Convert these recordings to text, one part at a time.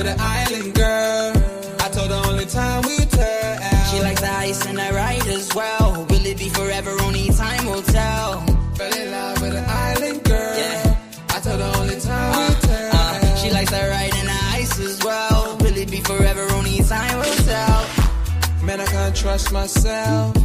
with an island girl. I told her only time we tell. She likes the ice and the ride as well. Will it be forever? Only time will tell. Fell in love with an island girl. Yeah. I told her only time we tell. She likes the ride and the ice as well. Will it be forever? Only time will tell. Man, I can't trust myself.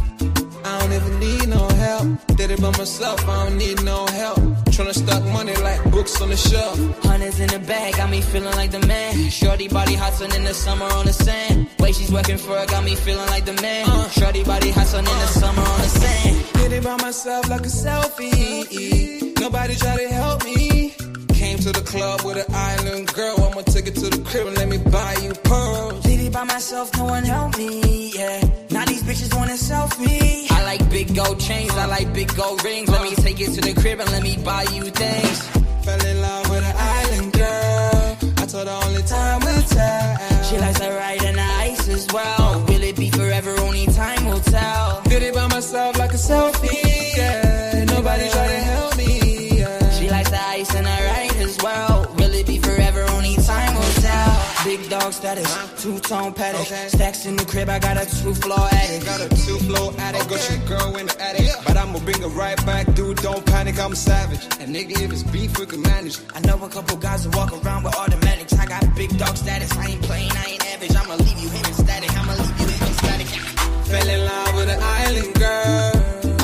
I don't even need no help. Did it by myself, I don't need no help. Tryna stack money like books on the shelf. Hundreds in the bag, got me feeling like the man. Shorty body hustling in the summer on the sand. Way she's working for it, got me feeling like the man. Shorty body hustling in the summer on the sand. Did it by myself like a selfie. Nobody try to help me. Came to the club with an island girl. I'ma take it to the crib and let me buy you pearls. Did it by myself, no one helped me, yeah. Now these bitches wanna selfie. I like big gold chains, I like big gold rings. Let me take it to the crib and let me buy you things. Fell in love with an island girl. I told her only time will tell. She likes the ride and the ice as well. Will it be forever? Only time will tell. Did it by myself like a selfie, yeah. Nobody try to help me, yeah. She likes the ice and the ride as well. Will it be forever? Only time will tell. Big dog status, two-tone paddock. Stacks in the crib, I got a two-floor attic. Got a two-floor attic, got your girl in the attic. But I'ma bring her right back, dude, don't panic, I'm savage. And nigga, if it's beef, we can manage. I know a couple guys who walk around with automatics. I got big dog status, I ain't playing, I ain't average. I'ma leave you in static, I'ma leave you in static. Fell in love with an island girl.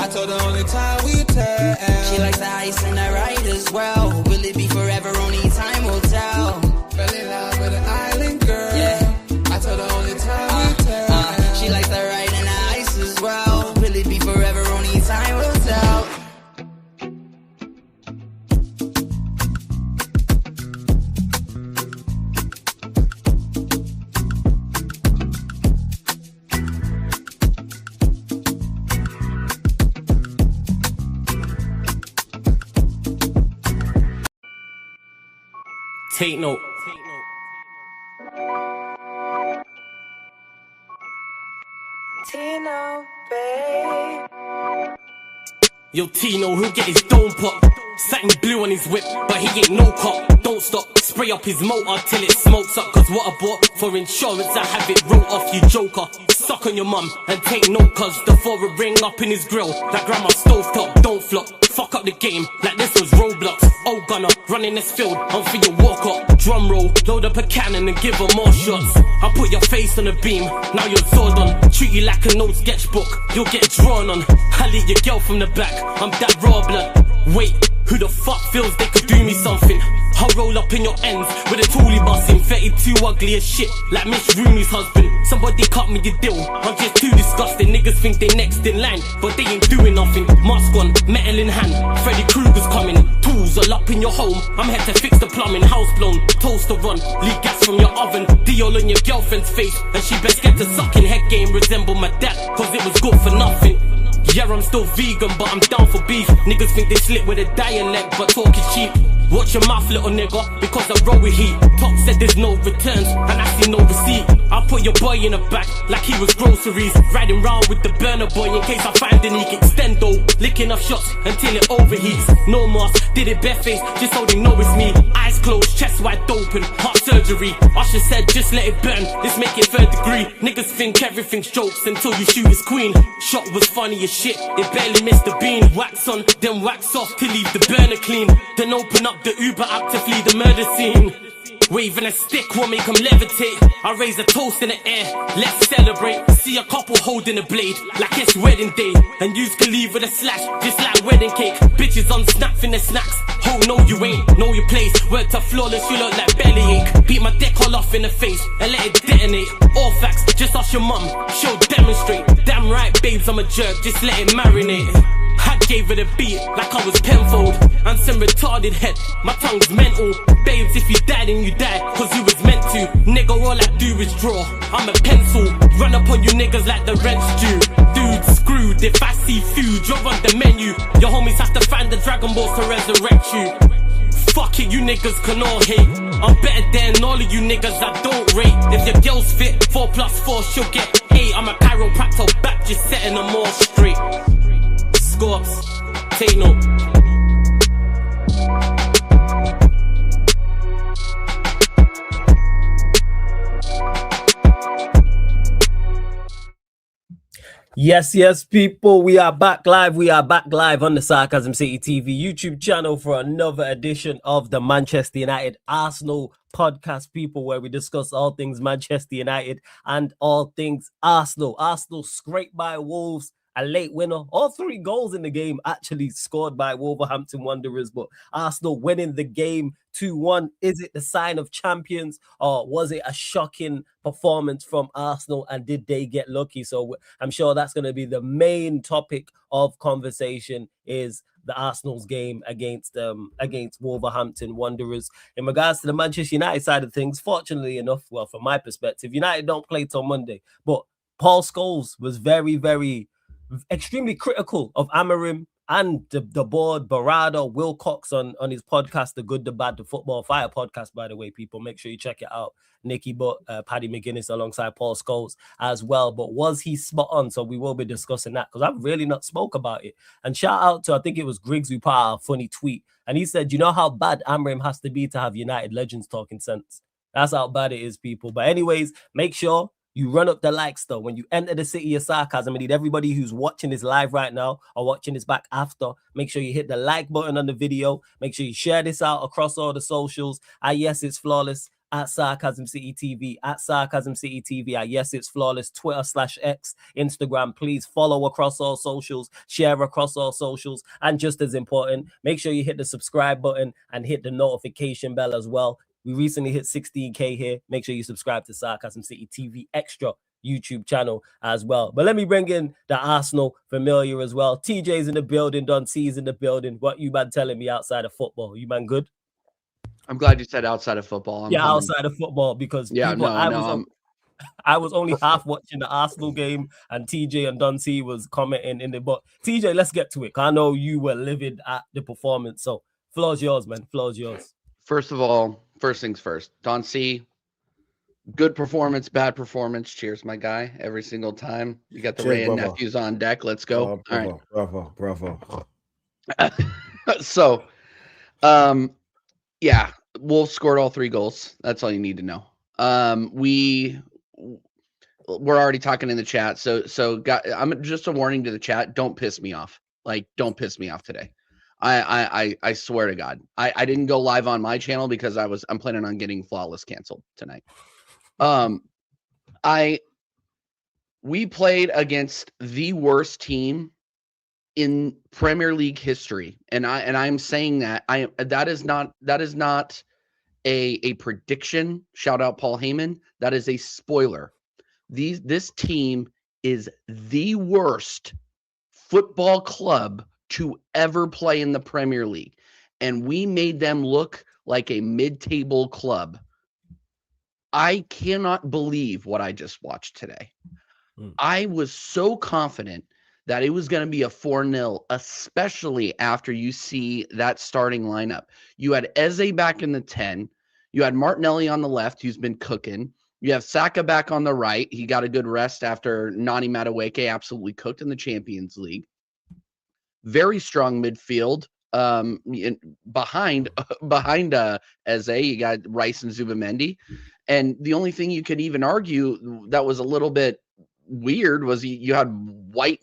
I told her only time we tell. She likes the ice and the ride as well. Will it be forever? Only time will tell. Fell in love with an island girl. Yeah. I told her only time we tell. She likes the ride and the ice as well. Will it be forever? Only time will tell. Take note. Tino, babe. Yo, Tino, he'll get his dome pop. Satin blue on his whip, but he ain't no cop. Don't stop, spray up his motor till it smokes up. Cause what I bought for insurance, I have it wrote off, you joker. Suck on your mum and take note, cause the four ring up in his grill. That grandma stove top, don't flop. Fuck up the game like this was Roblox. Oh gunner, running this field, I'm for your walk up. Drum roll, load up a cannon and give her more shots. I put your face on a beam, now you're Zordon. Treat you like an old sketchbook, you'll get drawn on. I lead your girl from the back, I'm that raw blood. Wait, who the fuck feels they could do me something? I'll roll up in your ends with a toolie busting. 32 ugly as shit, like Miss Rooney's husband. Somebody cut me a deal, I'm just too disgusting. Niggas think they next in line, but they ain't doing nothing. Mask on, metal in hand, Freddy Krueger's coming. Tools all up in your home, I'm here to fix the plumbing. House blown, toaster run, leak gas from your oven. Diol on your girlfriend's face, and she best get to sucking. Head game resemble my dad, cause it was good for nothing. Yeah, I'm still vegan, but I'm down for beef. Niggas think they slick with a dialect, but talk is cheap. Watch your mouth, little nigga, because I roll with heat. Top said there's no returns, and I see no receipt. I put your boy in the back like he was groceries. Riding round with the burner boy in case I find a leak. Extendo, licking off shots until it overheats. No mask, did it barefaced, just so they know it's me. Eyes closed, chest wide open, heart surgery. Usher said just let it burn, let's make it third degree. Niggas think everything's jokes until you shoot his queen. Shot was funny as shit, it barely missed the bean. Wax on, then wax off to leave the burner clean. Then open up the Uber app to flee the murder scene. Waving a stick will make them levitate. I raise a toast in the air, let's celebrate. See a couple holding a blade like it's wedding day. And yous can leave with a slash, just like wedding cake. Bitches on snap in the snacks. Oh no you ain't, know your place. Worked up flawless, you look like bellyache. Beat my dick all off in the face and let it detonate. All facts, just ask your mum, she'll demonstrate. Damn right babes, I'm a jerk, just let it marinate. I gave it a beat like I was Penfold. I'm some retarded head, my tongue's mental. Babes, if you died and you died, cause you was meant to. Nigga, all I do is draw, I'm a pencil. Run up on you niggas like the rent's due. Dude, screwed, if I see food, you're on the menu. Your homies have to find the Dragon Balls to resurrect you. Fuck it, you niggas can all hate. I'm better than all of you niggas I don't rate. If your girl's fit, 4+4, she'll get 8. I'm a chiropractor back, just setting them all straight. Scholes, take note. Yes, people. We are back live. We are back live on the Sarcasm City TV YouTube channel for another edition of the Manchester United Arsenal podcast, people, where we discuss all things Manchester United and all things Arsenal. Arsenal scraped by Wolves, a late winner. All 3 goals in the game actually scored by Wolverhampton Wanderers, but Arsenal winning the game 2-1. Is it the sign of champions, or was it a shocking performance from Arsenal, and did they get lucky? So I'm sure that's going to be the main topic of conversation, is the Arsenal's game against Wolverhampton Wanderers. In regards to the Manchester United side of things, fortunately enough, well, from my perspective, United don't play till Monday, but Paul Scholes was extremely critical of Amorim and the board, Barada, Wilcox on his podcast, The Good, the Bad, the Football Fire podcast, by the way, people. Make sure you check it out. Nicky Butt, Paddy McGuinness alongside Paul Scholes as well. But was he spot on? So we will be discussing that, because I've really not spoke about it. And shout out to, I think it was Griggs who put out a funny tweet. And he said, you know how bad Amorim has to be to have United legends talking sense? That's how bad it is, people. But anyways, make sure you run up the likes, though. When you enter the city of sarcasm, I need everybody who's watching this live right now or watching this back after, make sure you hit the like button on the video. Make sure you share this out across all the socials. Yes, it's flawless at Sarcasm City TV, at Sarcasm City TV. Yes, it's flawless. Twitter/X, Instagram. Please follow across all socials, share across all socials. And just as important, make sure you hit the subscribe button and hit the notification bell as well. We recently hit 16K here. Make sure you subscribe to Sarcasm City TV Extra YouTube channel as well. But let me bring in the Arsenal familiar as well. TJ's in the building. Don C's in the building. What you man telling me outside of football? You man good? I'm glad you said outside of football. Outside of football, because I was only half watching the Arsenal game, and TJ and Don C was commenting in the. But TJ, let's get to it. I know you were livid at the performance, so floor's yours, man. Floor's yours. First of all, first things first. Don C, good performance, bad performance. Cheers, my guy. Every single time. You got the Ray and nephews on deck. Let's go. Bravo, all right. bravo. So, yeah, Wolves scored all 3 goals. That's all you need to know. We're already talking in the chat. So I'm just a warning to the chat. Don't piss me off. Don't piss me off today. I swear to God, I didn't go live on my channel because I'm planning on getting Flawless canceled tonight. We played against the worst team in Premier League history, and I'm saying that is not a prediction. Shout out Paul Heyman. That is a spoiler. This team is the worst football club to ever play in the Premier League, and we made them look like a mid-table club. I cannot believe what I just watched today. I was so confident that it was going to be a 4-0, especially after you see that starting lineup. You had Eze back in the 10. You had Martinelli on the left, who's been cooking. You have Saka back on the right. He got a good rest after Nani Madueke absolutely cooked in the Champions League. Very strong midfield. Behind Eze, you got Rice and Zubimendi. And the only thing you could even argue that was a little bit weird was you had White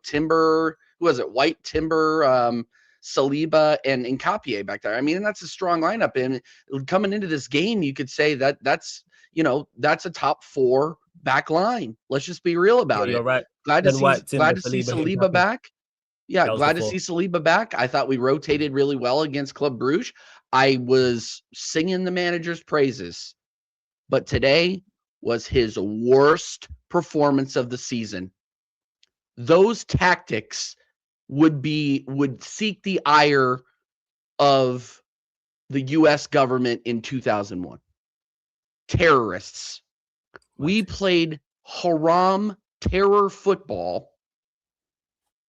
Timber. Who was it? White Timber, Saliba, and Nkapie back there. I mean, that's a strong lineup. And coming into this game, you could say that's a top 4 back line. Let's just be real about it. You're right. Glad to see Saliba back. Yeah, glad to see Saliba back. I thought we rotated really well against Club Brugge. I was singing the manager's praises, but today was his worst performance of the season. Those tactics would seek the ire of the U.S. government in 2001. Terrorists. We played haram terror football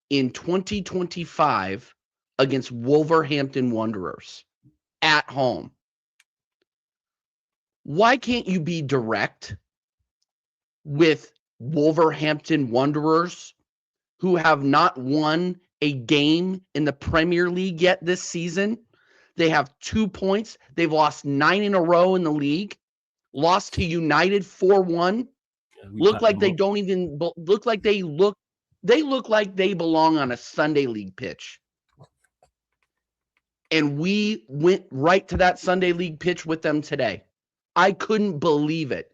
in 2025 against Wolverhampton Wanderers at home. Why can't you be direct with Wolverhampton Wanderers, who have not won a game in the Premier League yet this season? They have 2 points. They've lost 9 in a row in the league. Lost to United 4-1. Look like they look They look like they belong on a Sunday league pitch. And we went right to that Sunday league pitch with them today. I couldn't believe it.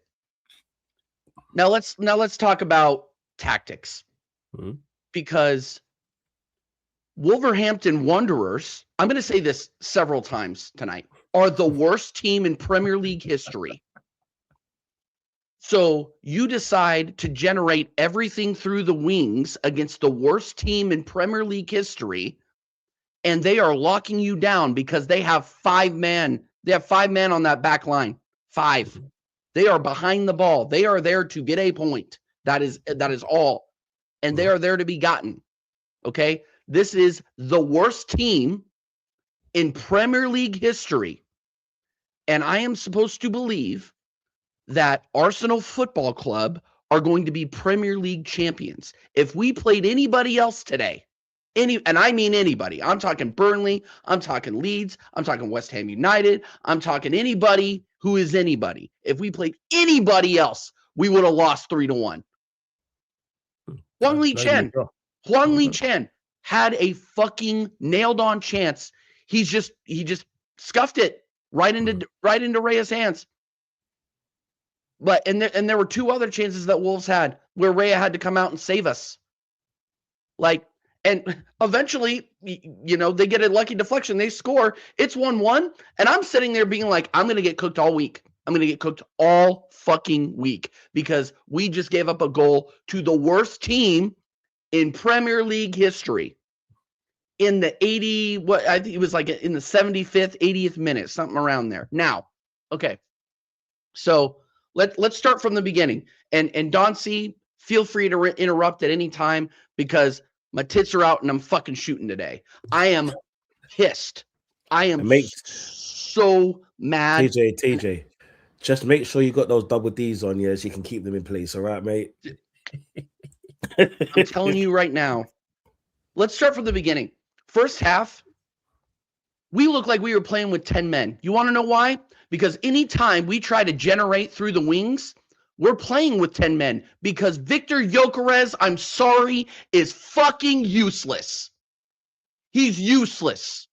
Now let's talk about tactics. Mhm. Because Wolverhampton Wanderers, I'm going to say this several times tonight, are the worst team in Premier League history. So you decide to generate everything through the wings against the worst team in Premier League history, and they are locking you down because they have 5 men. They have 5 men on that back line. 5. They are behind the ball. They are there to get a point. That is all. And they are there to be gotten. Okay? This is the worst team in Premier League history. And I am supposed to believe that Arsenal Football Club are going to be Premier League champions. If we played anybody else today, and I mean anybody, I'm talking Burnley, I'm talking Leeds, I'm talking West Ham United, I'm talking anybody who is anybody. If we played anybody else, we would have lost 3-1. Huang Lee Chen had a fucking nailed on chance. He just scuffed it right into Rhea's hands. But and there were 2 other chances that Wolves had where Rhea had to come out and save us. And eventually, they get a lucky deflection. They score. It's 1-1. And I'm sitting there being like, I'm going to get cooked all week. I'm going to get cooked all fucking week because we just gave up a goal to the worst team in Premier League history in the I think it was like in the 75th, 80th minute, something around there. Now, okay. So let's start from the beginning. And Don C, feel free to interrupt at any time because my tits are out and I'm fucking shooting today. I am pissed. I am so mad. TJ, just make sure you got those double D's on you so you can keep them in place. All right, mate? I'm telling you right now. Let's start from the beginning. First half, we look like we were playing with 10 men. You want to know why? Because anytime we try to generate through the wings, we're playing with 10 men because Victor Gyökeres, I'm sorry, is fucking useless. He's useless.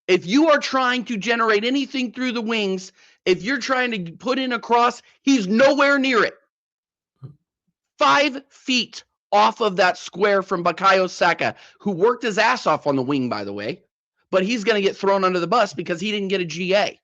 If you are trying to generate anything through the wings, if you're trying to put in a cross, he's nowhere near it. 5 feet off of that square from Bukayo Saka, who worked his ass off on the wing, by the way, but he's going to get thrown under the bus because he didn't get a GA.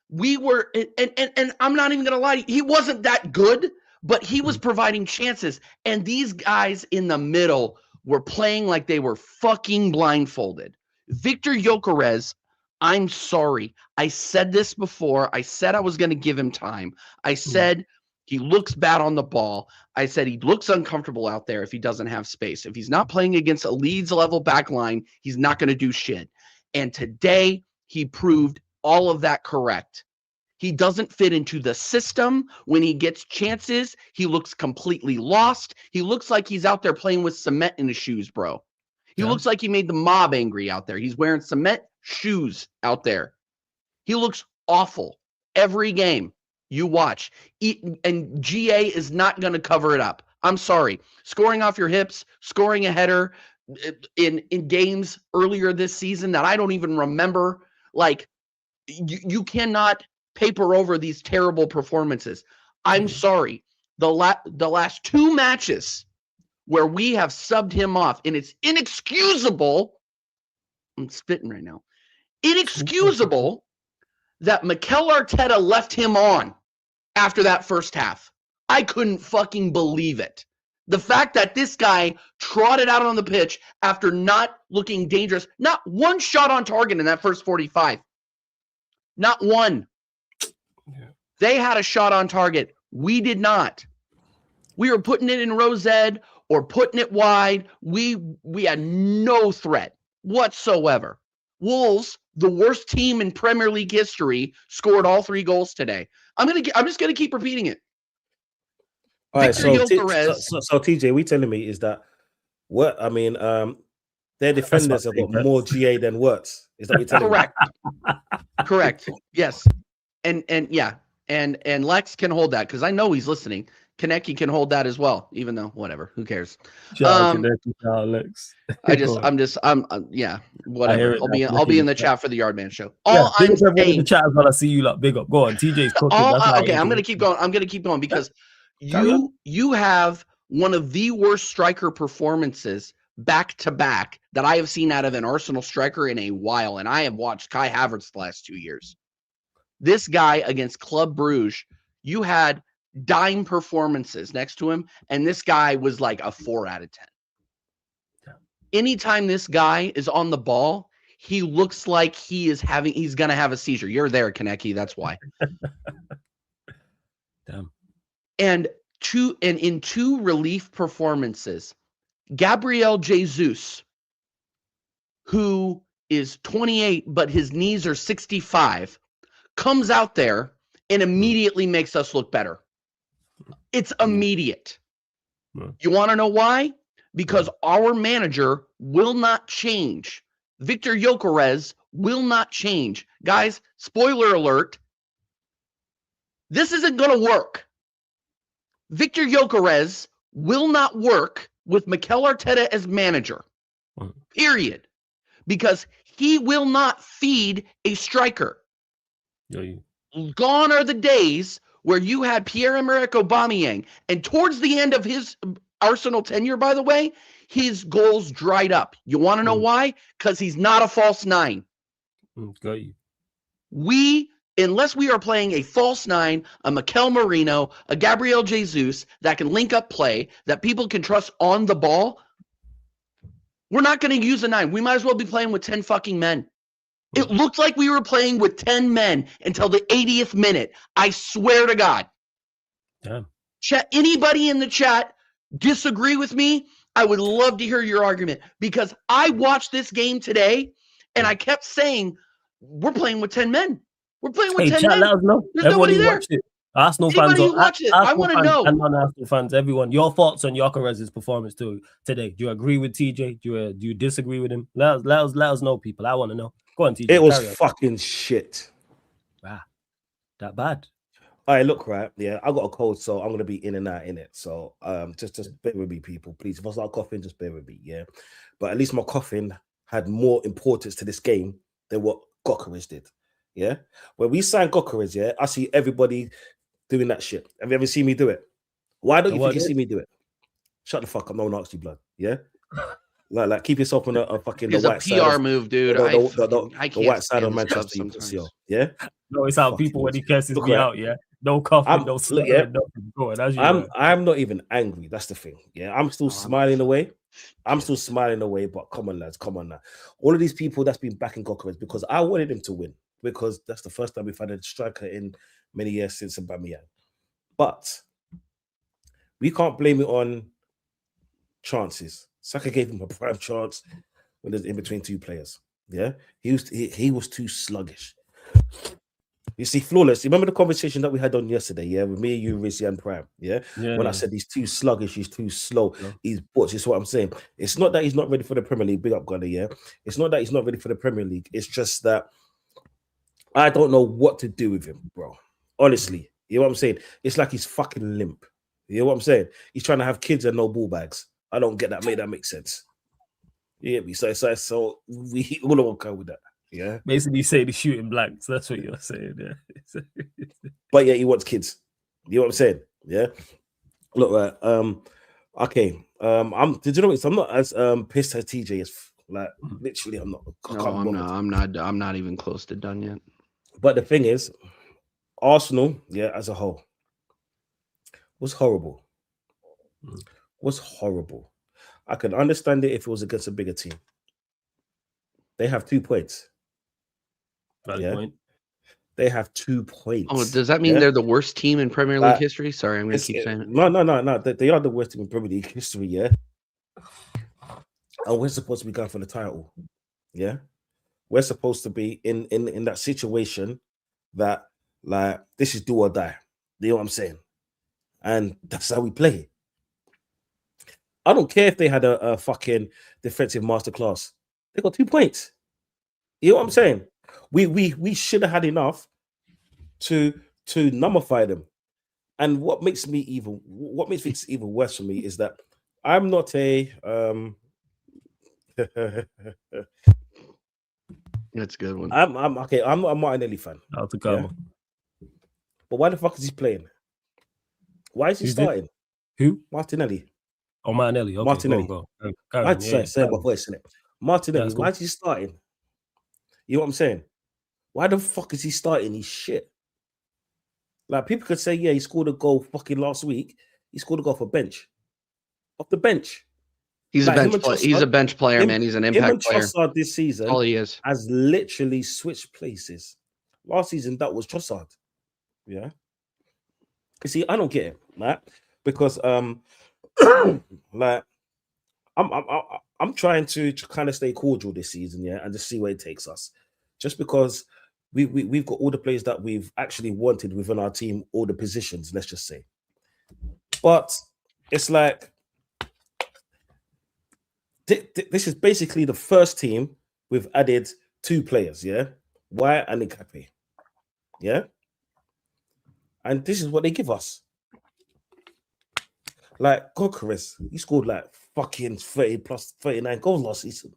We were, and I'm not even going to lie, he wasn't that good, but he was providing chances. And these guys in the middle were playing like they were fucking blindfolded. Victor Gyökeres, I'm sorry. I said this before. I said I was going to give him time. I said he looks bad on the ball. I said he looks uncomfortable out there if he doesn't have space. If he's not playing against a Leeds level back line, he's not going to do shit. And today he proved all of that correct. He doesn't fit into the system. When he gets chances, he looks completely lost. He looks like he's out there playing with cement in his shoes, bro. He looks like he made the mob angry out there. He's wearing cement shoes out there. He looks awful every game you watch. And GA is not going to cover it up. I'm sorry. Scoring off your hips, scoring a header in games earlier this season that I don't even remember. Like, you cannot paper over these terrible performances. I'm sorry. The last 2 matches where we have subbed him off, and it's inexcusable. I'm spitting right now. Inexcusable that Mikel Arteta left him on after that first half. I couldn't fucking believe it. The fact that this guy trotted out on the pitch after not looking dangerous, not one shot on target in that first 45. Not one. Yeah. They had a shot on target. We did not. We were putting it in row Z or putting it wide. We had no threat whatsoever. Wolves, the worst team in Premier League history, scored all 3 goals today. I'm just gonna keep repeating it. All right, so TJ, we telling me is that what I mean? Their defenders have got more GA than Wirtz. Is that what you're telling me? Correct. Yes. And yeah. And Lex can hold that because I know he's listening. Kaneki can hold that as well, even though whatever, who cares? Alex. Yeah, whatever. I'll be in the chat for the Yardman show. I'm saying in the chat as well. I see you lot. Big up. Go on. TJ's cooking. Okay, I'm gonna keep going because you have one of the worst striker performances back to back that I have seen out of an Arsenal striker in a while, and I have watched Kai Havertz the last 2 years. This guy against Club Brugge, you had dime performances next to him, and this guy was like a 4 out of 10. Anytime this guy is on the ball, he looks like he's gonna have a seizure. You're there, Kaneki. That's why. Damn. And in 2 relief performances, Gabriel Jesus, who is 28 but his knees are 65, comes out there and immediately makes us look better. It's immediate. You want to know why? Because our manager will not change. Victor Gyökeres will not change. Guys, spoiler alert, this isn't going to work. Victor Gyökeres will not work with Mikel Arteta as manager. Period. Because he will not feed a striker. Gone are the days where you had Pierre-Emerick Aubameyang, and towards the end of his Arsenal tenure, by the way, his goals dried up. You want to know why? Because he's not a false 9. Got you. Unless we are playing a false 9, a Mikel Merino, a Gabriel Jesus that can link up play, that people can trust on the ball, we're not going to use a 9. We might as well be playing with 10 fucking men. It looked like we were playing with 10 men until the 80th minute. I swear to God. Damn. Anybody in the chat disagree with me? I would love to hear your argument, because I watched this game today and I kept saying, we're playing with 10 men. We're playing with 10 men. Let us know. There's nobody there. Arsenal Anybody fans, who watch it, I want to know. And non-Arsenal fans, everyone, your thoughts on Gyökeres' performance today. Do you agree with TJ? Do you disagree with him? Let us know, people. I want to know. Go on, TJ. It was fucking shit. Wow, that bad. All right, look, right, yeah, I got a cold, so I'm gonna be in and out in it. So just bear with me, people, please. If I start coughing, just bear with me, yeah. But at least my coughing had more importance to this game than what Gyökeres did, yeah. When we signed Gyökeres, yeah, I see everybody doing that shit. Have you ever seen me do it? Why don't you think you see me do it? Shut the fuck up, no one asked you, blood, yeah. Like keep yourself on a fucking the white side. It's a PR move, dude. The white side of Manchester, you pussy, yeah. No, it's how people when he curses me out, yeah. No coughing, no slurring, nothing. Go on, I'm not even angry. That's the thing. Yeah, I'm still smiling away. I'm still smiling away. But come on, lads, come on now. All of these people that's been backing Gyökeres because I wanted him to win, because that's the first time we've had a striker in many years since Aubameyang. But we can't blame it on chances. Saka gave him a prime chance when it's in between 2 players. Yeah, he was too sluggish. You see, Flawless. You remember the conversation that we had on yesterday, yeah, with me, you, Rizzy, and Prime, yeah? When I said he's too sluggish, he's too slow, he's butch. It's what I'm saying. It's not that he's not ready for the Premier League. Big up, Gunner, yeah? It's not that he's not ready for the Premier League. It's just that I don't know what to do with him, bro. Honestly, you know what I'm saying? It's like he's fucking limp. You know what I'm saying? He's trying to have kids and no ball bags. I don't get that. That makes sense. You get me? So we all okay with that. Yeah. Basically, say the shooting blanks. That's what you're saying. Yeah. But yeah, he wants kids. You know what I'm saying? Yeah. Look, right. Okay. Did you know what? I'm not as pissed as TJ is. Like, literally, I'm not. I'm not even close to done yet. But the thing is, Arsenal, yeah, as a whole, was horrible. Was horrible. I can understand it if it was against a bigger team. They have 2 points. Point. They have 2 points. Oh, does that mean they're the worst team in Premier League history? Sorry, I'm going to keep saying it. No. They are the worst team in Premier League history, yeah. And we're supposed to be going for the title, yeah. We're supposed to be in that situation that, like, this is do or die. You know what I'm saying? And that's how we play. I don't care if they had a fucking defensive masterclass. They got 2 points. You know what I'm saying? We should have had enough to nullify them. And what makes it even worse for me is that I'm not a That's a good one. I'm okay. I'm not a Martinelli fan. Out to Yeah? Karma. But why the fuck is he playing? Why is he Who's it? starting? Who? Martinelli. Oh, Martinelli. Okay, Martinelli. go. I'd say my voice in it. Martinelli. That's Why cool. is he starting? You know what I'm saying? Why the fuck is he starting? He's shit. Like people could say, yeah, he scored a goal fucking last week. He scored a goal for bench. Off the bench. He's Like, a bench player. He's a bench player, man. He's an impact player. Trossard this season All he is has literally switched places. Last season, that was Trossard. Yeah. You see, I don't get it, right? Because like I'm trying to kind of stay cordial this season, yeah, and just see where it takes us. Just because we've got all the players that we've actually wanted within our team, all the positions, let's just say. But it's like this is basically the first team we've added 2 players, yeah, Wyatt and Nkape, yeah, and this is what they give us. Like Gokaris, he scored like fucking 30 plus 39 goals last season.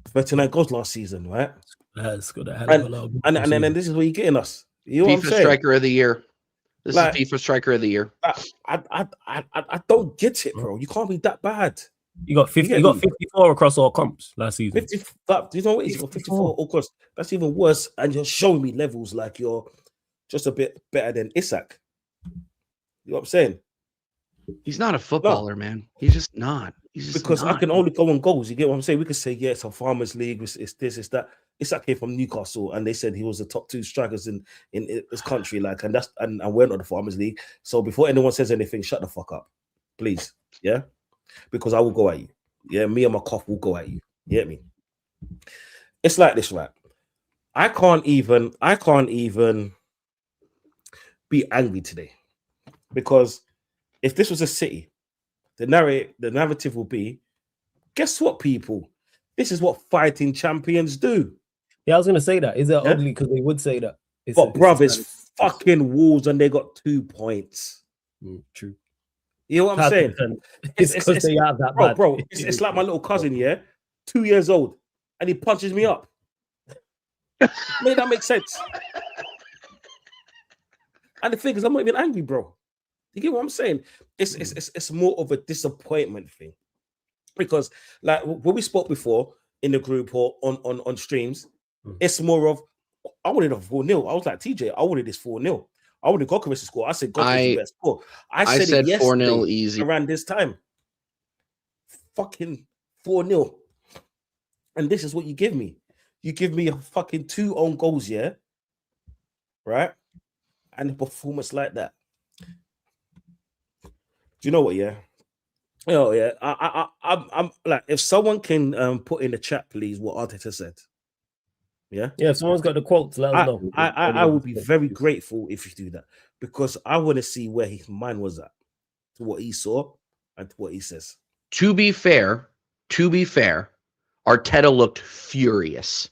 39 goals last season, right? That's good. And then this is what you're getting us. You know what I'm FIFA saying? Striker of the Year. This Like, is FIFA Striker of the Year. I don't get it, bro. You can't be that bad. You got 50. You got 54 across all comps last season. 50. You know what? You got 54 all across. That's even worse. And you're showing me levels like you're just a bit better than Isak. You know what I'm saying? He's not a footballer, man. He's just not. He's just because not. I can only go on goals. You get what I'm saying? We could say, yeah, it's a Farmers League. It's this, it's that. Isak came from Newcastle, and they said he was the top 2 strikers in this country. Like, and we're not the Farmers League. So before anyone says anything, shut the fuck up, please. Yeah, because I will go at you. Yeah, me and my cough will go at you. You get me? It's like this, right? I can't even be angry today because if this was a City, the narrative will be, guess what, people? This is what fighting champions do. Yeah, I was gonna say that. Is it ugly because they would say that? But bruv, it's fucking Wolves and they got 2 points. True. You know what I'm saying? It's because they are that bad. Bro, it's like my little cousin, yeah, 2 years old, and he punches me up. Mate, that makes sense. And the thing is, I'm not even angry, bro. You get what I'm saying? It's more of a disappointment thing. Because like when we spoke before in the group or on streams, it's more of I wanted a 4-0. I was like, TJ, I wanted this 4-0. I wanted Gokaris to score. I said Gokaris the best score. I said 4-0 easy around this time. Fucking 4-0. And this is what you give me. You give me a fucking 2 own goals, yeah? Right? And a performance like that. Do you know what, yeah? Oh yeah, I'm like, if someone can put in the chat, please, what Arteta said. Yeah, if someone's got the quotes, let us know. I would be very grateful if you do that because I want to see where his mind was at, to what he saw and to what he says. To be fair, Arteta looked furious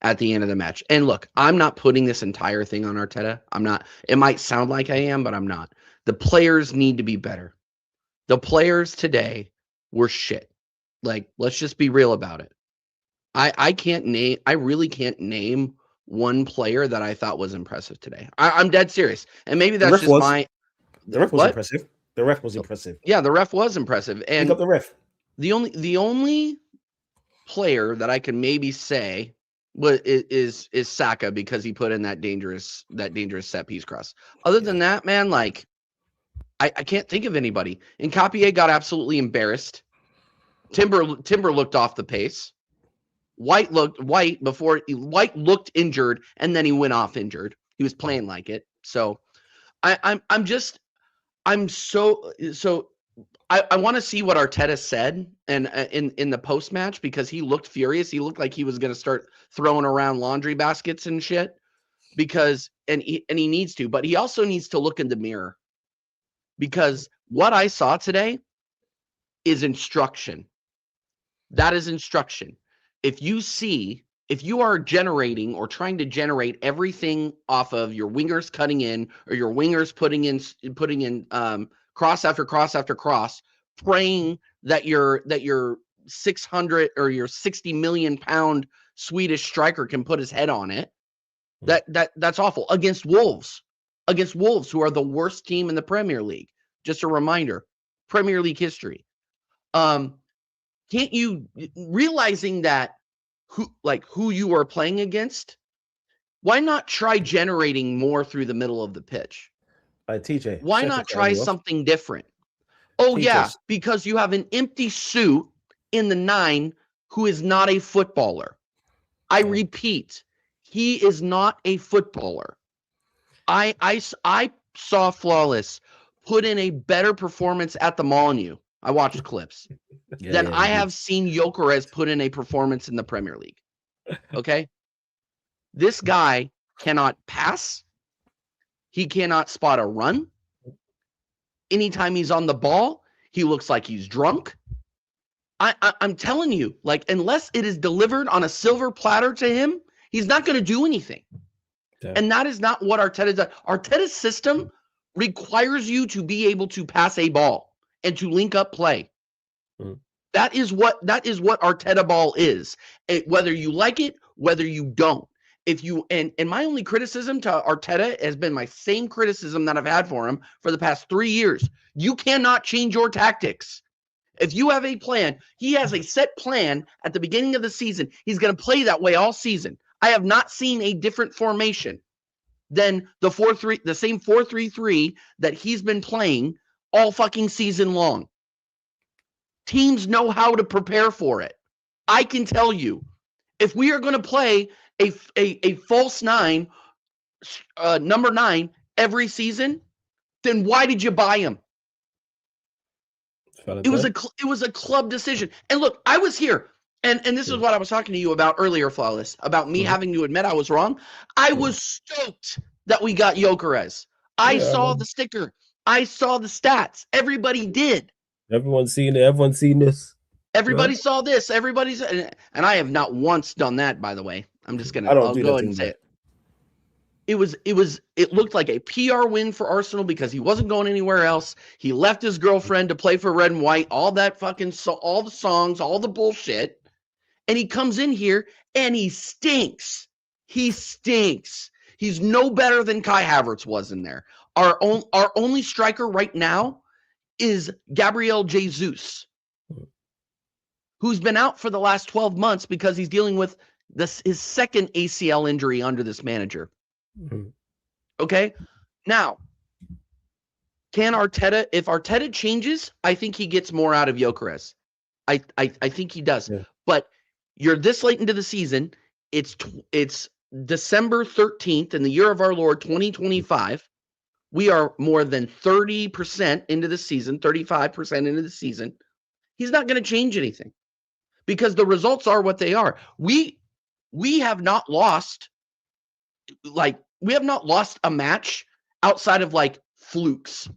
at the end of the match. And look, I'm not putting this entire thing on Arteta. I'm not. It might sound like I am, but I'm not. The players need to be better. The players today were shit. Like, let's just be real about it. I really can't name one player that I thought was impressive today. I'm dead serious. And maybe that's just the ref was impressive. The ref was impressive. Yeah, the ref was impressive. And got the ref. The only player that I can maybe say is Saka because he put in that dangerous set piece cross. Other than that, man, like I can't think of anybody. And Capier got absolutely embarrassed. Timber looked off the pace. White looked injured, and then he went off injured. He was playing like it. So I want to see what Arteta said and in the post match because he looked furious. He looked like he was going to start throwing around laundry baskets and shit because he needs to, but he also needs to look in the mirror. Because what I saw today is instruction. That is instruction. If you see if you are generating or trying to generate everything off of your wingers cutting in or your wingers putting in cross after cross after cross, praying that your 600 or your 60 million pound Swedish striker can put his head on it, that's awful. Against Wolves, who are the worst team in the Premier League. Just a reminder, Premier League history. Can't you, realizing that who you are playing against, why not try generating more through the middle of the pitch? TJ, Why not try something different? Oh, yeah, because you have an empty suit in the 9 who is not a footballer. I repeat, he is not a footballer. I saw Flawless put in a better performance at the Molyneux. I watched clips. Than I have seen Gyökeres put in a performance in the Premier League. Okay? This guy cannot pass. He cannot spot a run. Anytime he's on the ball, he looks like he's drunk. I'm telling you, unless it is delivered on a silver platter to him, he's not going to do anything. Yeah. And that is not what Arteta does. Arteta's system requires you to be able to pass a ball and to link up play. Mm. That is what Arteta ball is. Whether you like it, whether you don't. And my only criticism to Arteta has been my same criticism that I've had for him for the past 3 years. You cannot change your tactics. If you have a plan, he has a set plan at the beginning of the season. He's going to play that way all season. I have not seen a different formation than the same 4-3-3 that he's been playing all fucking season long. Teams know how to prepare for it. I can tell you, if we are going to play a false 9, number 9 every season, then why did you buy him? It was a club decision. And look, I was here, and this is what I was talking to you about earlier, Flawless, about me having to admit I was wrong. I was stoked that we got Gyökeres. I saw the sticker. I saw the stats. Everybody did. Everyone's seen it. Everyone's seen this. Everybody saw this. And I have not once done that, by the way. I'm just gonna. I'll go ahead and say it. It looked like a PR win for Arsenal because he wasn't going anywhere else. He left his girlfriend to play for Red and White, all that fucking all the songs, all the bullshit. And he comes in here and he stinks. He stinks. He's no better than Kai Havertz was in there. Our only striker right now is Gabriel Jesus, who's been out for the last 12 months because he's dealing with his second ACL injury under this manager. Mm-hmm. Okay? Now, if Arteta changes, I think he gets more out of Gyökeres. I think he does. Yeah. But you're this late into the season. It's December 13th in the year of our Lord 2025. We are more than 30% into the season, 35% into the season. He's not going to change anything because the results are what they are. We have not lost a match outside of flukes.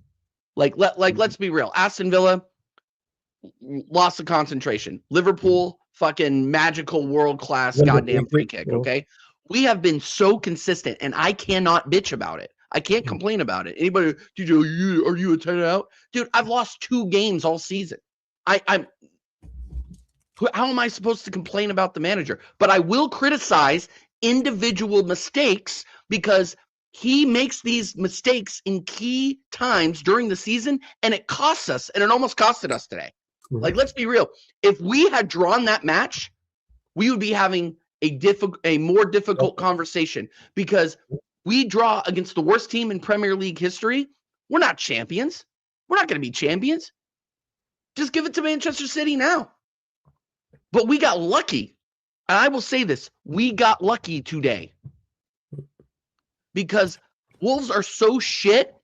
Let's be real. Aston Villa lost the concentration. Liverpool, fucking magical world-class goddamn free kick, okay? We have been so consistent, and I cannot bitch about it. I can't complain about it. Anybody, DJ, are you a 10 out? Dude, I've lost 2 games all season. How am I supposed to complain about the manager? But I will criticize individual mistakes because he makes these mistakes in key times during the season, and it costs us, and it almost costed us today. Mm-hmm. Let's be real. If we had drawn that match, we would be having a more difficult conversation because we draw against the worst team in Premier League history. We're not champions. We're not going to be champions. Just give it to Manchester City now. But we got lucky. And I will say this. We got lucky today. Because Wolves are so shit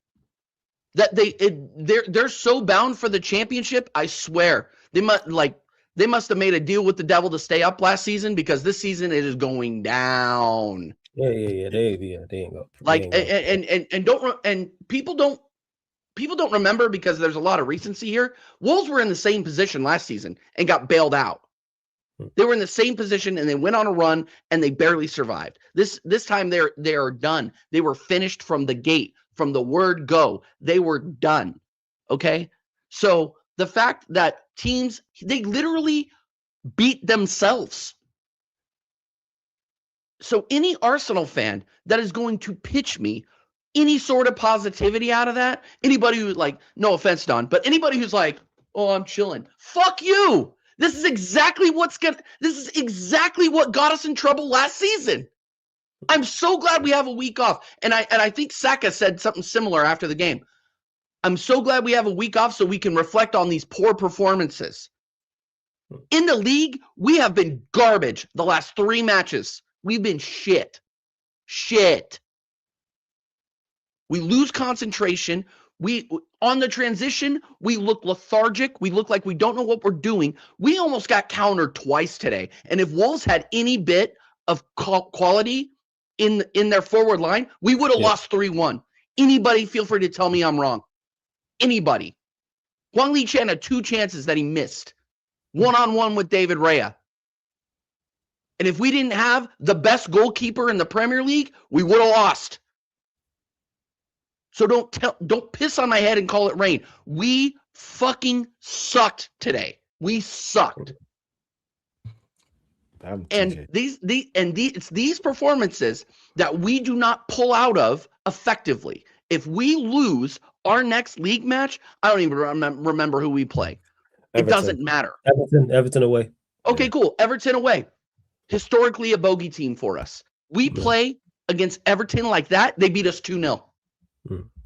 that they're so bound for the championship. I swear. They must have made a deal with the devil to stay up last season because this season it is going down. Yeah. They ain't go. And people don't remember because there's a lot of recency here. Wolves were in the same position last season and got bailed out. They were in the same position and they went on a run and they barely survived. This time they are done. They were finished from the gate, from the word go. They were done. Okay? So the fact that teams, they literally beat themselves. So any Arsenal fan that is going to pitch me any sort of positivity out of that, anybody who's like, no offense, Don, but anybody who's like, oh, I'm chilling. Fuck you. This is exactly what got us in trouble last season. I'm so glad we have a week off. And I think Saka said something similar after the game. I'm so glad we have a week off so we can reflect on these poor performances. In the league, we have been garbage the last 3 matches. We've been shit. Shit. We lose concentration. On the transition, we look lethargic. We look like we don't know what we're doing. We almost got countered twice today. And if Wolves had any bit of quality in their forward line, we would have lost 3-1. Anybody feel free to tell me I'm wrong. Anybody. Huang Li Chan had 2 chances that he missed. 1-on-1 with David Raya. And if we didn't have the best goalkeeper in the Premier League, we would have lost. So don't piss on my head and call it rain. We fucking sucked today. We sucked. And it's these performances that we do not pull out of effectively. If we lose our next league match, I don't even remember who we play. Everton. It doesn't matter. Everton away. Okay, cool. Everton away. Historically a bogey team for us. We play against Everton like that, they beat us 2-0.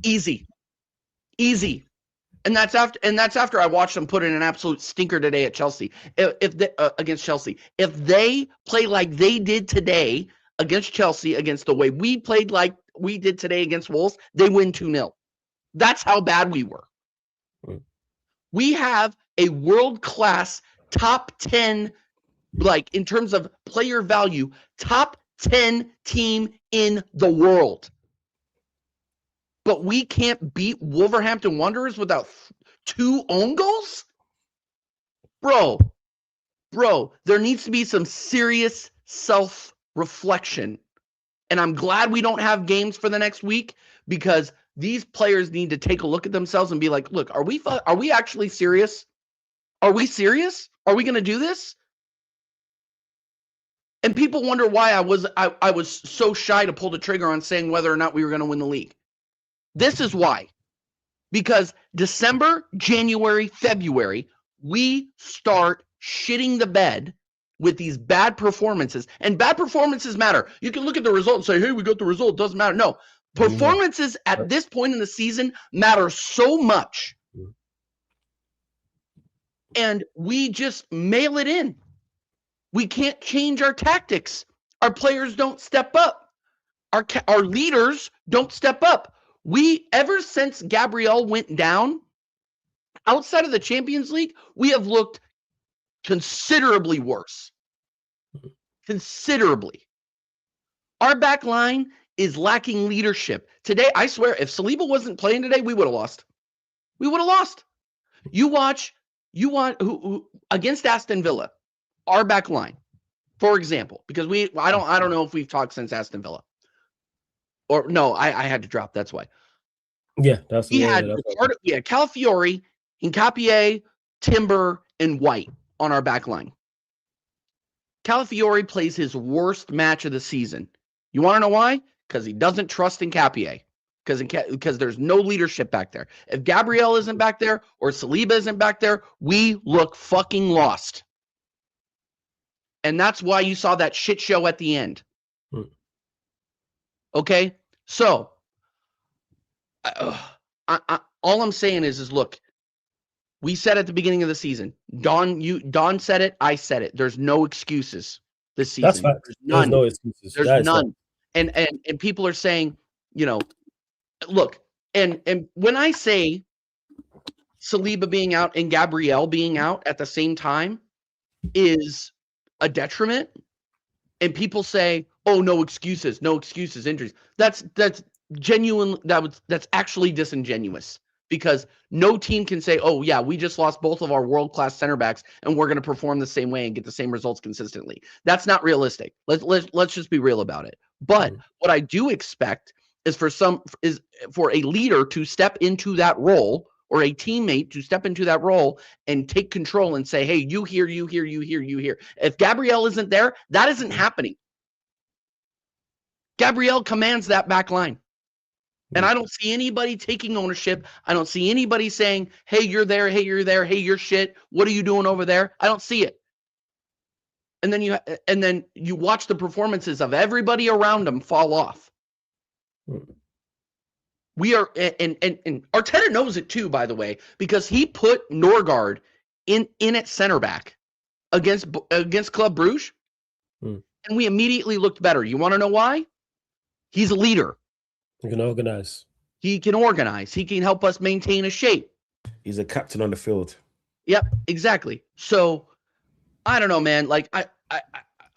Easy. And that's after I watched them put in an absolute stinker today at Chelsea. Against Chelsea. If they play like they did today against Chelsea, against the way we played like we did today against Wolves, they win 2-0. That's how bad we were. We have a world-class top 10, like in terms of player value, top 10 team in the world. But we can't beat Wolverhampton Wanderers without 2 own goals? Bro, there needs to be some serious self-reflection. And I'm glad we don't have games for the next week, because these players need to take a look at themselves and be like, look, are we actually serious? Are we serious? Are we going to do this? And people wonder why I was so shy to pull the trigger on saying whether or not we were going to win the league. This is why. Because December, January, February, we start shitting the bed with these bad performances. And bad performances matter. You can look at the result and say, hey, we got the result. It doesn't matter. No. Performances at this point in the season matter so much. And we just mail it in. We can't change our tactics. Our players don't step up. Our leaders don't step up. Ever since Gabriel went down, outside of the Champions League, we have looked considerably worse. Considerably. Our back line is lacking leadership. Today, I swear, if Saliba wasn't playing today, we would have lost. We would have lost. You want who against Aston Villa, our back line, for example, because I don't know if we've talked since Aston Villa. Or no, I had to drop. That's why. Yeah, we had Calafiori, Hincapié, Timber, and White on our back line. Calafiori plays his worst match of the season. You want to know why? Because he doesn't trust Hincapié. Because there's no leadership back there. If Gabriel isn't back there or Saliba isn't back there, we look fucking lost. And that's why you saw that shit show at the end. Okay? So, all I'm saying is look, we said at the beginning of the season, Don said it, I said it. There's no excuses this season. That's fact. There's no excuses. There's none. And people are saying, look, and when I say Saliba being out and Gabriel being out at the same time is a detriment, and people say, oh, no excuses, injuries. That's genuine. That's actually disingenuous. because no team can say, oh, yeah, we just lost both of our world-class center backs and we're going to perform the same way and get the same results consistently. That's not realistic. Let's just be real about it. But what I do expect is for a leader to step into that role, or a teammate to step into that role and take control and say, hey, you here, you here, you here, you here. If Gabriel isn't there, that isn't happening. Gabriel commands that back line. And I don't see anybody taking ownership. I don't see anybody saying, hey, you're there, hey, you're there, hey, you're shit. What are you doing over there? I don't see it. And then you watch the performances of everybody around him fall off. We are, and Arteta knows it too, by the way, because he put Norgard in at center back against Club Brugge, and we immediately looked better. You want to know why? He's a leader. He can organize. He can organize. He can help us maintain a shape. He's a captain on the field. Yep, exactly. So I don't know, man. Like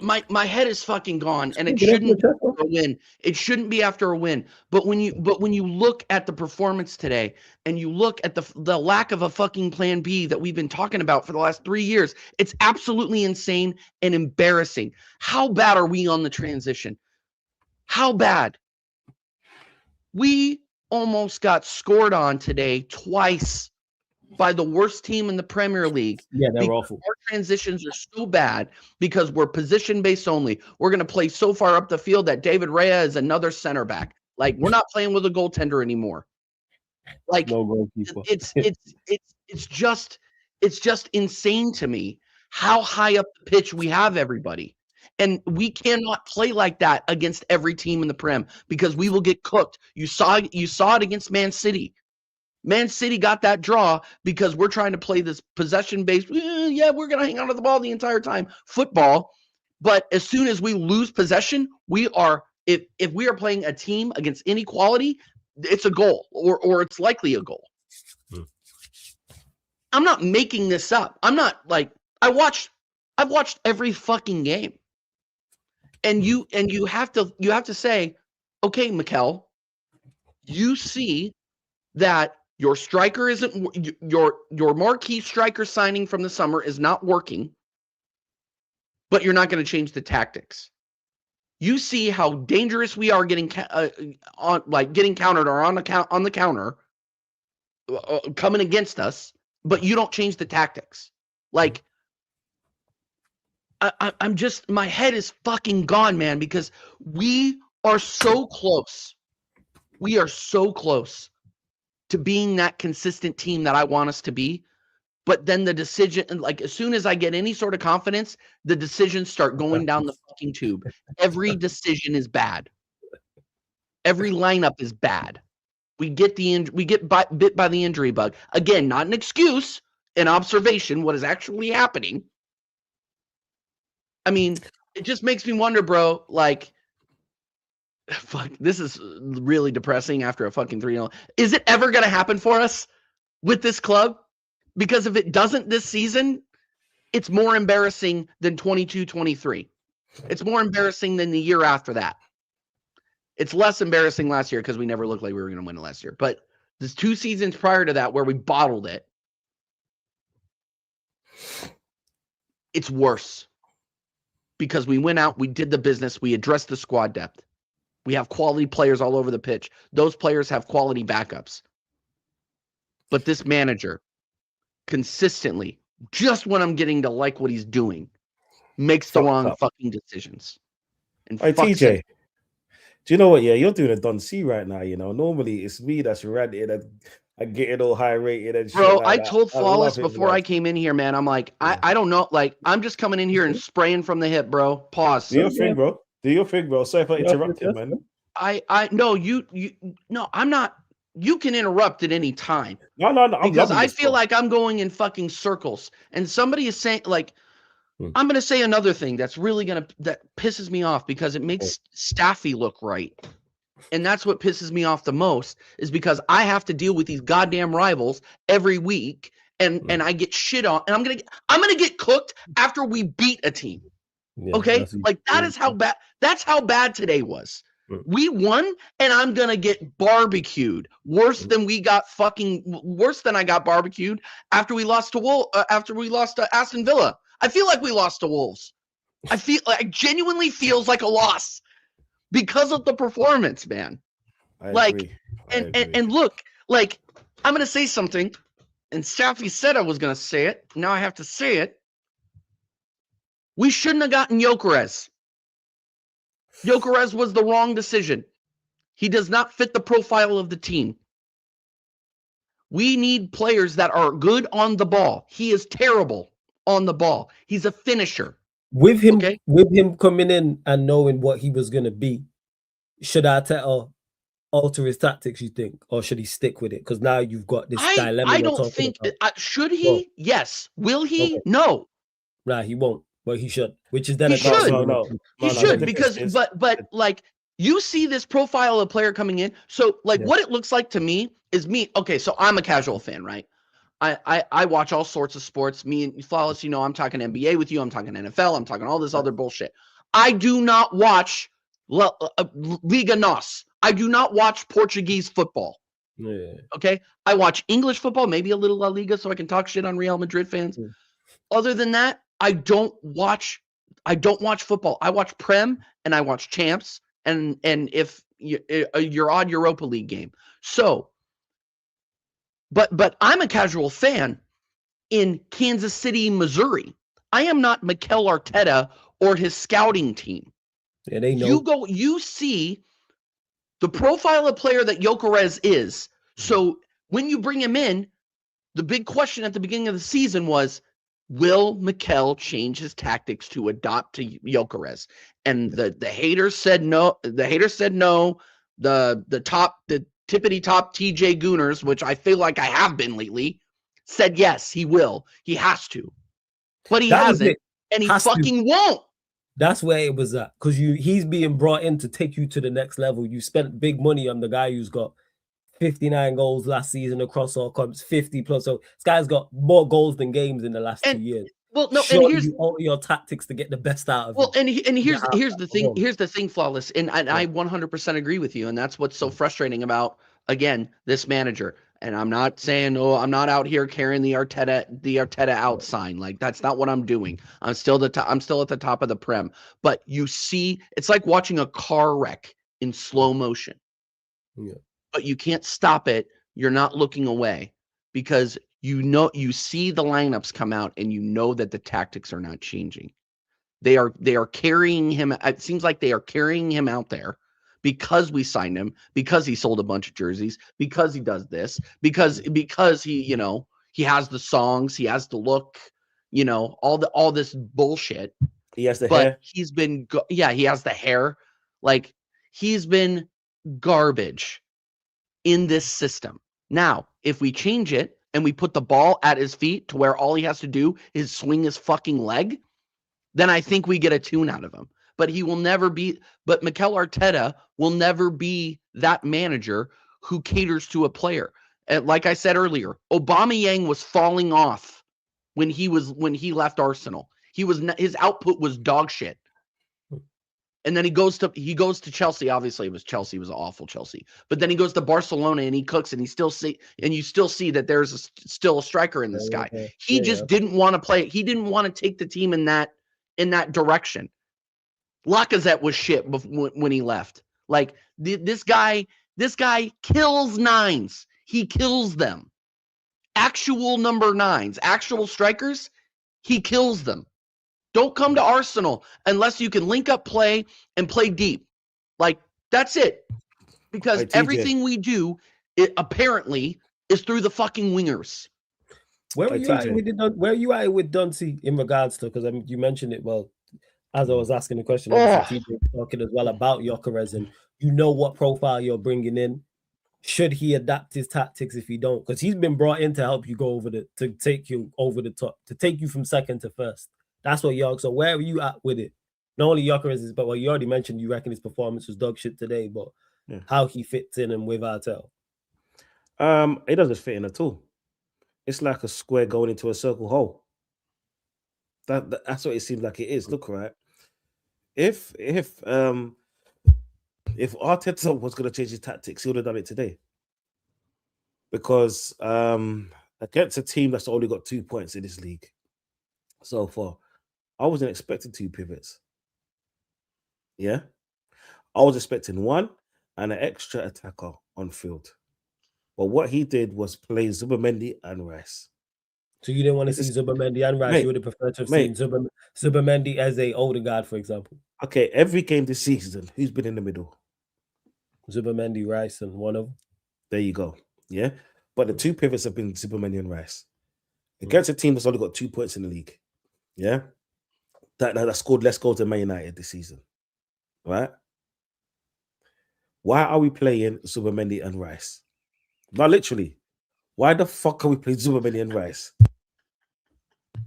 my head is fucking gone, and it shouldn't be after a win. It shouldn't be after a win. But when you look at the performance today, and you look at the lack of a fucking plan B that we've been talking about for the last 3 years, it's absolutely insane and embarrassing. How bad are we on the transition? How bad? We almost got scored on today twice by the worst team in the Premier League. Yeah, they're awful. Our transitions are so bad because we're position-based only. We're going to play so far up the field that David Raya is another center back. Like, we're not playing with a goaltender anymore. Like, no goalkeeper. it's just insane to me how high up the pitch we have everybody. And we cannot play like that against every team in the Prem because we will get cooked. You saw it against Man City. Man City got that draw because we're trying to play this possession-based, we're going to hang on to the ball the entire time, football. But as soon as we lose possession, if we are playing a team against inequality, it's a goal or it's likely a goal. I'm not making this up. I'm not like, I've watched every fucking game. And you have to say, okay, Mikel, you see that your striker isn't your marquee striker signing from the summer is not working, but you're not going to change the tactics. You see how dangerous we are getting countered or on the counter coming against us, but you don't change the tactics. Like, I'm just, my head is fucking gone, man, because we are so close. We are so close to being that consistent team that I want us to be. But then the decision, like, as soon as I get any sort of confidence, the decisions start going down the fucking tube. Every decision is bad. Every lineup is bad. We get bit by the injury bug. Again, not an excuse, an observation, what is actually happening. I mean, it just makes me wonder, bro, like, fuck, this is really depressing after a fucking 3-0. Is it ever going to happen for us with this club? Because if it doesn't this season, it's more embarrassing than 22-23. It's more embarrassing than the year after that. It's less embarrassing last year because we never looked like we were going to win it last year. But there's 2 seasons prior to that where we bottled it. It's worse. Because we went out, we did the business, we addressed the squad depth. We have quality players all over the pitch. Those players have quality backups. But this manager, consistently, just when I'm getting to like what he's doing, makes the wrong fucking decisions. And hey, TJ, do you know what? Yeah, you're doing a Don C right now, you know. Normally, it's me that's ranting and getting all high rated and shit. Bro, like I told Flawless before I came in here, man, I'm like, I don't know. Like, I'm just coming in here and spraying from the hip, bro. Pause. Do your thing, bro. Do your thing, bro. Sorry if I interrupted, man. No, I'm not. You can interrupt at any time. No. Because I feel like I'm going in fucking circles. And somebody is saying, like, I'm going to say another thing that pisses me off because it makes Staffy look right. And that's what pisses me off the most is because I have to deal with these goddamn rivals every week and I get shit on and I'm going to get cooked after we beat a team. Yeah, okay? Like that's how bad today was. We won, and I'm gonna get barbecued worse than I got barbecued after we lost to Aston Villa. I feel like we lost to Wolves. I genuinely feels like a loss because of the performance, man. I agree. And look, like, I'm gonna say something, and Staffy said I was gonna say it. Now I have to say it. We shouldn't have gotten Gyökeres. Gyökeres was the wrong decision. He does not fit the profile of the team. We need players that are good on the ball. He is terrible on the ball. He's a finisher. With him coming in and knowing what he was going to be, should Arteta alter his tactics, you think? Or should he stick with it? Because now you've got this dilemma. I don't think... should he? Well, yes. Will he? Okay. No. Nah, he won't. But he should. Which is then... He should. He should. Because... But like... You see this profile of player coming in. So, like, what it looks like to me is me. Okay, so I'm a casual fan, right? I watch all sorts of sports. Me and Flawless, I'm talking NBA with you. I'm talking NFL. I'm talking all this other bullshit. I do not watch Liga NOS. I do not watch Portuguese football. Yeah. Okay? I watch English football, maybe a little La Liga, so I can talk shit on Real Madrid fans. Yeah. Other than that, I don't watch football. I watch Prem and I watch Champs. And if your odd Europa League game. So, but I'm a casual fan in Kansas City, Missouri. I am not Mikel Arteta or his scouting team. Yeah, they know. You see the profile of player that Gyökeres is. So when you bring him in, the big question at the beginning of the season was, will Mikel change his tactics to adopt to Gyökeres? And the haters said no. The haters said no. The tippity top TJ Gooners, which I feel like I have been lately, said yes, he will. He has to. But he hasn't. And he fucking won't. That's where it was at. Because he's being brought in to take you to the next level. You spent big money on the guy who's got 59 goals last season across all comps, 50 plus. So this guy's got more goals than games in the last 2 years. Well, no, and here's your tactics to get the best out of it. And here's the thing. Here's the thing, Flawless. And I 100% agree with you. And that's what's so frustrating about, again, this manager. And I'm not saying, I'm not out here carrying the Arteta out sign. Like, that's not what I'm doing. I'm still at the top of the Prem. But you see, it's like watching a car wreck in slow motion. Yeah. But you can't stop it. You're not looking away because you see the lineups come out and you know that the tactics are not changing. They are carrying him. It seems like they are carrying him out there because we signed him, because he sold a bunch of jerseys, because he does this, because he, he has the songs, he has the look, all this bullshit. He has the hair. He's been, he has the hair. Like, he's been garbage in this system. Now, if we change it and we put the ball at his feet to where all he has to do is swing his fucking leg, then I think we get a tune out of him. But Mikel Arteta will never be that manager who caters to a player. And like I said earlier, Aubameyang was falling off when he left Arsenal. His output was dog shit. And then he goes to Chelsea. Obviously, it was awful Chelsea. But then he goes to Barcelona and he cooks, and you still see that there's still a striker in this guy. He just didn't want to play. He didn't want to take the team in that direction. Lacazette was shit when he left. Like, this guy kills nines. He kills them. Actual number nines, actual strikers, he kills them. Don't come to Arsenal unless you can link up play and play deep. Like, that's it. Because everything we do, apparently, is through the fucking wingers. Where are you at with Duncy in regards to, because you mentioned it, well, as I was asking the question, talking as well about Gyökeres, and what profile you're bringing in. Should he adapt his tactics if he don't? Because he's been brought in to help you go to take you over the top, to take you from second to first. That's what So where are you at with it? Not only Gyökeres is, but you already mentioned you reckon his performance was dog shit today, but how he fits in and with Arteta. It doesn't fit in at all. It's like a square going into a circle hole. That's what it seems like it is. Look, right. If if Arteta was going to change his tactics, he would have done it today. Because against a team that's only got 2 points in this league so far, I wasn't expecting 2 pivots. Yeah, I was expecting 1 and an extra attacker on field. But what he did was play Zubimendi and Rice. So you didn't want to see It's- Zubimendi and Rice. Mate, You would have preferred to have mate. seen Zubimendi as a older guard, for example. Okay, every game this season, who's been in the middle? Zubimendi, Rice, and one of them. There you go. Yeah. But the 2 pivots have been Zubimendi and Rice. Against a team that's only got 2 points in the league. Yeah. That scored less goals than Man United this season. Right? Why are we playing Zubimendi and Rice? Not literally. Why the fuck are we playing Zubimendi and Rice?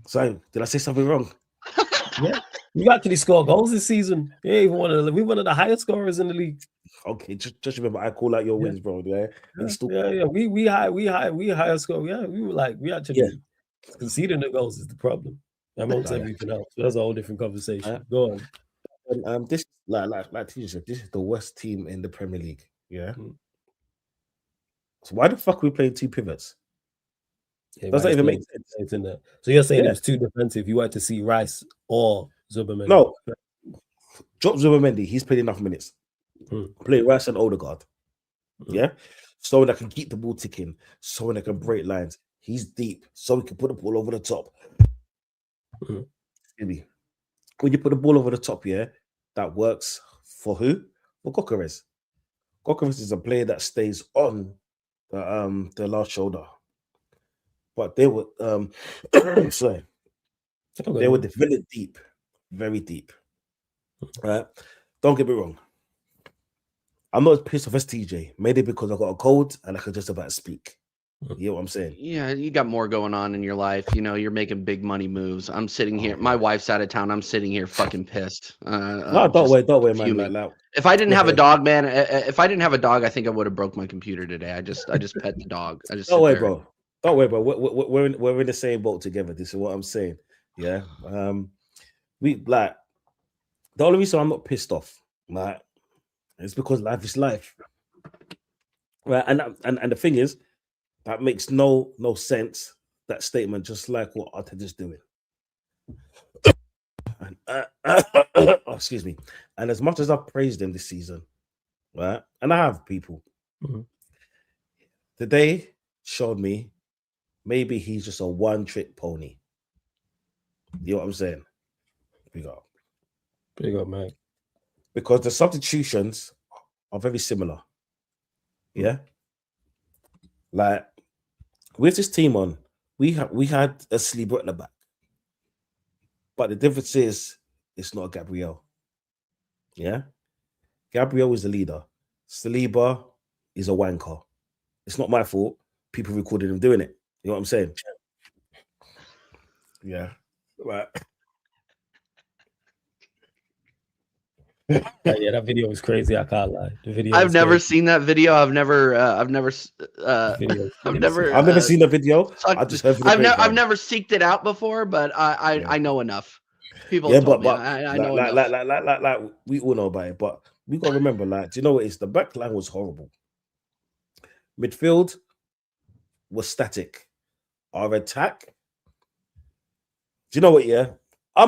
Sorry, did I say something wrong? Yeah. You actually scored goals this season. Yeah, we one of the highest scorers in the league. Okay, just remember I call out your wins, bro. Yeah. Yeah. We higher score. Yeah, we actually conceding the goals is the problem amongst everything else. So that's a whole different conversation. Go on. This like Tisha said, this is the worst team in the Premier League. Yeah. So why the fuck are we playing 2 pivots? Does that even make sense? In there. So you're saying it was too defensive. You want to see Rice or Zubimendi? No. Drop Zubimendi. He's played enough minutes. Play Rice and Odegaard. Yeah. So that can keep the ball ticking. So that can break lines. He's deep. So we can put the ball over the top. Maybe. When you put the ball over the top, that works for who? For Gyökeres. Gyökeres is a player that stays on the last shoulder. But they were sorry. They were very deep. Very deep. Right? Don't get me wrong. I'm not as pissed off as TJ. Maybe because I got a cold and I can just about speak. You know what I'm saying? Yeah, you got more going on in your life. You know, you're making big money moves. I'm sitting here. My wife's out of town. I'm sitting here fucking pissed. No, don't worry, man. Like, if I didn't have a dog, man, if I didn't have a dog, I think I would have broke my computer today. I just pet the dog. I just don't worry, bro. Don't worry, bro. We're in the same boat together. This is what I'm saying. Yeah. We like the only reason I'm not pissed off, right, is because life is life. Right. And the thing is, that makes no sense, that statement, just like what Arteta's doing. And, excuse me. And as much as I've praised him this season, right, and I have people, today showed me maybe he's just a one-trick pony. You know what I'm saying? Big up, man. Because the substitutions are very similar. Yeah? Like, with this team on, we had a Saliba at the back. But the difference is, it's not Gabriel. Yeah? Gabriel is the leader. Saliba is a wanker. It's not my fault. People recorded him doing it. You know what I'm saying? Yeah. Right. Yeah, that video was crazy. I can't lie. The video. I've never seen that video. I've never seen the video. I just heard. I've never seeked it out before, but I know enough. People told me. I know enough. Like we all know about it, but we gotta remember, like, do you know what it is? The back line was horrible. Midfield was static. Our attack. Do you know what? Yeah, I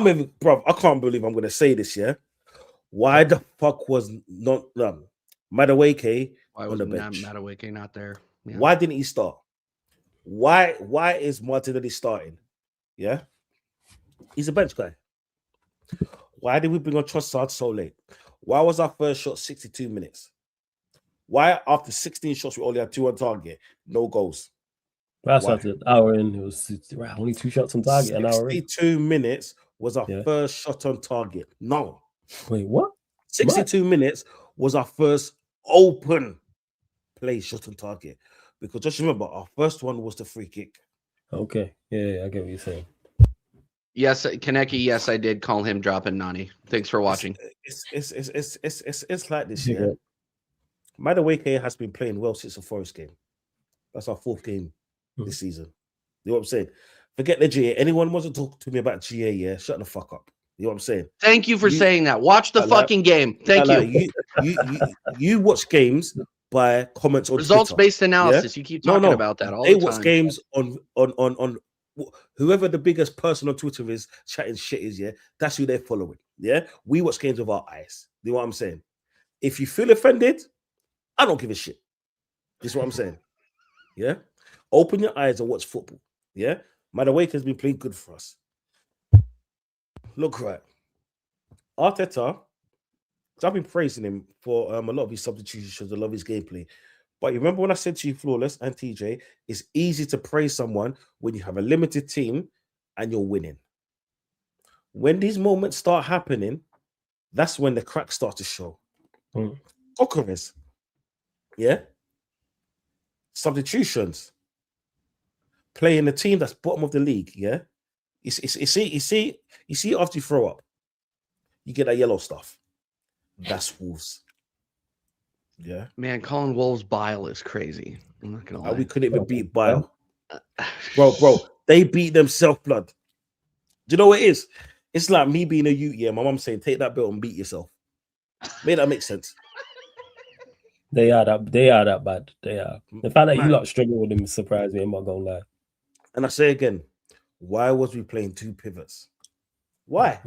can't believe I'm gonna say this. Yeah. Why the fuck was not Madueke on the bench? Madueke not there? Yeah. Why didn't he start? Why is Martinelli starting? Yeah, he's a bench guy. Why did we bring on Trossard so late? Why was our first shot 62 minutes? Why after 16 shots we only had 2 on target, no goals? That's after an hour in. It was only 2 shots on target. 62 minutes was our first shot on target. No. Wait, what? 62 minutes was our first open play shot on target. Because just remember, our first one was the free kick. Okay. Yeah, I get what you're saying. Yes, Kaneki, yes, I did call him dropping Nani. Thanks for watching. It's like this, yeah. Madueke has been playing well since the Forest game. That's our 4th game this season. You know what I'm saying? Forget the GA. Anyone wants to talk to me about GA, yeah? Shut the fuck up. You know what I'm saying? Thank you for saying that. Watch the fucking game. Thank you. You watch games by comments on Results Twitter. based analysis. You keep talking about that all They the watch time. games on whoever the biggest person on Twitter is chatting shit is, yeah. That's who they're following. Yeah. We watch games with our eyes. You know what I'm saying? If you feel offended, I don't give a shit. This is what I'm saying. Yeah. Open your eyes and watch football. Yeah. Madueke has been playing good for us. Look, right. Arteta, I've been praising him for a lot of his substitutions, a lot of his gameplay. But you remember when I said to you, Flawless and TJ, it's easy to praise someone when you have a limited team and you're winning. When these moments start happening, that's when the cracks start to show. Gyökeres, yeah? Substitutions. Playing a team that's bottom of the league, yeah? You see, after you throw up, you get that yellow stuff. That's Wolves. Yeah. Man, calling Wolves bile is crazy. I'm not gonna lie. We couldn't even beat Bile. Bro, they beat themselves, blood. Do you know what it is? It's like me being a youth, yeah. My mom saying, take that belt and beat yourself. Made that make sense? They are that bad. They are. The fact that you lot struggle with them surprised me, I'm not gonna lie. And I say again, why was we playing two pivots? Why?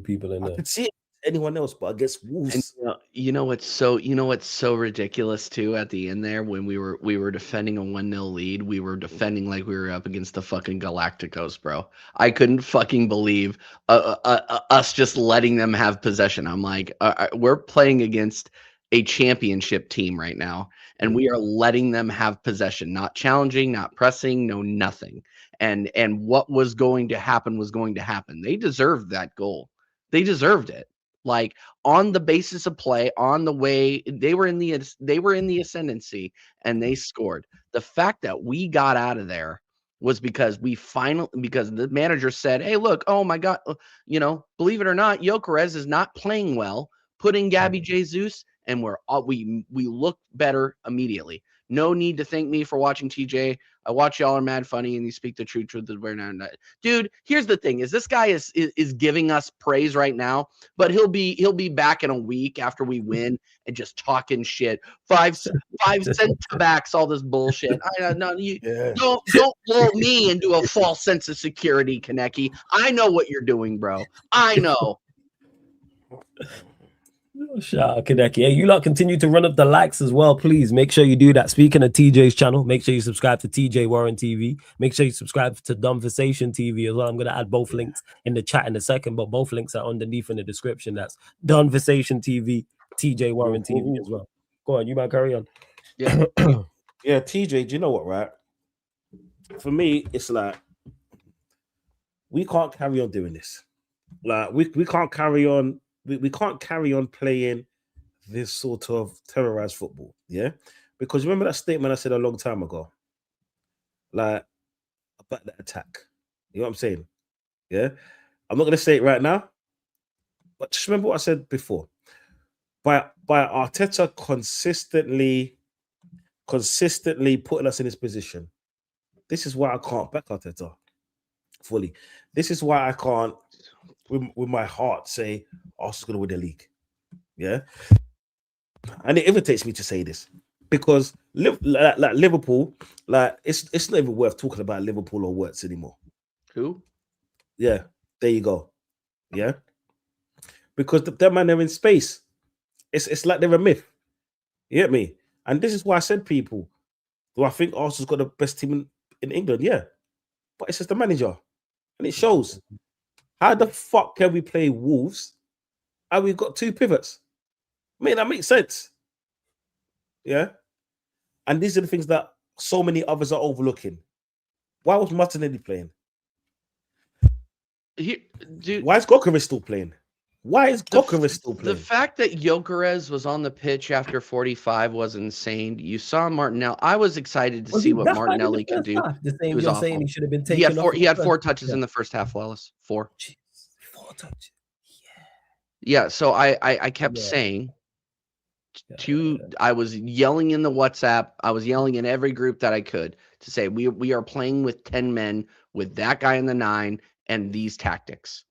People in there. I could see it anyone else, but against Wolves. And you know what's so ridiculous too at the end there when we were defending a 1-0 lead, we were defending like we were up against the fucking Galacticos, bro. I couldn't fucking believe us just letting them have possession. I'm like, we're playing against a championship team right now, and we are letting them have possession, not challenging, not pressing, no nothing. And what was going to happen was going to happen. They deserved that goal. They deserved it. Like on the basis of play, on the way they were in the ascendancy and they scored. The fact that we got out of there was because because the manager said, "Hey, look, oh my God, believe it or not, Gyökeres is not playing well. Put in Gabby Jesus, and we look better immediately. No need to thank me for watching TJ. I watch y'all are mad funny and you speak the truth of the now. Dude, here's the thing: is this guy is giving us praise right now, but he'll be back in a week after we win and just talking shit. Five cent backs, all this bullshit. Don't blow me into a false sense of security, Kaneki. I know what you're doing, bro. I know. Shout out Kaneki. Hey, you lot continue to run up the likes as well, please. Make sure you do that. Speaking of TJ's channel, make sure you subscribe to TJ Warren TV. Make sure you subscribe to Donversation TV as well. I'm going to add both links in the chat in a second, but both links are underneath in the description. That's Donversation TV, TJ Warren TV as well. Go on, you might carry on. Yeah. Yeah, TJ, do you know what, right? For me, it's like we can't carry on doing this. Like we can't carry on. We can't carry on playing this sort of terrorized football, yeah? Because remember that statement I said a long time ago? Like, about the attack. You know what I'm saying? Yeah? I'm not going to say it right now, but just remember what I said before. By Arteta consistently putting us in this position, this is why I can't back Arteta fully. This is why I can't, with my heart, say Arsenal's going to win the league. Yeah? And it irritates me to say this because like Liverpool, like it's not even worth talking about Liverpool or Wirtz anymore. Who? Yeah, there you go. Yeah, because that man, they're in space. It's like they're a myth. You get me? And this is why I said, people, do I think Arsenal's got the best team in England? Yeah, but it's just the manager, and it shows. How the fuck can we play Wolves and we've got two pivots? I mean, that makes sense. Yeah. And these are the things that so many others are overlooking. Why was Martinelli playing? Why is Gyökeres still playing? Why is Gyökeres still playing? The fact that Gyökeres was on the pitch after 45 was insane. You saw Martinelli. I was excited to see what Martinelli could do. The same you're saying he should have been taken He had four touches in the first half, Wallace. 4. Jeez, 4 touches. Yeah, so I kept saying I was yelling in the WhatsApp. I was yelling in every group that I could to say we are playing with 10 men with that guy in the 9 and these tactics.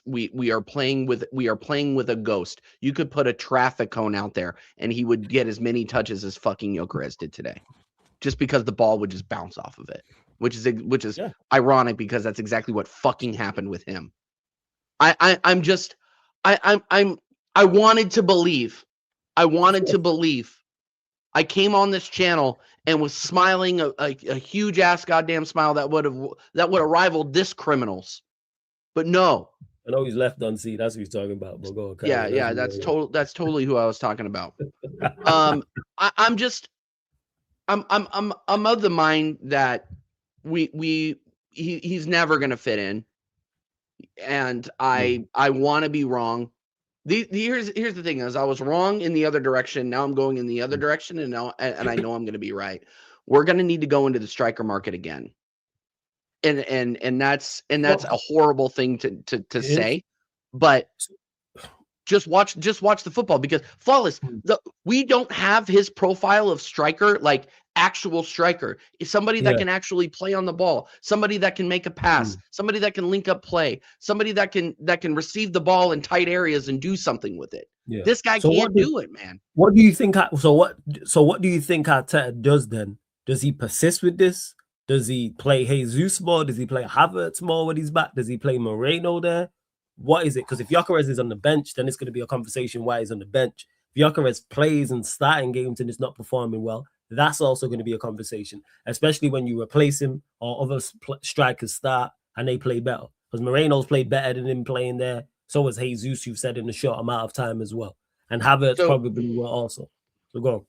we are playing with a ghost. You could put a traffic cone out there and he would get as many touches as fucking Gyökeres did today, just because the ball would just bounce off of it, which is ironic because that's exactly what fucking happened with him. I wanted to believe. I came on this channel and was smiling a huge ass goddamn smile that would have rivaled this criminal's. But no. I know he's left unseen. That's what he's talking about. But go on, Yeah, that's totally who I was talking about. I'm of the mind that he's never gonna fit in, and I want to be wrong. Here's the thing: is I was wrong in the other direction. Now I'm going in the other direction, and I know I'm going to be right. We're going to need to go into the striker market again, and that's a horrible thing to say, but just watch the football, because Flawless, we don't have his profile of striker, like actual striker. Is somebody that can actually play on the ball, somebody that can make a pass, somebody that can link up play, somebody that can receive the ball in tight areas and do something with it. Yeah. This guy can't do it, man. What do you think? So what do you think Arteta does then? Does he persist with this? Does he play Jesus more? Does he play Havertz more when he's back? Does he play Moreno there? What is it? Because if Gyökeres is on the bench, then it's going to be a conversation why he's on the bench. If Gyökeres plays and starting games and is not performing well, that's also going to be a conversation, especially when you replace him or other strikers start and they play better. Because Moreno's played better than him playing there. So has Jesus, you've said, in a short amount of time as well. And Havertz probably will also. So go on.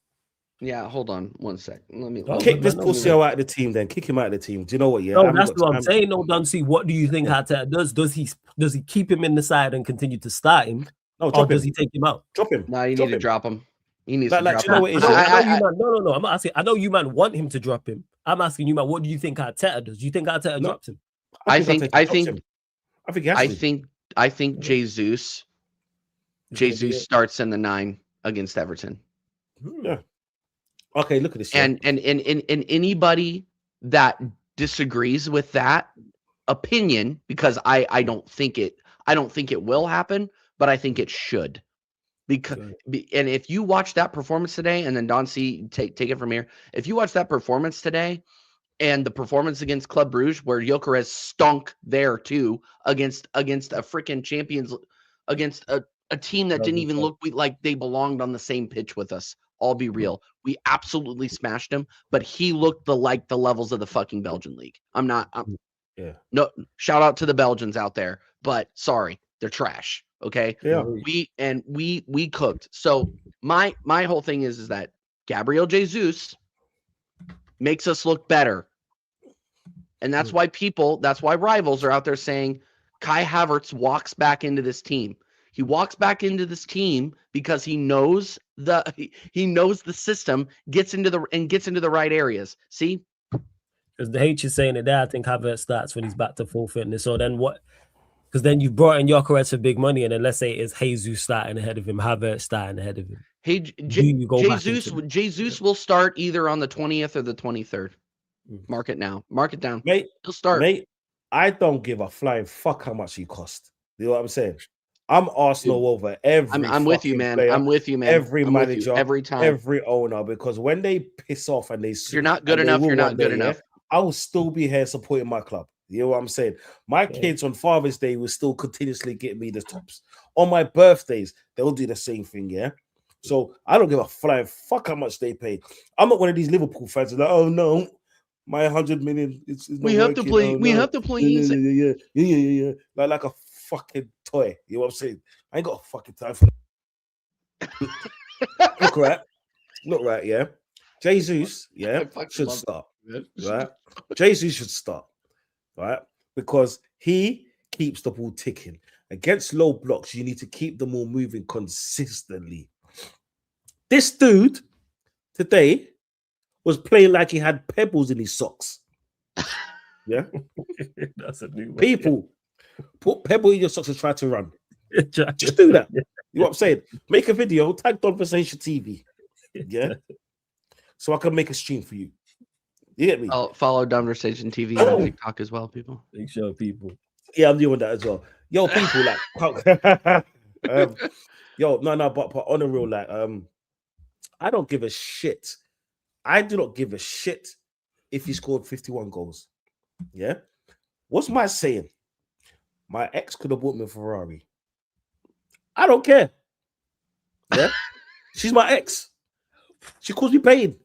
Yeah, hold on one sec. Let me kick this pussy out of the team. Then kick him out of the team. Do you know what? Yeah, no, that's what I'm saying. No, Dunsey, what do you think Arteta does? Does he keep him in the side and continue to start him, or does he take him out? Drop him. No, you need to drop him. He needs to drop him. You know what it is? No. I'm asking. I know you man want him to drop him. I'm asking you man, what do you think Arteta does? Do you think Arteta drops him? I think Jesus starts in the 9 against Everton. Yeah. Okay, look at this. And anybody that disagrees with that opinion, because I don't think it will happen, but I think it should. Because and if you watch that performance today, and then Don C, take it from here. If you watch that performance today and the performance against Club Brugge, where Gyökeres stunk there too, against a freaking champions, against a team that didn't even look like they belonged on the same pitch with us. I'll be real. We absolutely smashed him, but he looked like the levels of the fucking Belgian league. No, shout out to the Belgians out there, but sorry, they're trash. Okay. Yeah. We cooked. So my whole thing is that Gabriel Jesus makes us look better. And that's why rivals are out there saying Kai Havertz walks back into this team. He walks back into this team because he knows the system, gets into the right areas. See? Because the H is saying it there, I think Havertz starts when he's back to full fitness. So then what? Because then you've brought in Gyökeres for big money, and then let's say it's Jesus starting ahead of him, Havertz starting ahead of him. Hey, Jesus will start either on the 20th or the 23rd. Mark it now. Mark it down. Mate, he'll start. Mate, I don't give a flying fuck how much he cost. You know what I'm saying? I'm Arsenal over every. I'm with you, man. Player, I'm with you, man. Every manager, every time, every owner, because when they piss off and they, you're not good enough. You're not good enough. I will still be here supporting my club. You know what I'm saying? My kids on Father's Day will still continuously get me the tops. On my birthdays, they'll do the same thing. Yeah. So I don't give a flying fuck how much they pay. I'm not one of these Liverpool fans who are like, oh no, my 100 million. We have to play. We have to play. Yeah. Like a fucking toy. You know what I'm saying? I ain't got a fucking time for that. Look right, yeah. Jesus, should start. Right? Jesus should start. Right? Because he keeps the ball ticking. Against low blocks, you need to keep the ball moving consistently. This dude today was playing like he had pebbles in his socks. Yeah? That's a new one. People, put pebble in your socks and try to run. Just do that. You know what I'm saying? Make a video, tag Conversation TV. Yeah? So I can make a stream for you. You get me? I'll follow Conversation TV on TikTok as well, people. Make sure people. Yeah, I'm doing that as well. Yo, people like, yo, no, but on the real, like, I don't give a shit. I do not give a shit if he scored 51 goals. Yeah. What's my saying? My ex could have bought me a Ferrari. I don't care. Yeah. She's my ex. She calls me pain.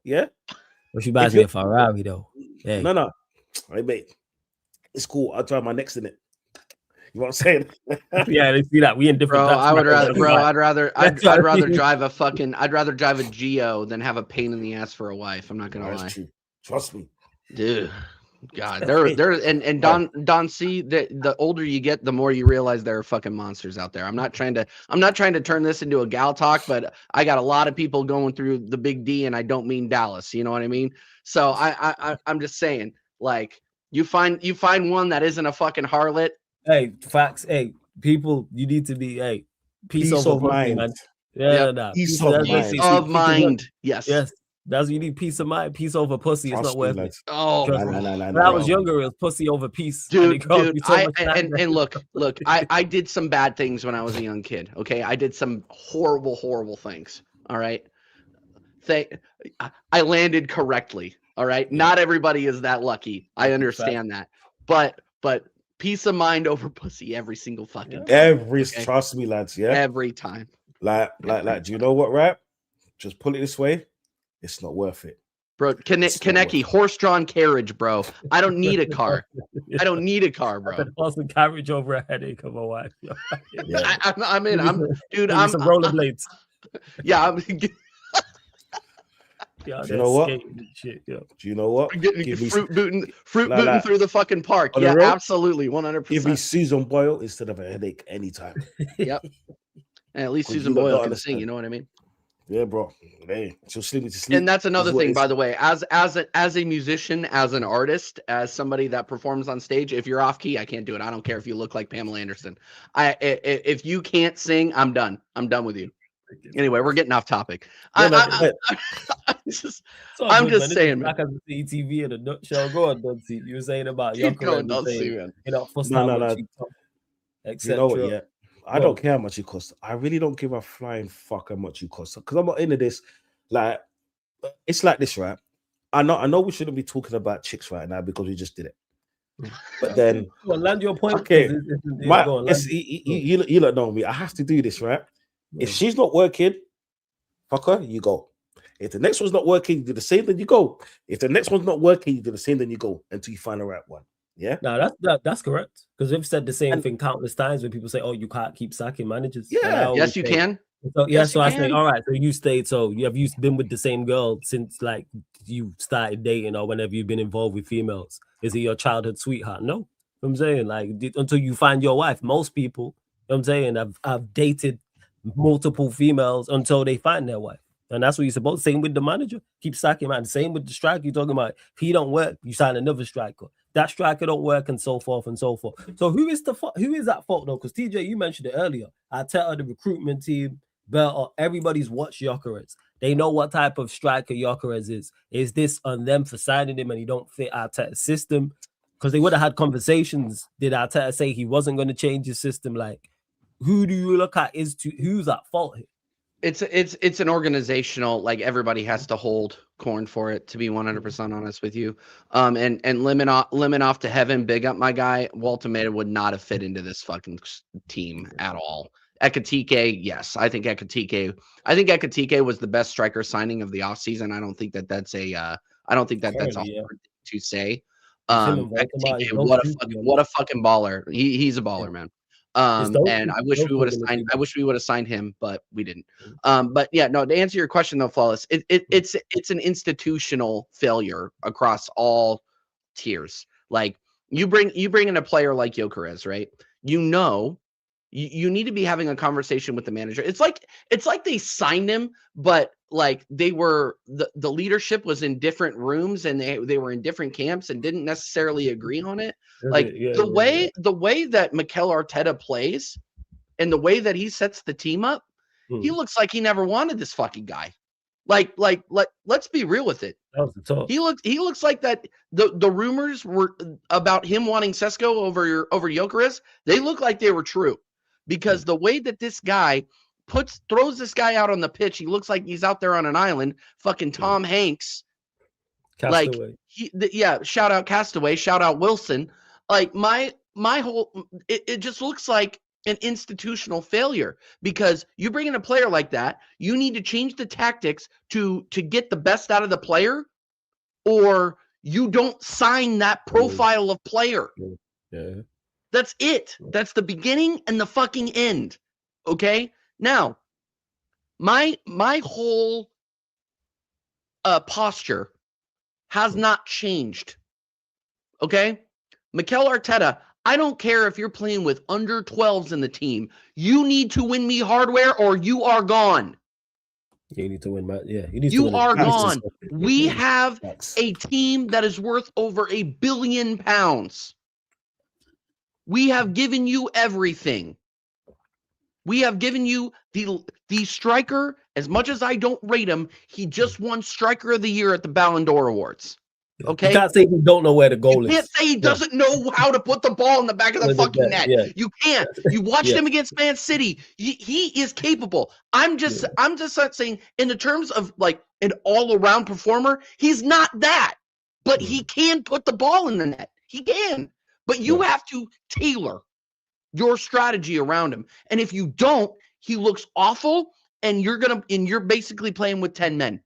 Yeah. Well, she buys me a Ferrari though. Hey. No. Hey, mate. It's cool. I'll drive my next in it. You know what I'm saying? Yeah, they see that we in different. Bro, I would rather, I'd rather drive a Geo than have a pain in the ass for a wife. I'm not gonna lie. True. Trust me, dude. God, there, and Don C. The older you get, the more you realize there are fucking monsters out there. I'm not trying to turn this into a gal talk, but I got a lot of people going through the big D, and I don't mean Dallas. You know what I mean? So I'm just saying, like, you find one that isn't a fucking harlot. Hey, facts. Hey, people, you need to be peace of mind, man. Yeah, nah. Peace of mind. Yes. That's what you need. Peace of mind. Peace over pussy. It's not worth it. Oh, when I was younger, it was pussy over peace. Dude. And look, I did some bad things when I was a young kid. Okay, I did some horrible things. All right, I landed correctly. All right, not everybody is that lucky. I understand that, but peace of mind over pussy every single fucking time. Trust me, lads. Yeah, every time. Like, do you know what, right? Just put it this way. It's not worth it. Bro, Kaneki, horse-drawn carriage, bro. I don't need a car. I don't need a car, bro. Also carriage over a headache of a wife. Yeah. I'm some rollerblades. Yeah, yeah, do you know what? Shit, yeah. Do you know what? Fruit booting through the fucking park. Yeah, absolutely, 100%. Give me Susan Boyle instead of a headache anytime. Yep. And at least Susan Boyle can sing. You know what I mean? Yeah, bro. Hey, she'll sleep me to sleep. And that's another thing, by the way. As a musician, as an artist, as somebody that performs on stage, if you're off key, I can't do it. I don't care if you look like Pamela Anderson. If you can't sing, I'm done. I'm done with you. Anyway, we're getting off topic. I'm just saying, man. Back at the CTV in a nutshell. Go on, Dudley. You were saying about keep going, Dudley, man. You know, no. You know what? Yeah. I don't care how much it costs. I really don't give a flying fuck how much it costs because I'm not into this. Like, it's like this, right? I know we shouldn't be talking about chicks right now because we just did it. But then, well, land your point. Okay, you don't know me. I have to do this, right? Yeah. If she's not working, fuck her, you go. If the next one's not working, you do the same, then you go. If the next one's not working, you do the same, then you go until you find the right one. Yeah, no, that's correct. Because we've said the same thing countless times when people say, "Oh, you can't keep sacking managers." Yeah, yes, you can. So I say, all right. So you stayed. So have you been with the same girl since like you started dating, or whenever you've been involved with females? Is it your childhood sweetheart? No, you know what I'm saying, like, until you find your wife. Most people, you know what I'm saying, I've dated multiple females until they find their wife. And that's what you're supposed to. Same with the manager. Keep sacking, man. Same with the striker. You're talking about. If he don't work, you sign another striker. That striker don't work, and so forth and so forth. So who is that fault though? Because TJ, you mentioned it earlier. Arteta, the recruitment team, Bell, everybody's watched Gyökeres. They know what type of striker Gyökeres is. Is this on them for signing him and he don't fit Arteta's system? Because they would have had conversations. Did Arteta say he wasn't going to change his system? Like, who do you look at? Who's at fault here? It's an organizational, like, everybody has to hold corn for it, to be 100% honest with you. And lemon off to heaven, big up my guy. Walter Maida would not have fit into this fucking team at all. Ekitike, yes, I think Ekitike was the best striker signing of the offseason. I don't think that's a hard to say. Ekitike, what a fucking baller. He's a baller, man. And I wish we would have signed him, but we didn't. But yeah, no, to answer your question though, Flawless, it's an institutional failure across all tiers. Like, you bring in a player like Gyökeres, right? You need to be having a conversation with the manager. It's like they signed him, but like they were the leadership was in different rooms and they were in different camps and didn't necessarily agree on it. Like the way that Mikel Arteta plays and the way that he sets the team up, he looks like he never wanted this fucking guy. Like, let's be real with it. That was the talk. He looks like that. The rumors were about him wanting Sesko over Gyökeres. They look like they were true, because the way that this guy throws this guy out on the pitch, he looks like he's out there on an island, fucking Tom Hanks. Castaway. Like shout out Castaway, shout out Wilson. Like my whole, it just looks like an institutional failure, because you bring in a player like that, you need to change the tactics to get the best out of the player, or you don't sign that profile of player. Yeah. That's it. That's the beginning and the fucking end. Okay? Now, my whole posture has not changed. Okay? Mikel Arteta, I don't care if you're playing with under 12s in the team. You need to win me hardware or you are gone. You need to win, man. Yeah, you are gone. We have a team that is worth over £1 billion. We have given you everything. We have given you the striker. As much as I don't rate him, he just won Striker of the Year at the Ballon d'Or Awards. Okay, you can't say you don't know where the goal is. You can't say he doesn't know how to put the ball in the back of the fucking net. Yeah. You can't. You watched him against Man City. He is capable. I'm just saying, in the terms of like an all-around performer, he's not that. But he can put the ball in the net. He can. But you have to tailor your strategy around him. And if you don't, he looks awful, and you're basically playing with 10 men.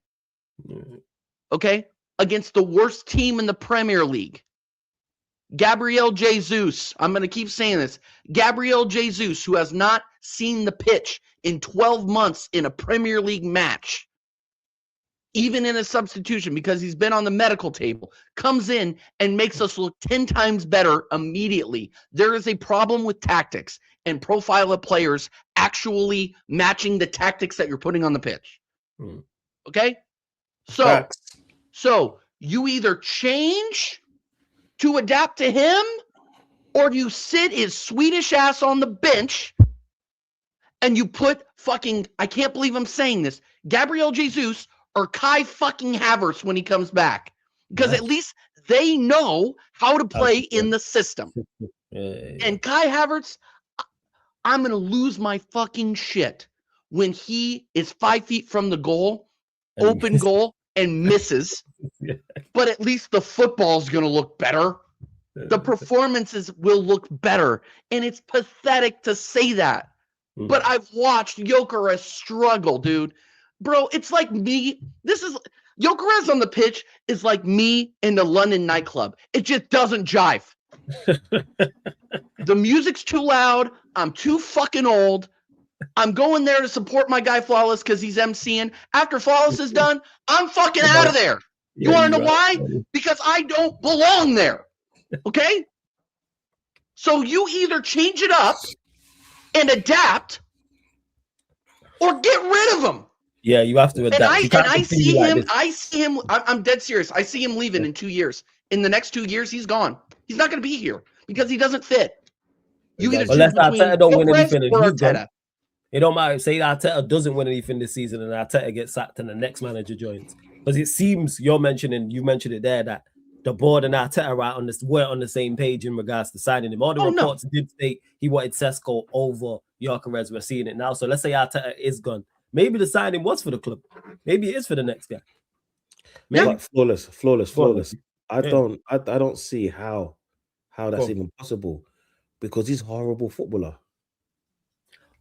Okay? Against the worst team in the Premier League. Gabriel Jesus. I'm going to keep saying this. Gabriel Jesus, who has not seen the pitch in 12 months in a Premier League match, even in a substitution because he's been on the medical table, comes in and makes us look 10 times better immediately. There is a problem with tactics and profile of players actually matching the tactics that you're putting on the pitch. Okay? So you either change to adapt to him, or you sit his Swedish ass on the bench and you put fucking, I can't believe I'm saying this, Gabriel Jesus or Kai fucking Havertz when he comes back. Because at least they know how to play in the system. And Kai Havertz, I'm going to lose my fucking shit when he is 5 feet from the goal, open goal, and misses. But at least the football's going to look better. The performances will look better. And it's pathetic to say that. But I've watched Gyökeres struggle, dude. Bro, it's like me. Gyökeres on the pitch is like me in the London nightclub. It just doesn't jive. The music's too loud. I'm too fucking old. I'm going there to support my guy Flawless because he's MCing. After Flawless is done, I'm fucking out of there. You want to know why? Because I don't belong there. Okay? So you either change it up and adapt or get rid of him. Yeah, you have to adapt. I see him. I'm dead serious. I see him leaving in 2 years. In the next 2 years, he's gone. He's not going to be here because he doesn't fit. You either unless Arteta don't win anything, Arteta. It don't matter. Say Arteta doesn't win anything this season and Arteta gets sacked and the next manager joins. Because it seems you mentioned it there, that the board and Arteta weren't on the same page in regards to signing him. All the reports did state he wanted Sesko over Gyökeres. We're seeing it now. So let's say Arteta is gone. Maybe the signing was for the club. Maybe it is for the next guy. Maybe. Flawless. I don't see how that's even possible, because he's a horrible footballer.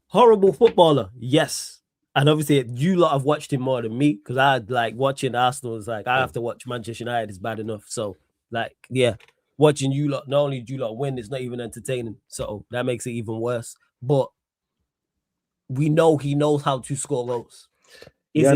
Horrible footballer, yes. And obviously, you lot have watched him more than me, because I like watching Arsenal. Is like I have to watch Manchester United is bad enough. So, like, yeah, watching you lot, not only do you lot win, it's not even entertaining. So that makes it even worse. But we know he knows how to score goals. Is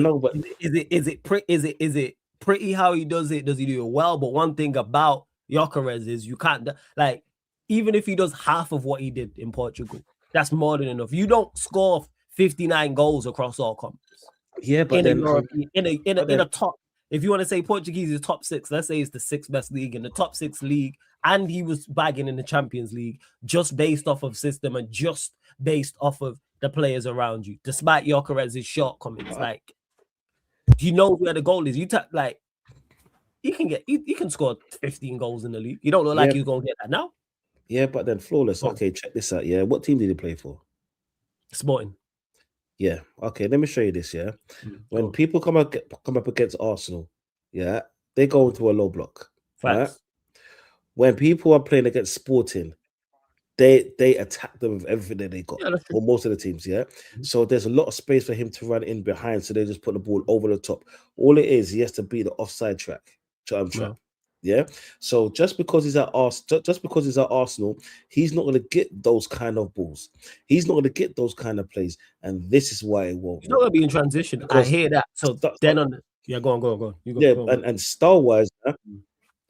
it pretty how he does it? Does he do it well? But one thing about Gyökeres is you can't, like, even if he does half of what he did in Portugal, that's more than enough. You don't score 59 goals across all competitions. Yeah, but in a top, if you want to say Portuguese is top 6, let's say it's the 6th best league in the top 6 league, and he was bagging in the Champions League just based off of system and just based off of the players around you, despite Gyökeres' shortcomings. Like, he knows where the goal is. You like he can score 15 goals in the league. You don't look like Yeah. you're gonna get that now. Yeah, but then flawless. Oh. Okay, check this out. Yeah, what team did he play for? Sporting. Yeah. Okay, let me show you this. Yeah, when Go on. people come up against Arsenal, yeah, they go into a low block. Facts. Right? When people are playing against Sporting, they attack them with everything that they got, Yeah, that's true. or most of the teams. Yeah, so there's a lot of space for him to run in behind. So they just put the ball over the top. All it is, he has to beat the offside trap. Yeah. So just because he's at Arsenal, he's not going to get those kind of balls. He's not going to get those kind of plays, and this is why it won't. He's not going to be in transition. I hear that. So go on. You go. And style wise,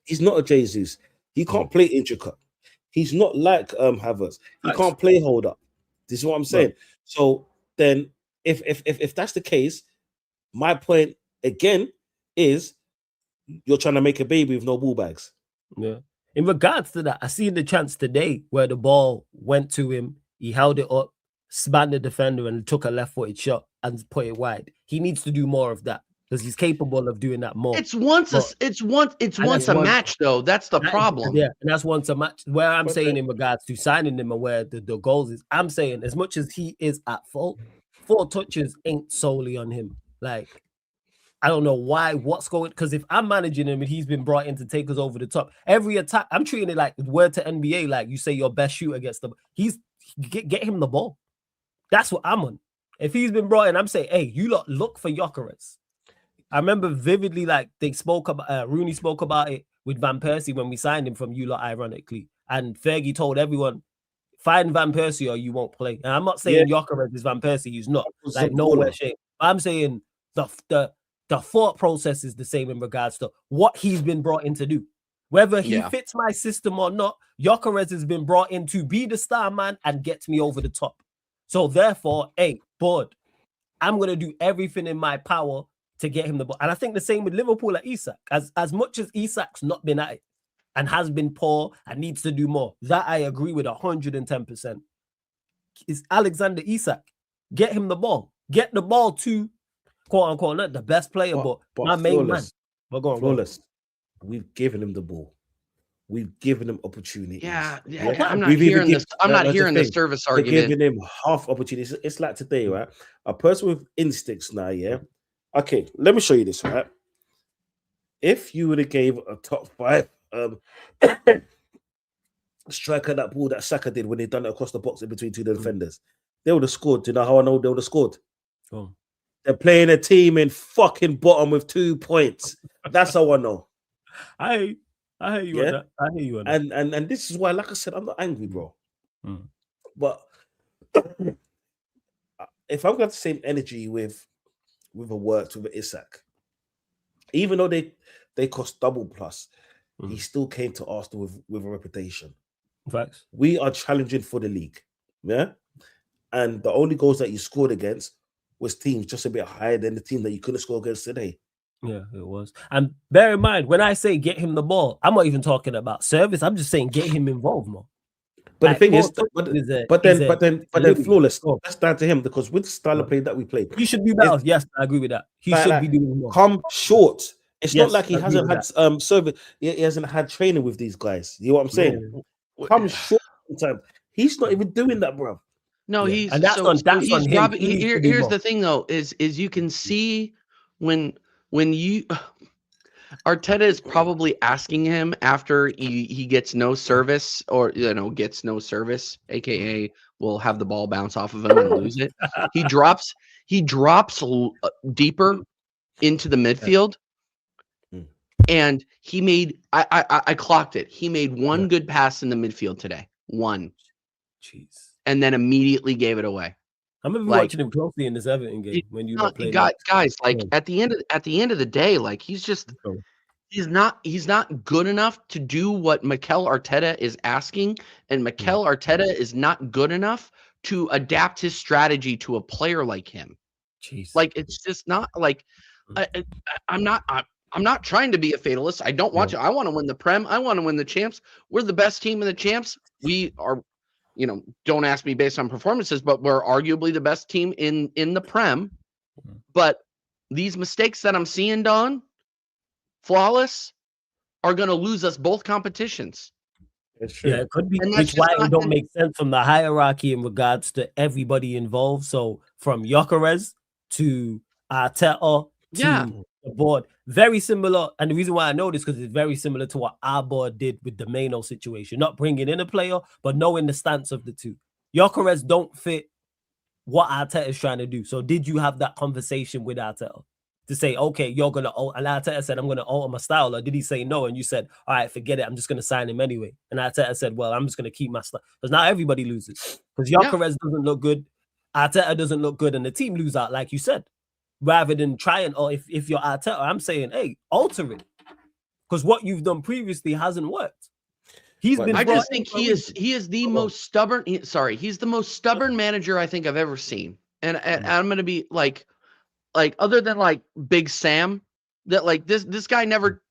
he's not a Jesus. He can't play intricate. He's not like Havertz. He can't play hold up. This is what I'm saying. Right. So then, if that's the case, my point again is you're trying to make a baby with no ball bags. Yeah. In regards to that, I seen the chance today where the ball went to him. He held it up, spanned the defender, and took a left-footed shot and put it wide. He needs to do more of that because he's capable of doing that more. It's once a match though. That's the problem. Yeah, and that's once a match. Where I'm saying in regards to signing him and where the goals is, I'm saying as much as he is at fault, 4 touches ain't solely on him. Like, I don't know what's going, because if I'm managing him and he's been brought in to take us over the top, every attack, I'm treating it like word to NBA, like you say your best shooter gets the, get him the ball. That's what I'm on. If he's been brought in, I'm saying, hey, you lot look for Gyökeres. I remember vividly, like they spoke about, Rooney spoke about it with Van Persie when we signed him from you lot, ironically. And Fergie told everyone, find Van Persie or you won't play. And I'm not saying Gyökeres is Van Persie, he's not. Like nowhere shape. I'm saying the thought process is the same in regards to what he's been brought in to do. Whether he fits my system or not, Gyökeres has been brought in to be the star man and get me over the top. So therefore, hey, board, I'm going to do everything in my power to get him the ball. And I think the same with Liverpool at Isak. As much as Isak's not been at it and has been poor and needs to do more, that I agree with 110%. It's Alexander Isak. Get him the ball. Get the ball to, quote unquote, not the best player, but my main man. But go on, flawless. We've given him the ball. We've given him opportunities. Yeah. I'm not hearing this. I'm not hearing the service argument. We're giving him half opportunities. It's like today, right? A person with instincts now, yeah. Okay, let me show you this, right? If you would have gave a top 5 striker that ball that Saka did when they done it across the box in between 2 defenders, they would have scored. Do you know how I know they would have scored? Oh. They're playing a team in fucking bottom with 2 points. That's how I know. I hear you on that. I hear you on that. And this is why, like I said, I'm not angry, bro. But if I've got the same energy with a Wirtz, with Isak, even though they cost double plus, he still came to Arsenal with a reputation. Facts. We are challenging for the league, yeah. And the only goals that you scored against was teams just a bit higher than the team that you couldn't score against today. Yeah, it was. And bear in mind, when I say get him the ball, I'm not even talking about service. I'm just saying get him involved more. But like, the thing is, but then flawless. That's down to him because with the style of play that we play, he should be better. Yes, I agree with that. He should be doing more. Come short. It's not like he hasn't had service. He hasn't had training with these guys. You know what I'm saying? Yeah. Come short sometimes. He's not even doing that, bro. No, he's and that's on him. Robbing, here's the thing, though, is you can see when you. Arteta is probably asking him after he gets no service, or gets no service, aka will have the ball bounce off of him and lose it. He drops deeper into the midfield, and he made I clocked it. He made one good pass in the midfield today, one, and then immediately gave it away. I'm gonna be watching him closely in this Everton game when you guys. Like at the end of the day, like he's not good enough to do what Mikel Arteta is asking, and Mikel Arteta is not good enough to adapt his strategy to a player like him. Jeez. Like it's just not like I'm not trying to be a fatalist. I don't want to. I want to win the Prem. I want to win the champs. We're the best team in the champs. We are. Don't ask me based on performances, but we're arguably the best team in the Prem. But these mistakes that I'm seeing, Don, flawless, are going to lose us both competitions. It's true. Yeah, it could be, And that's which just why not- it don't make sense from the hierarchy in regards to everybody involved. So from Gyökeres to Arteta Yeah. to the board, very similar. And the reason why I know this because it's very similar to what our board did with the Mano situation, not bringing in a player, but knowing the stance of the two. Gyökeres don't fit what Arteta is trying to do. So did you have that conversation with Arteta to say, okay, you're gonna and Arteta said, I'm gonna alter my style, or did he say no? And you said, all right, forget it, I'm just gonna sign him anyway. And Arteta said, well, I'm just gonna keep my style. Because now everybody loses. Because Gyökeres doesn't look good, Arteta doesn't look good, and the team lose out, like you said. Rather than trying, or if you're Arteta, I'm saying, hey, alter it. Because what you've done previously hasn't worked. I just think he is the most stubborn. He's the most stubborn manager I think I've ever seen. And I'm gonna be like other than like Big Sam, that like this guy never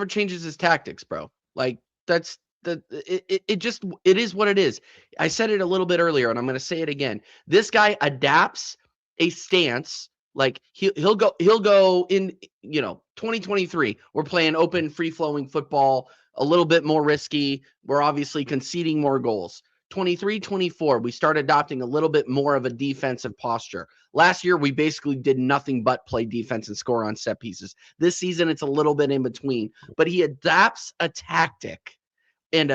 changes his tactics, bro. Like that's it is what it is. I said it a little bit earlier, and I'm gonna say it again. This guy adapts a stance. Like he'll go in 2023. We're playing open, free flowing football. A little bit more risky. We're obviously conceding more goals. 23-24, we start adopting a little bit more of a defensive posture. Last year, we basically did nothing but play defense and score on set pieces. This season, it's a little bit in between. But he adapts a tactic and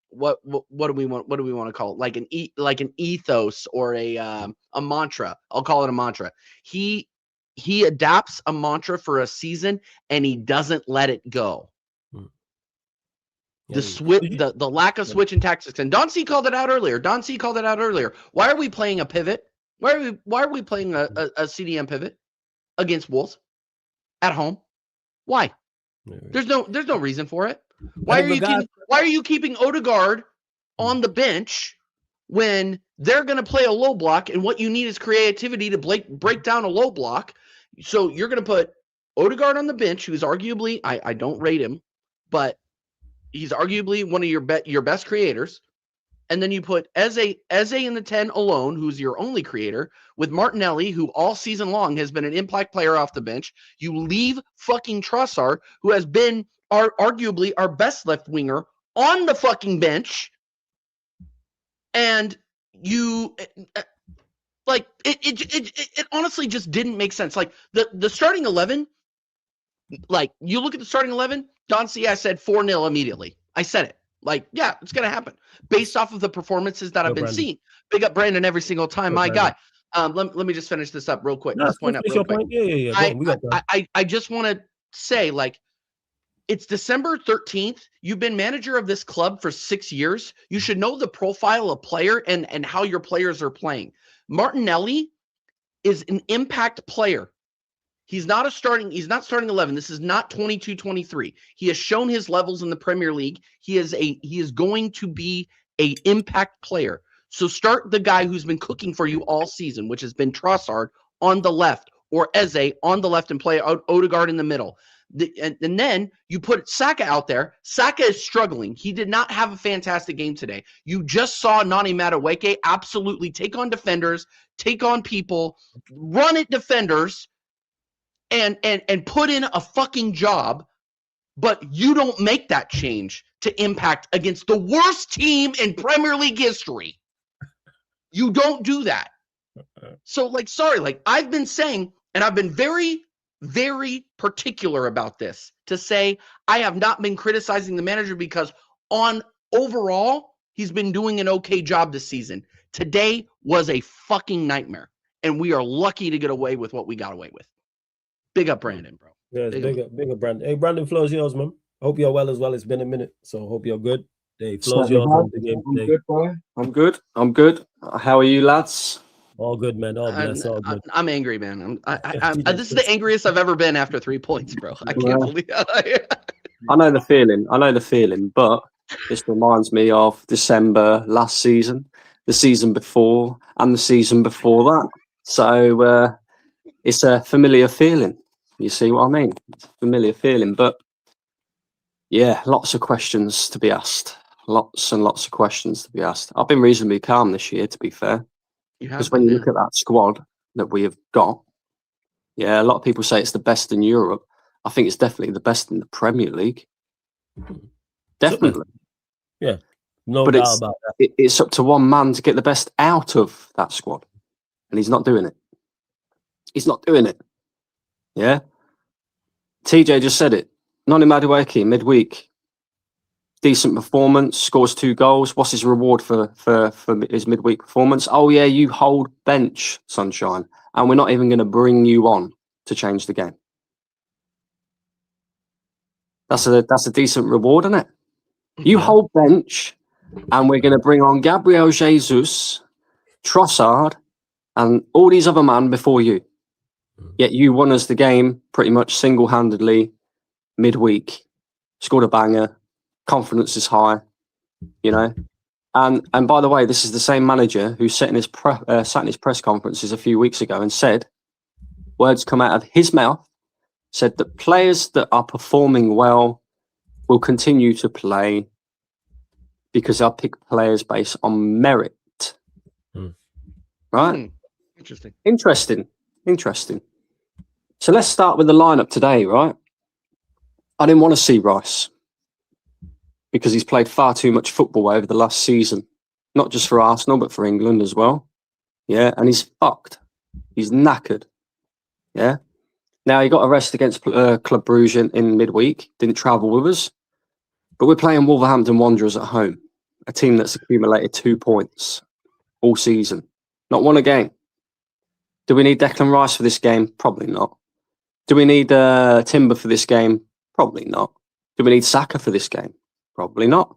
what do we want? What do we want to call it? Like an ethos or a mantra. I'll call it a mantra. He adapts a mantra for a season and he doesn't let it go. The lack of switch in tactics, and Don C called it out earlier. Why are we playing a pivot? Why are we playing a CDM pivot against Wolves at home? Why? There's no reason for it. Why are you keeping Odegaard on the bench when they're going to play a low block, and what you need is creativity to break down a low block? So you're going to put Odegaard on the bench, who's arguably I don't rate him, but he's arguably one of your best creators. And then you put Eze in the 10 alone, who's your only creator, with Martinelli, who all season long has been an impact player off the bench. You leave fucking Trossard, who has been arguably our best left winger, on the fucking bench. And you like it honestly just didn't make sense. Like the starting 11, like you look at the starting 11, Don C, I said 4-0 immediately. I said it. Like, yeah, it's going to happen based off of the performances that I've been seeing. Big up Brandon every single time, my guy. Let me just finish this up real quick. No, this point up real quick. Yeah. I just want to say, like, it's December 13th. You've been manager of this club for 6 years. You should know the profile of player and how your players are playing. Martinelli is an impact player. He's not starting 11. This is not 22-23. He has shown his levels in the Premier League. He is going to be an impact player. So start the guy who's been cooking for you all season, which has been Trossard on the left, or Eze on the left, and play Odegaard in the middle. And then you put Saka out there. Saka is struggling. He did not have a fantastic game today. You just saw Nani Madueke absolutely take on defenders, take on people, run at defenders, and put in a fucking job, but you don't make that change to impact against the worst team in Premier League history. You don't do that. So, like, sorry, like I've been saying, and I've been very, very particular about this, to say I have not been criticizing the manager because on overall, he's been doing an okay job this season. Today was a fucking nightmare, and we are lucky to get away with what we got away with. Big up Brandon, bro. Yeah, big up Brandon. Hey, Brandon, floor's yours, man. Hope you're well as well. It's been a minute, so hope you're good. Hey, floor's yours on the game today. I'm good, boy. I'm good. How are you, lads? All good, man. All blessed. All good. I'm angry, man. This is the angriest I've ever been after 3 points, bro. I can't believe it. I know the feeling, but this reminds me of December last season, the season before, and the season before that. So it's a familiar feeling. You see what I mean? It's a familiar feeling, but yeah, lots of questions to be asked. Lots and lots of questions to be asked. I've been reasonably calm this year, to be fair. Because when you look at that squad that we have got, Yeah, a lot of people say it's the best in Europe. I think it's definitely the best in the Premier League. Definitely. Yeah, no But doubt about that. it's up to one man to get the best out of that squad. And he's not doing it. He's not doing it. Yeah. TJ just said it. Noni Madueke, midweek. Decent performance, scores 2 goals. What's his reward for his midweek performance? Oh, yeah, you hold bench, Sunshine. And we're not even going to bring you on to change the game. That's a decent reward, isn't it? You hold bench, and we're going to bring on Gabriel Jesus, Trossard, and all these other men before you. Yet you won us the game pretty much single-handedly midweek. Scored a banger. Confidence is high, you know. And by the way, this is the same manager who sat in his press conferences a few weeks ago and said, words come out of his mouth, said that players that are performing well will continue to play because I'll pick players based on merit. Right? Interesting. So let's start with the lineup today, right? I didn't want to see Rice because he's played far too much football over the last season, not just for Arsenal, but for England as well. Yeah, and he's fucked. He's knackered. Yeah. Now, he got a rest against Club Brugge in midweek, didn't travel with us. But we're playing Wolverhampton Wanderers at home, a team that's accumulated 2 points all season. Not won a game. Do we need Declan Rice for this game? Probably not. Do we need Timber for this game? Probably not. Do we need Saka for this game? Probably not.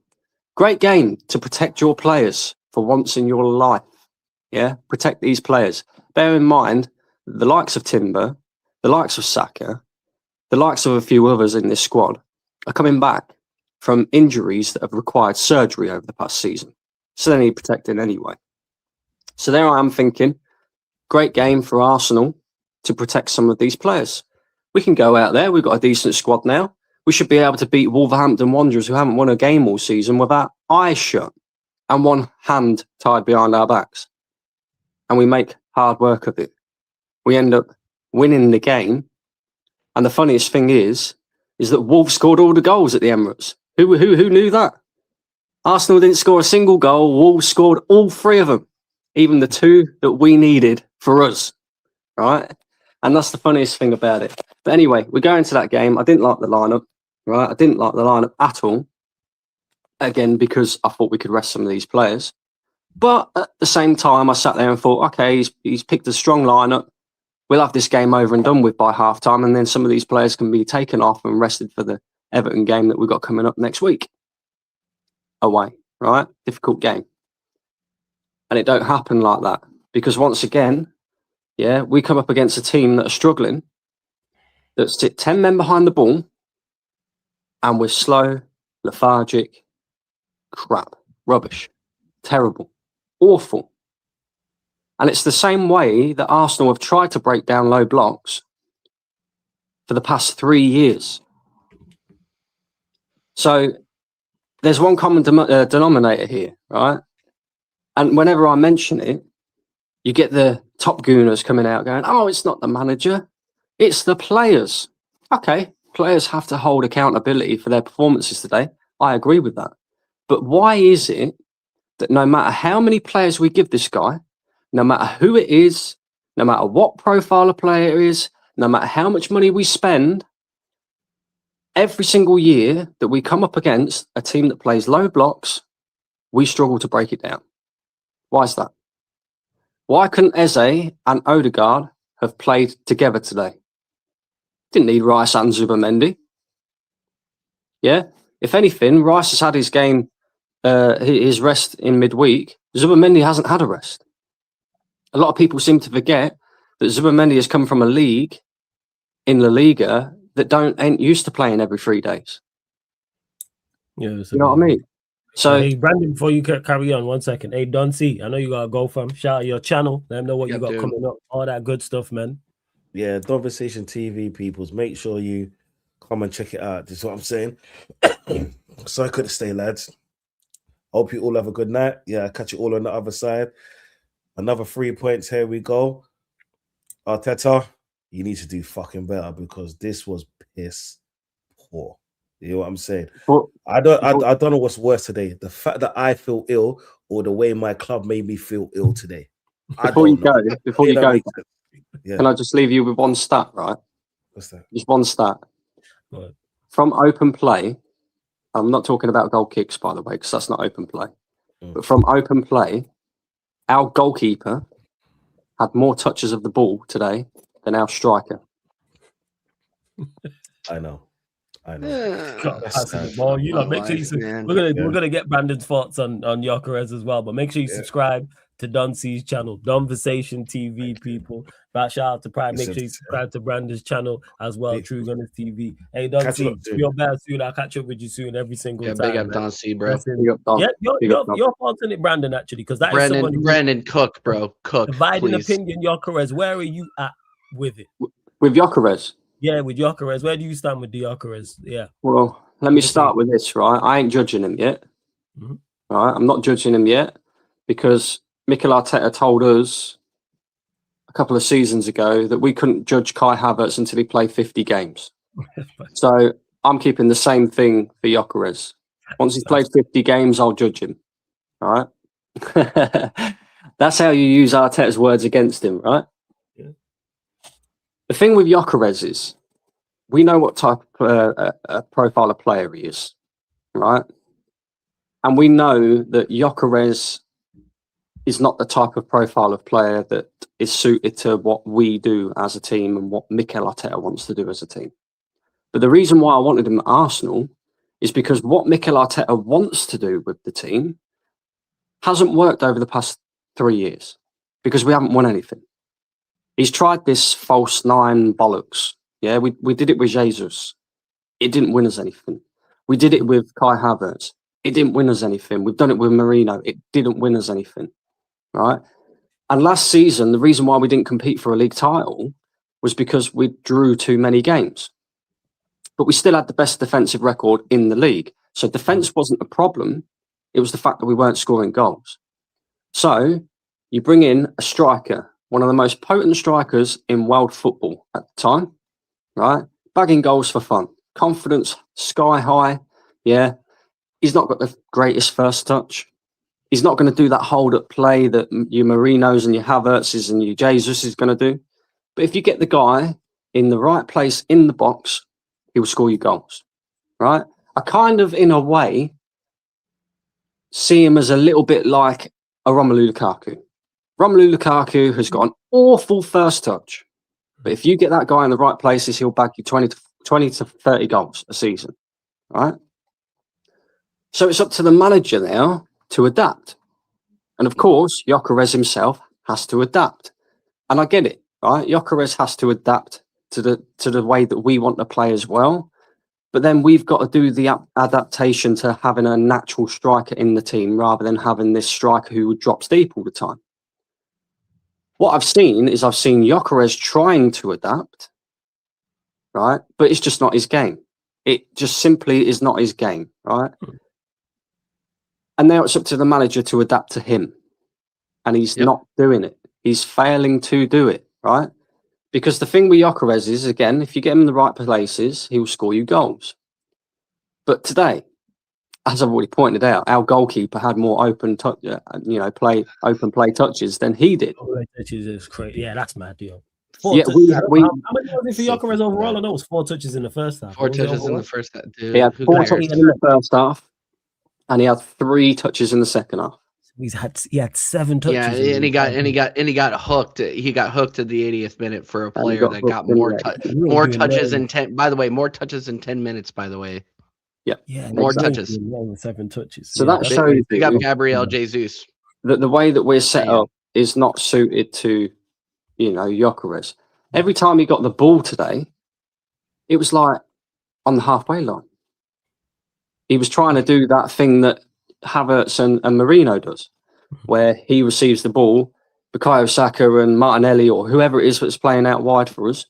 Great game to protect your players for once in your life. Yeah, protect these players. Bear in mind, the likes of Timber, the likes of Saka, the likes of a few others in this squad are coming back from injuries that have required surgery over the past season. So they need protecting anyway. So there I am thinking, great game for Arsenal to protect some of these players. We can go out there. We've got a decent squad now. We should be able to beat Wolverhampton Wanderers, who haven't won a game all season, with our eyes shut and one hand tied behind our backs. And we make hard work of it. We end up winning the game. And the funniest thing is that Wolves scored all the goals at the Emirates. Who knew that? Arsenal didn't score a single goal. Wolves scored all 3 of them, even the 2 that we needed for us, right? And that's the funniest thing about it. But anyway, we go into that game. I didn't like the lineup, right? I didn't like the lineup at all. Again, because I thought we could rest some of these players. But at the same time, I sat there and thought, okay, he's picked a strong lineup. We'll have this game over and done with by half-time, and then some of these players can be taken off and rested for the Everton game that we've got coming up next week. Away, right? Difficult game. And it don't happen like that. Because once again, yeah, we come up against a team that are struggling, that sit 10 men behind the ball, and we're slow, lethargic, crap, rubbish, terrible, awful. And it's the same way that Arsenal have tried to break down low blocks for the past 3 years. So there's one common denominator here, right? And whenever I mention it, you get the top gooners coming out going, oh, it's not the manager, it's the players. Okay, players have to hold accountability for their performances today. I agree with that. But why is it that no matter how many players we give this guy, no matter who it is, no matter what profile a player is, no matter how much money we spend, every single year that we come up against a team that plays low blocks, we struggle to break it down? Why is that? Why couldn't Eze and Odegaard have played together today? Didn't need Rice and Zubimendi. Yeah? If anything, Rice has had his game, his rest in midweek. Zubimendi hasn't had a rest. A lot of people seem to forget that Zubimendi has come from a league in La Liga that ain't used to playing every 3 days. Yeah, you know what I mean? So, hey, Brandon, before you carry on, 1 second. Hey, Don C, I know you gotta go from. Shout out your channel. Let them know what you got coming up. All that good stuff, man. Yeah, Conversation TV peoples. Make sure you come and check it out. This is what I'm saying. So I couldn't stay, lads. Hope you all have a good night. Yeah, catch you all on the other side. Another 3 points. Here we go. Arteta, you need to do fucking better because this was piss poor. You know what I'm saying? But I don't know what's worse today. The fact that I feel ill or the way my club made me feel ill today. before you go, Yeah. can I just leave you with one stat, right? What's that? Just one stat. Right. From open play, I'm not talking about goal kicks, by the way, because that's not open play. But from open play, our goalkeeper had more touches of the ball today than our striker. I know. Well, you know, make sure we're gonna get Brandon's thoughts on Gyökeres as well, but make sure you subscribe to Don C's channel, Donversation TV, people. But shout out to Pride. Make sure you subscribe to Brandon's channel as well, True Gunners TV. Hey, Don C, you're better soon. I'll catch up with you soon every single time. Big up Don C, bro. Yeah, your fault in it, Brandon, actually, because that is someone Brandon Cook, bro. Cook. Dividing please. opinion, Gyökeres. Where are you at with it? With Gyökeres? Yeah, with Gyökeres. Where do you stand with the Gyökeres? Yeah. Well, let me start with this, right? I ain't judging him yet. Mhm. Right? I'm not judging him yet because Mikel Arteta told us a couple of seasons ago that we couldn't judge Kai Havertz until he played 50 games. So I'm keeping the same thing for Gyökeres. Once he's played 50 games, I'll judge him. All right? That's how you use Arteta's words against him, right? Yeah. The thing with Gyökeres is we know what type of profile of player he is, right? And we know that Gyökeres is not the type of profile of player that is suited to what we do as a team and what Mikel Arteta wants to do as a team. But the reason why I wanted him at Arsenal is because what Mikel Arteta wants to do with the team hasn't worked over the past 3 years because we haven't won anything. He's tried this false nine bollocks. Yeah, we did it with Jesus. It didn't win us anything. We did it with Kai Havertz. It didn't win us anything. We've done it with Marino. It didn't win us anything. Right? And last season, the reason why we didn't compete for a league title was because we drew too many games. But we still had the best defensive record in the league. So defense wasn't the problem. It was the fact that we weren't scoring goals. So you bring in a striker, one of the most potent strikers in world football at the time, right? Bagging goals for fun. Confidence sky high. Yeah. He's not got the greatest first touch. He's not going to do that hold-up play that your Marinos and your Havertzes and your Jesus is going to do. But if you get the guy in the right place in the box, he will score you goals, right? I kind of, in a way, see him as a little bit like a Romelu Lukaku. Romelu Lukaku has got an awful first touch. But if you get that guy in the right places, he'll bag you 20 to 30 goals a season, right? So it's up to the manager now to adapt. And of course, Gyökeres himself has to adapt. And I get it, right? Gyökeres has to adapt to the way that we want to play as well. But then we've got to do the adaptation to having a natural striker in the team rather than having this striker who drops deep all the time. What I've seen is Gyökeres trying to adapt, right? But it's just not his game. It just simply is not his game, right? And now it's up to the manager to adapt to him. And he's not doing it. He's failing to do it, right? Because the thing with Gyökeres is, again, if you get him in the right places, he will score you goals. But today, as I've already pointed out, our goalkeeper had more open play touches than he did. Touches is crazy. Yeah, that's mad, yo. How many was it for Gyökeres overall? I know it was 4 touches in the first half. 4 touches in the first half. Dude, he had 4 touches in the first half, and he had 3 touches in the second half. He had 7 touches. Yeah, and he got hooked. He got hooked at the 80th minute for a player that got more touches in 10. By the way, more touches in 10 minutes. By the way, yeah, more touches. 7 touches. So that shows you got Gabriel Jesus. The way that we're set up is not suited to, Gyökeres. Every time he got the ball today, it was like on the halfway line. He was trying to do that thing that Havertz and Marino does, where he receives the ball, Bukayo Saka and Martinelli or whoever it is that's playing out wide for us,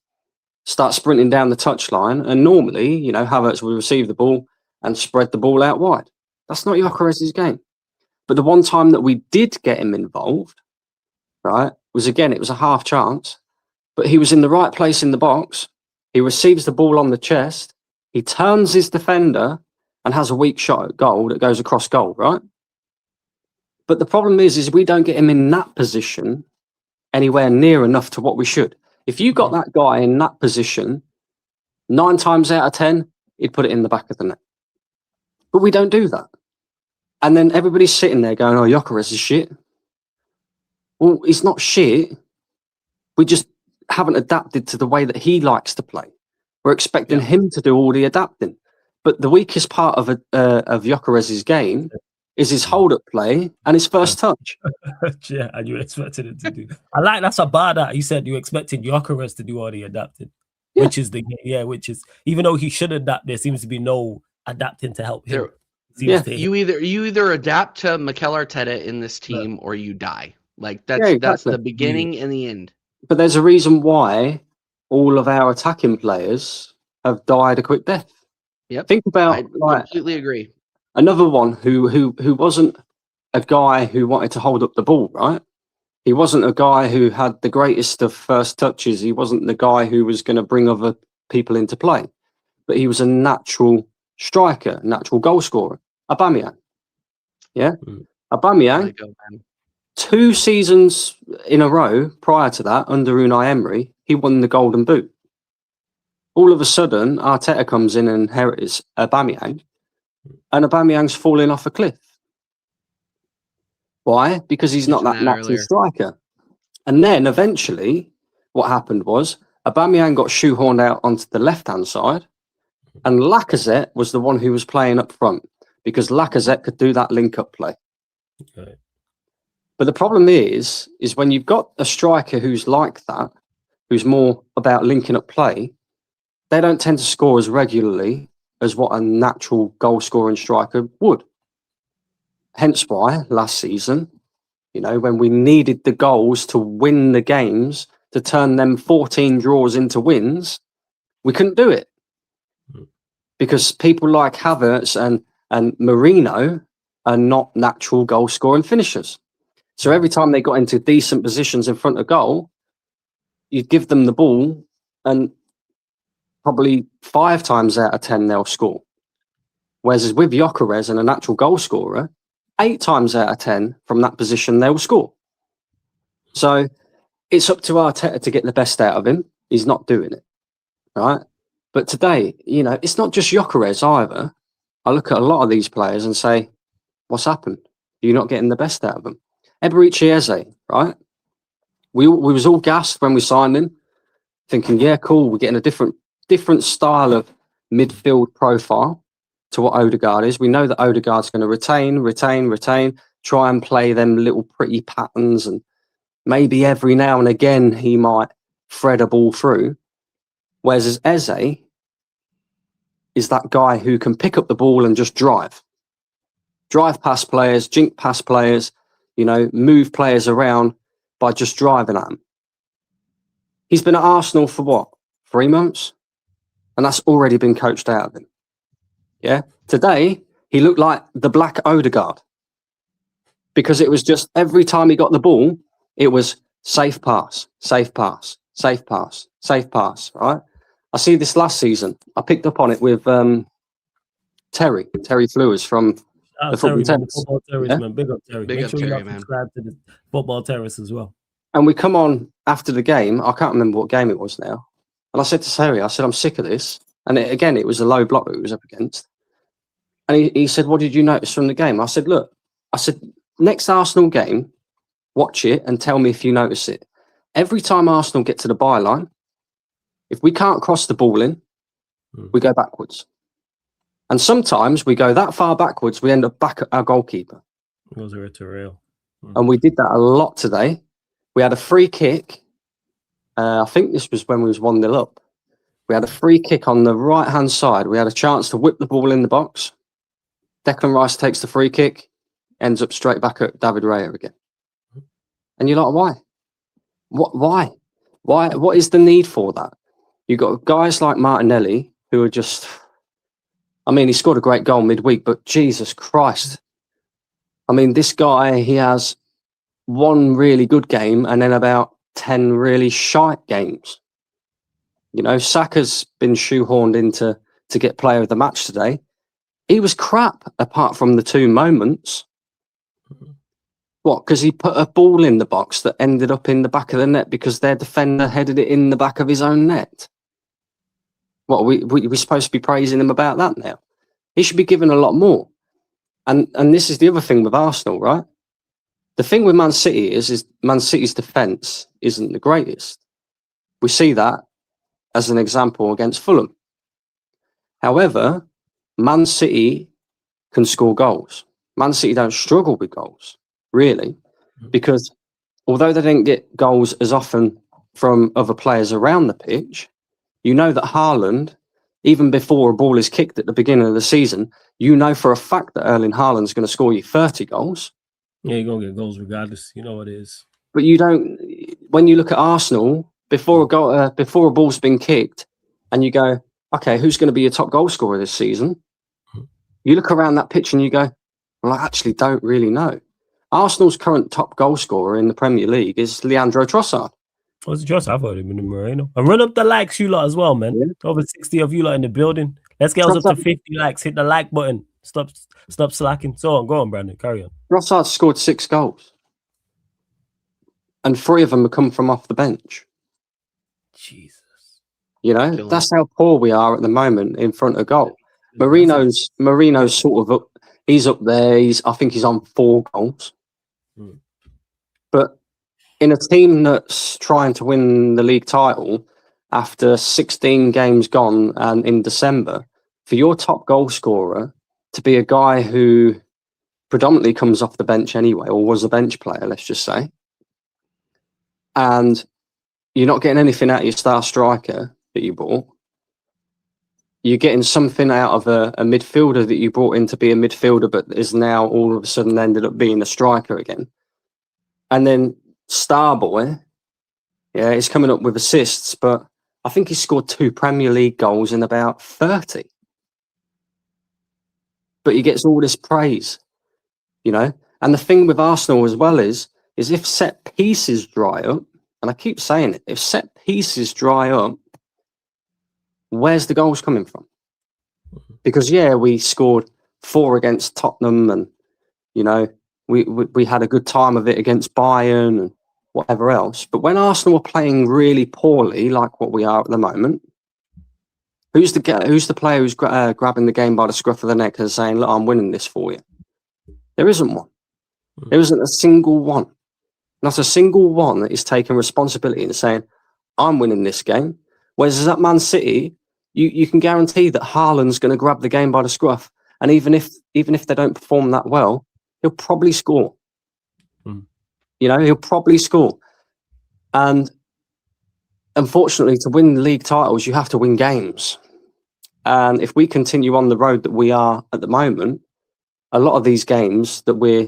start sprinting down the touchline, and normally, Havertz will receive the ball and spread the ball out wide. That's not Gyökeres' game. But the one time that we did get him involved, right, was again, it was a half chance, but he was in the right place in the box. He receives the ball on the chest. He turns his defender and has a weak shot at goal that goes across goal, right? But the problem is we don't get him in that position anywhere near enough to what we should. If you got that guy in that position, 9 times out of 10, he'd put it in the back of the net. But we don't do that. And then everybody's sitting there going, oh, Gyökeres is shit. Well, he's not shit. We just haven't adapted to the way that he likes to play. We're expecting him to do all the adapting. But the weakest part of Gyökeres' game is his hold-up play and his first touch. Yeah, and you expected it to do. I like that's a bar that you said you expected Gyökeres to do all the adapting, which is even though he should adapt, there seems to be no adapting to help him. You either adapt to Mikel Arteta in this team or you die. Like that's the beginning and the end. But there's a reason why all of our attacking players have died a quick death. Yep. Think about I completely agree. Another one who wasn't a guy who wanted to hold up the ball, right? He wasn't a guy who had the greatest of first touches. He wasn't the guy who was going to bring other people into play. But he was a natural striker, natural goal scorer. Aubameyang. Yeah? Aubameyang, 2 seasons in a row prior to that, under Unai Emery, he won the Golden Boot. All of a sudden, Arteta comes in and inherits Aubameyang, and Aubameyang's falling off a cliff. Why? Because he's not that natural striker. And then eventually, what happened was Aubameyang got shoehorned out onto the left-hand side, and Lacazette was the one who was playing up front because Lacazette could do that link-up play. Okay. But the problem is when you've got a striker who's like that, who's more about linking up play, they don't tend to score as regularly as what a natural goal-scoring striker would. Hence why last season, when we needed the goals to win the games, to turn them 14 draws into wins, we couldn't do it. Because people like Havertz and Marino are not natural goal-scoring finishers. So every time they got into decent positions in front of goal, you'd give them the ball and probably 5 times out of 10 they'll score. Whereas with Gyökeres and a natural goal scorer, 8 times out of 10 from that position they'll score. So it's up to Arteta to get the best out of him. He's not doing it, right? But today, it's not just Gyökeres either. I look at a lot of these players and say, what's happened? You're not getting the best out of them. Eberechi Eze, right? We was all gassed when we signed him, thinking, yeah, cool, we're getting a different style of midfield profile to what Odegaard is. We know that Odegaard's going to retain, try and play them little pretty patterns, and maybe every now and again he might thread a ball through. Whereas Eze is that guy who can pick up the ball and just drive past players, jink past players, move players around by just driving at them. He's been at Arsenal for what, 3 months? And that's already been coached out of him. Yeah. Today, he looked like the black Odegaard because it was just every time he got the ball, it was safe pass, safe pass, safe pass, safe pass, right? I see this last season. I picked up on it with Terry Flewers from the Football Terrace. Man. Big up Terry. Make sure you subscribe to the Football Terrace as well. And we come on after the game. I can't remember what game it was now. And I said to Terry, I'm sick of this. And it was a low block that he was up against. And he said, what did you notice from the game? I said, next Arsenal game, watch it and tell me if you notice it. Every time Arsenal get to the byline, if we can't cross the ball in, we go backwards. And sometimes we go that far backwards, we end up back at our goalkeeper. Those are too real. And we did that a lot today. We had a free kick. I think this was when we was 1-0 up. We had a free kick on the right-hand side. We had a chance to whip the ball in the box. Declan Rice takes the free kick, ends up straight back at David Raya again. And you're like, why? Why? What is the need for that? You've got guys like Martinelli who are just... he scored a great goal midweek, but Jesus Christ. This guy, he has one really good game and then about 10 really shite games. You know, Saka's been shoehorned into to get player of the match today. He was crap apart from the 2 moments. What? Because he put a ball in the box that ended up in the back of the net because their defender headed it in the back of his own net. What, we're supposed to be praising him about that now? He should be given a lot more. And this is the other thing with Arsenal, right? The thing with Man City is Man City's defence isn't the greatest. We see that as an example against Fulham. However, Man City can score goals. Man City don't struggle with goals, really, because although they didn't get goals as often from other players around the pitch, you know that Haaland, even before a ball is kicked at the beginning of the season, you know for a fact that Erling Haaland's going to score you 30 goals. Yeah, you're going to get goals regardless. You know what it is. But you don't, when you look at Arsenal, before a ball's been kicked, and you go, okay, who's going to be your top goal scorer this season? You look around that pitch and you go, well, I actually don't really know. Arsenal's current top goal scorer in the Premier League is Leandro Trossard. What's the Trossard? I've heard him in Moreno. And run up the likes, you lot, as well, man. Yeah. Over 60 of you lot in the building. Let's get us up to 50 likes. Hit the like button. Stop slacking. So go on, Brandon. Carry on. Trossard scored 6 goals. And 3 of them have come from off the bench. Jesus. You know, that's how poor we are at the moment in front of goal. Marino's sort of he's up there. I think he's on 4 goals. But in a team that's trying to win the league title after 16 games gone and in December, for your top goal scorer to be a guy who predominantly comes off the bench anyway, or was a bench player, let's just say, and you're not getting anything out of your star striker that you bought, you're getting something out of a midfielder that you brought in to be a midfielder, but is now all of a sudden ended up being a striker again. And then Starboy, yeah, he's coming up with assists, but I think he scored 2 Premier League goals in about 30. But he gets all this praise, you know. And the thing with Arsenal as well is if set pieces dry up, and I keep saying it, if set pieces dry up, where's the goals coming from? Because, yeah, we scored 4 against Tottenham and, you know, we had a good time of it against Bayern and whatever else. But when Arsenal are playing really poorly, like what we are at the moment, who's the player who's grabbing the game by the scruff of the neck and saying, look, I'm winning this for you? There isn't one. There isn't a single one. Not a single one that is taking responsibility and saying, I'm winning this game. Whereas at Man City, you can guarantee that Haaland's going to grab the game by the scruff. And even if they don't perform that well, he'll probably score. You know, he'll probably score. And unfortunately, to win league titles, you have to win games. And if we continue on the road that we are at the moment, a lot of these games that we're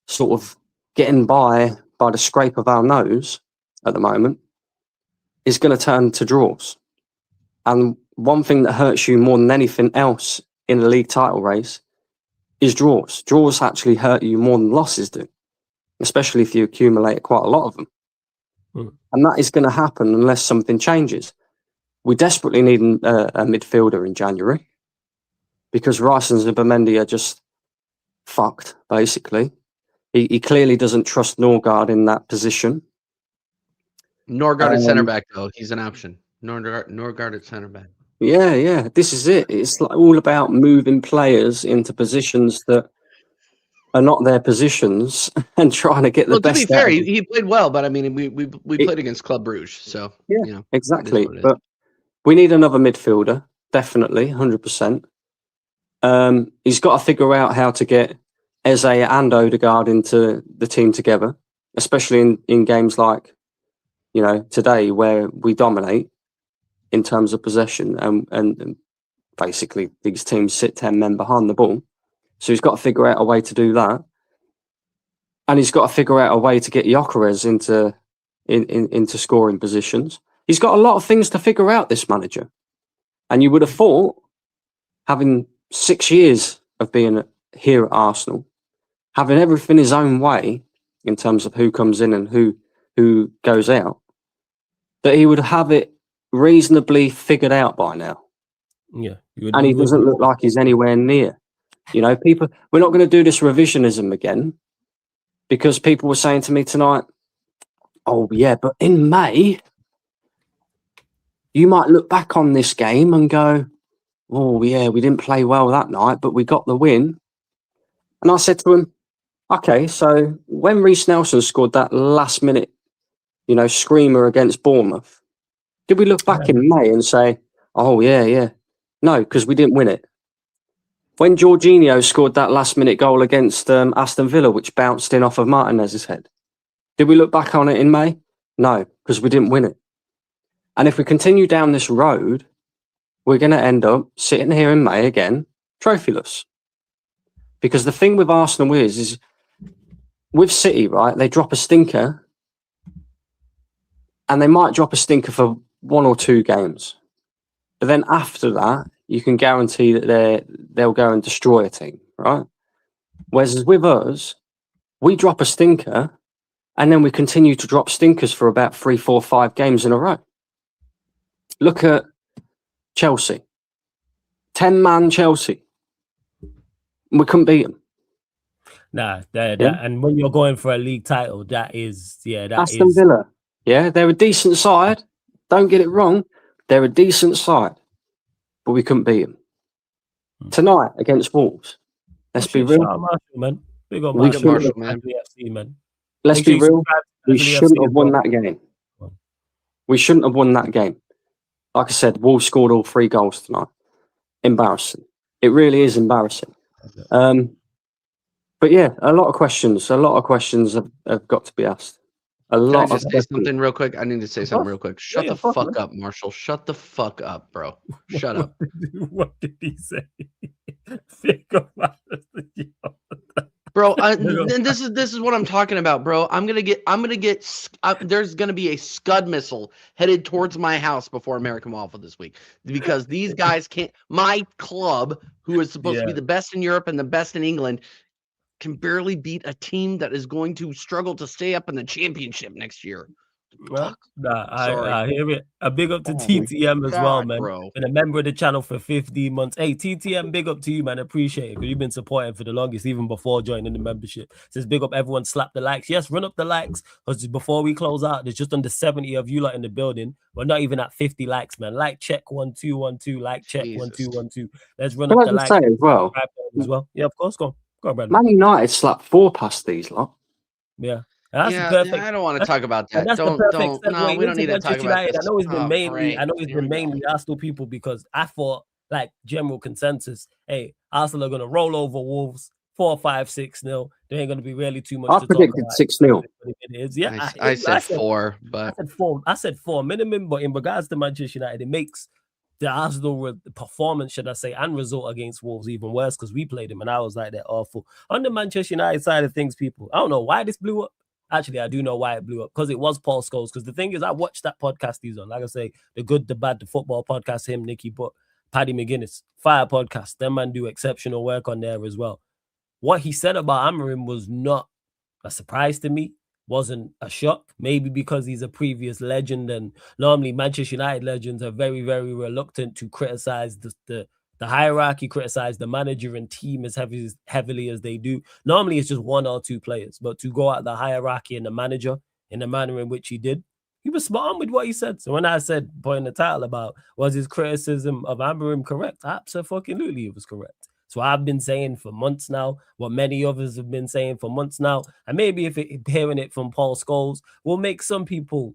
sort of getting by the scrape of our nose at the moment is going to turn to draws. And one thing that hurts you more than anything else in a league title race is draws. Draws actually hurt you more than losses do, especially if you accumulate quite a lot of them. And that is going to happen unless something changes. We desperately need a midfielder in January because Rice and Zubimendi are just fucked, basically. He clearly doesn't trust Norgard in that position. Norgard at centre back, though. He's an option. Norgard at centre back. Yeah. This is it. It's like all about moving players into positions that are not their positions and trying to get the best. To be fair, he played well, but I mean, we played against Club Brugge, so yeah, you know, exactly. But we need another midfielder, definitely, 100%. He's got to figure out how to get Eze and Odegaard into the team together, especially in games like, you know, today where we dominate in terms of possession and basically these teams sit 10 men behind the ball. So he's got to figure out a way to do that. And he's got to figure out a way to get Gyökeres into scoring positions. He's got a lot of things to figure out, this manager. And you would have thought, having 6 years of being here at Arsenal, having everything his own way in terms of who comes in and who goes out, that he would have it reasonably figured out by now. Yeah. And he doesn't look like he's anywhere near. You know, people, we're not going to do this revisionism again, because people were saying to me tonight, oh, yeah, but in May, you might look back on this game and go, oh, yeah, we didn't play well that night, but we got the win. And I said to him, okay, so when Reece Nelson scored that last minute, you know, screamer against Bournemouth, did we look back in May and say, oh, yeah? No, because we didn't win it. When Jorginho scored that last minute goal against Aston Villa, which bounced in off of Martinez's head, did we look back on it in May? No, because we didn't win it. And if we continue down this road, we're going to end up sitting here in May again, trophyless. Because the thing with Arsenal is with City, right, they drop a stinker, and they might drop a stinker for 1 or 2 games. But then after that, you can guarantee that they'll go and destroy a team, right? Whereas with us, we drop a stinker, and then we continue to drop stinkers for about 3, 4, 5 games in a row. Look at Chelsea. 10-man Chelsea. We couldn't beat them. Nah, and when you're going for a league title, that is. Aston Villa. Yeah, they're a decent side. Don't get it wrong. They're a decent side. But we couldn't beat them. Tonight against Wolves. Let's be real. Marshall, man. Big up Marshall, man. FC, man. Let's be real. We shouldn't have won that game. We shouldn't have won that game. Like I said, Wolves scored all 3 goals tonight. Embarrassing. It really is embarrassing. But yeah, a lot of questions have got to be asked. Can I just say something real quick? I need to say something real quick. Shut the fuck up, Marshall. Shut the fuck up, bro. Shut up. What did he say? Bro, this is what I'm talking about, bro. There's gonna be a Scud missile headed towards my house before American Waffle this week, because these guys can't. My club, who is supposed to be the best in Europe and the best in England, can barely beat a team that is going to struggle to stay up in the championship next year. Well, I hear it. A big up to TTM as well, man. Bro. Been a member of the channel for 15 months. Hey, TTM, big up to you, man. Appreciate it, because you've been supporting for the longest, even before joining the membership. Says big up, everyone. Slap the likes. Yes, run up the likes, because before we close out, there's just under 70 of you lot in the building. We're not even at 50 likes, man. Like check 1212. Like check 1212. Let's run up the likes say as well. Yeah, of course. Go on, brother. Man United slapped 4 past these lot. Yeah. I don't want to talk about that. No, we don't need to talk about this. I know it's been mainly Arsenal people, because I thought, like, general consensus, hey, Arsenal are going to roll over Wolves 4-5-6-0. There ain't going to be really too much to predicted talk about. 6-0. Yeah, I said 4, but I said 4 minimum. But in regards to Manchester United, it makes the Arsenal performance, should I say, and result against Wolves even worse, because we played them and I was like, they're awful. On the Manchester United side of things, people, I don't know why this blew up. Actually, I do know why it blew up, because it was Paul Scholes. Because the thing is, I watched that podcast he's on. Like I say, the good, the bad, the football podcast, him, Nicky, but Paddy McGuinness, fire podcast. Them man do exceptional work on there as well. What he said about Amorim was not a surprise to me. Wasn't a shock. Maybe because he's a previous legend, and normally Manchester United legends are very, very reluctant to criticize the hierarchy, criticize the manager and team as heavily as they do. Normally, it's just 1 or 2 players, but to go at the hierarchy and the manager in the manner in which he did, he was spot on with what he said. So when I said, putting the title about, was his criticism of Amorim correct? Absolutely, it was correct. So I've been saying for months now, what many others have been saying for months now, and maybe hearing it from Paul Scholes will make some people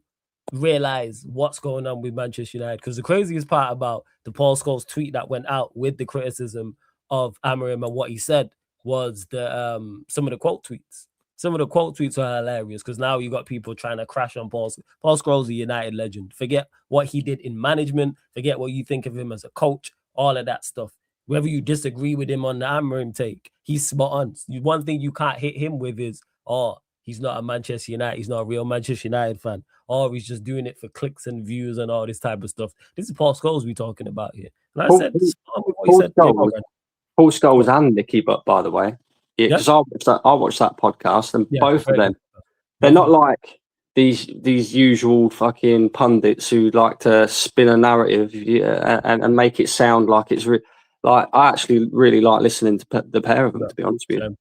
realize what's going on with Manchester United. Because the craziest part about the Paul Scholes tweet that went out with the criticism of Amorim and what he said was the some of the quote tweets. Some of the quote tweets are hilarious, because now you got people trying to crash on Paul Scholes, a United legend. Forget what he did in management. Forget what you think of him as a coach. All of that stuff. Whether you disagree with him on the Amorim take, he's spot on. One thing you can't hit him with is, he's not a Manchester United. He's not a real Manchester United fan. Or he's just doing it for clicks and views and all this type of stuff. This is Paul Scholes we're talking about here. And I said, Paul Scholes and Nicky, but by the way, because I watched that podcast, and both of them, they're not like these usual fucking pundits who like to spin a narrative and make it sound like it's like I actually really like listening to the pair of them, to be honest with you.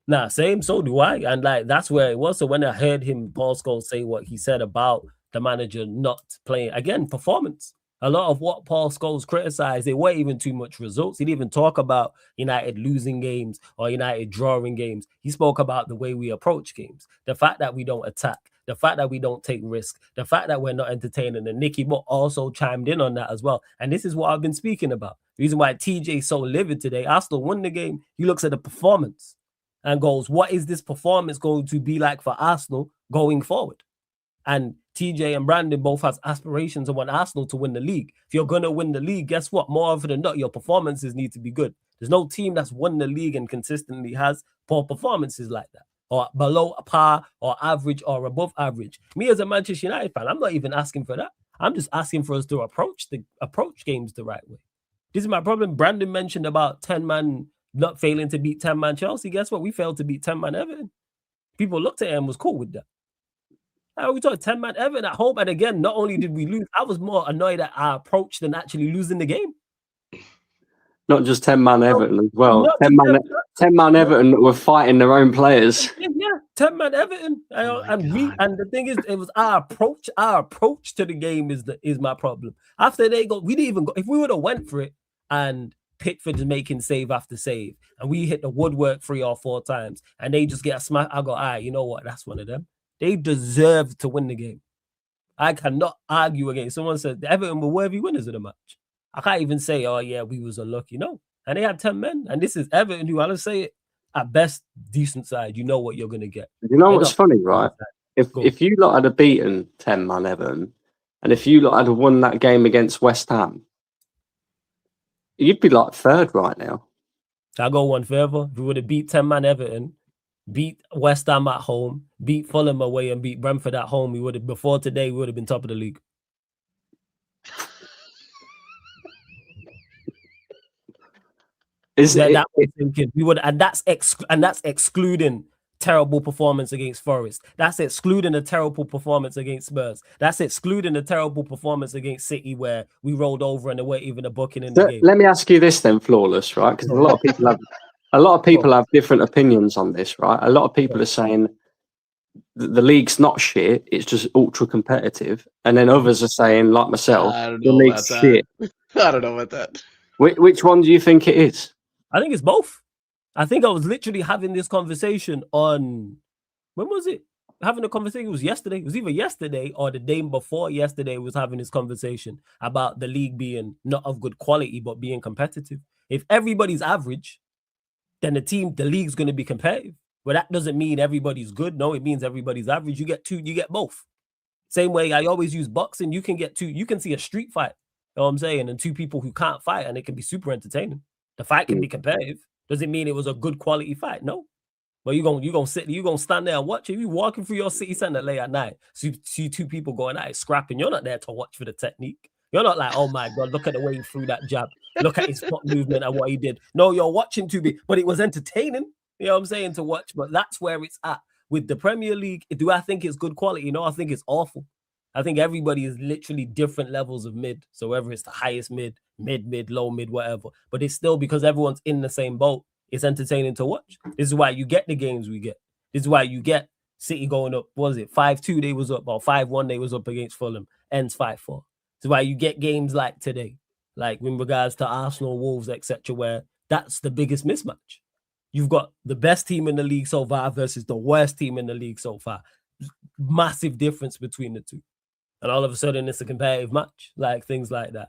Nah, same. So do I. And like that's where it was. So when I heard him, Paul Scholes, say what he said about the manager not playing again, performance. A lot of what Paul Scholes criticized, they weren't even too much results. He didn't even talk about United losing games or United drawing games. He spoke about the way we approach games, the fact that we don't attack, the fact that we don't take risks, the fact that we're not entertaining. And Nicky Butt also chimed in on that as well. And this is what I've been speaking about. The reason why TJ's so livid today, Arsenal won the game. He looks at the performance and goes, what is this performance going to be like for Arsenal going forward? And TJ and Brandon both has aspirations and want Arsenal to win the league. If you're going to win the league, guess what? More often than not, your performances need to be good. There's no team that's won the league and consistently has poor performances like that, or below par or average or above average. Me as a Manchester United fan, I'm not even asking for that. I'm just asking for us to approach games the right way. This is my problem. Brandon mentioned about 10-man not failing to beat 10-man Chelsea. Guess what? We failed to beat 10-man Everton. People looked at him and was cool with that. We talking 10-man Everton at home. And again, not only did we lose, I was more annoyed at our approach than actually losing the game. Not just 10-man Everton as well. 10-man Everton that were fighting their own players. Yeah, 10-man Everton. And the thing is, it was our approach. Our approach to the game is my problem. After they go, we didn't even go. If we would have went for it and Pickford's making save after save, and we hit the woodwork 3 or 4 times, and they just get a smack, I go, all right, you know what? That's one of them. They deserve to win the game. I cannot argue against. Someone said the Everton were worthy winners of the match. I can't even say, oh yeah, we was unlucky. No. And they had 10 men. And this is Everton, who I'll say it, at best, decent side. You know what you're gonna get. You know what's funny, right? If you lot had beaten 10-man Everton, and if you lot had won that game against West Ham, you'd be like 3rd right now. I'll go one further. If we would have beat 10-man Everton, beat West Ham at home, beat Fulham away, and beat Brentford at home, we would have, before today, we would have been top of the league. That was thinking we would, and that's excluding terrible performance against Forest. That's excluding a terrible performance against Spurs. That's excluding a terrible performance against City, where we rolled over and there weren't even a booking in the game. Let me ask you this then, Flawless, right? Because a lot of people have different opinions on this, right? A lot of people are saying the league's not shit; it's just ultra competitive, and then others are saying, like myself, the league's shit. I don't know about that. Which one do you think it is? I think it's both. I think I was literally having this conversation on, when was it? Having a conversation, it was yesterday. It was either yesterday or the day before yesterday was having this conversation about the league being not of good quality, but being competitive. If everybody's average, then the league's going to be competitive. Well, that doesn't mean everybody's good. No, it means everybody's average. You get both. Same way I always use boxing. You can get 2, you can see a street fight, you know what I'm saying? And 2 people who can't fight, and it can be super entertaining. The fight can be competitive. Does it mean it was a good quality fight? No. Well, you're gonna stand there and watch it. You walking through your city center late at night, see 2 people going at it, scrapping. You're not there to watch for the technique. You're not like, oh my God, look at the way he threw that jab. Look at his foot movement and what he did. No, you're watching but it was entertaining. You know what I'm saying, to watch. But that's where it's at. With the Premier League, do I think it's good quality? No, I think it's awful. I think everybody is literally different levels of mid. So whether it's the highest mid, low mid, whatever. But it's still, because everyone's in the same boat, it's entertaining to watch. This is why you get the games we get. This is why you get City going up, what was it, 5-2 they was up, or 5-1 they was up against Fulham, ends 5-4. This is why you get games like today, like in regards to Arsenal, Wolves, etc., where that's the biggest mismatch. You've got the best team in the league so far versus the worst team in the league so far. Massive difference between the two. And all of a sudden, it's a competitive match, like things like that.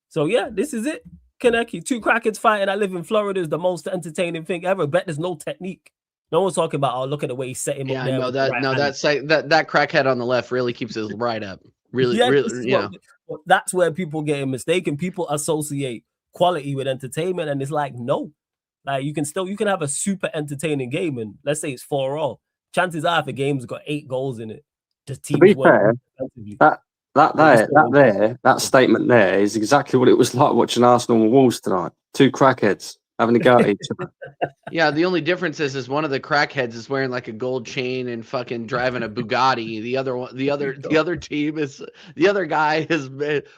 So, yeah, this is it. Kaneki, 2 crackheads fighting. I live in Florida is the most entertaining thing ever. Bet there's no technique. No one's talking about, oh, look at the way he set him up. Yeah, I know that. No, that crackhead on the left really keeps his right up. Really, that's where people get mistaken. People associate quality with entertainment, and it's like, no. Like, you can have a super entertaining game, and let's say it's 4-4. Chances are, if a game's got 8 goals in it, the team. To be fair, that statement there is exactly what it was like watching Arsenal and Wolves tonight. 2 crackheads. having a go at each other. Yeah, the only difference is one of the crackheads is wearing like a gold chain and fucking driving a Bugatti. The other team is the other guy is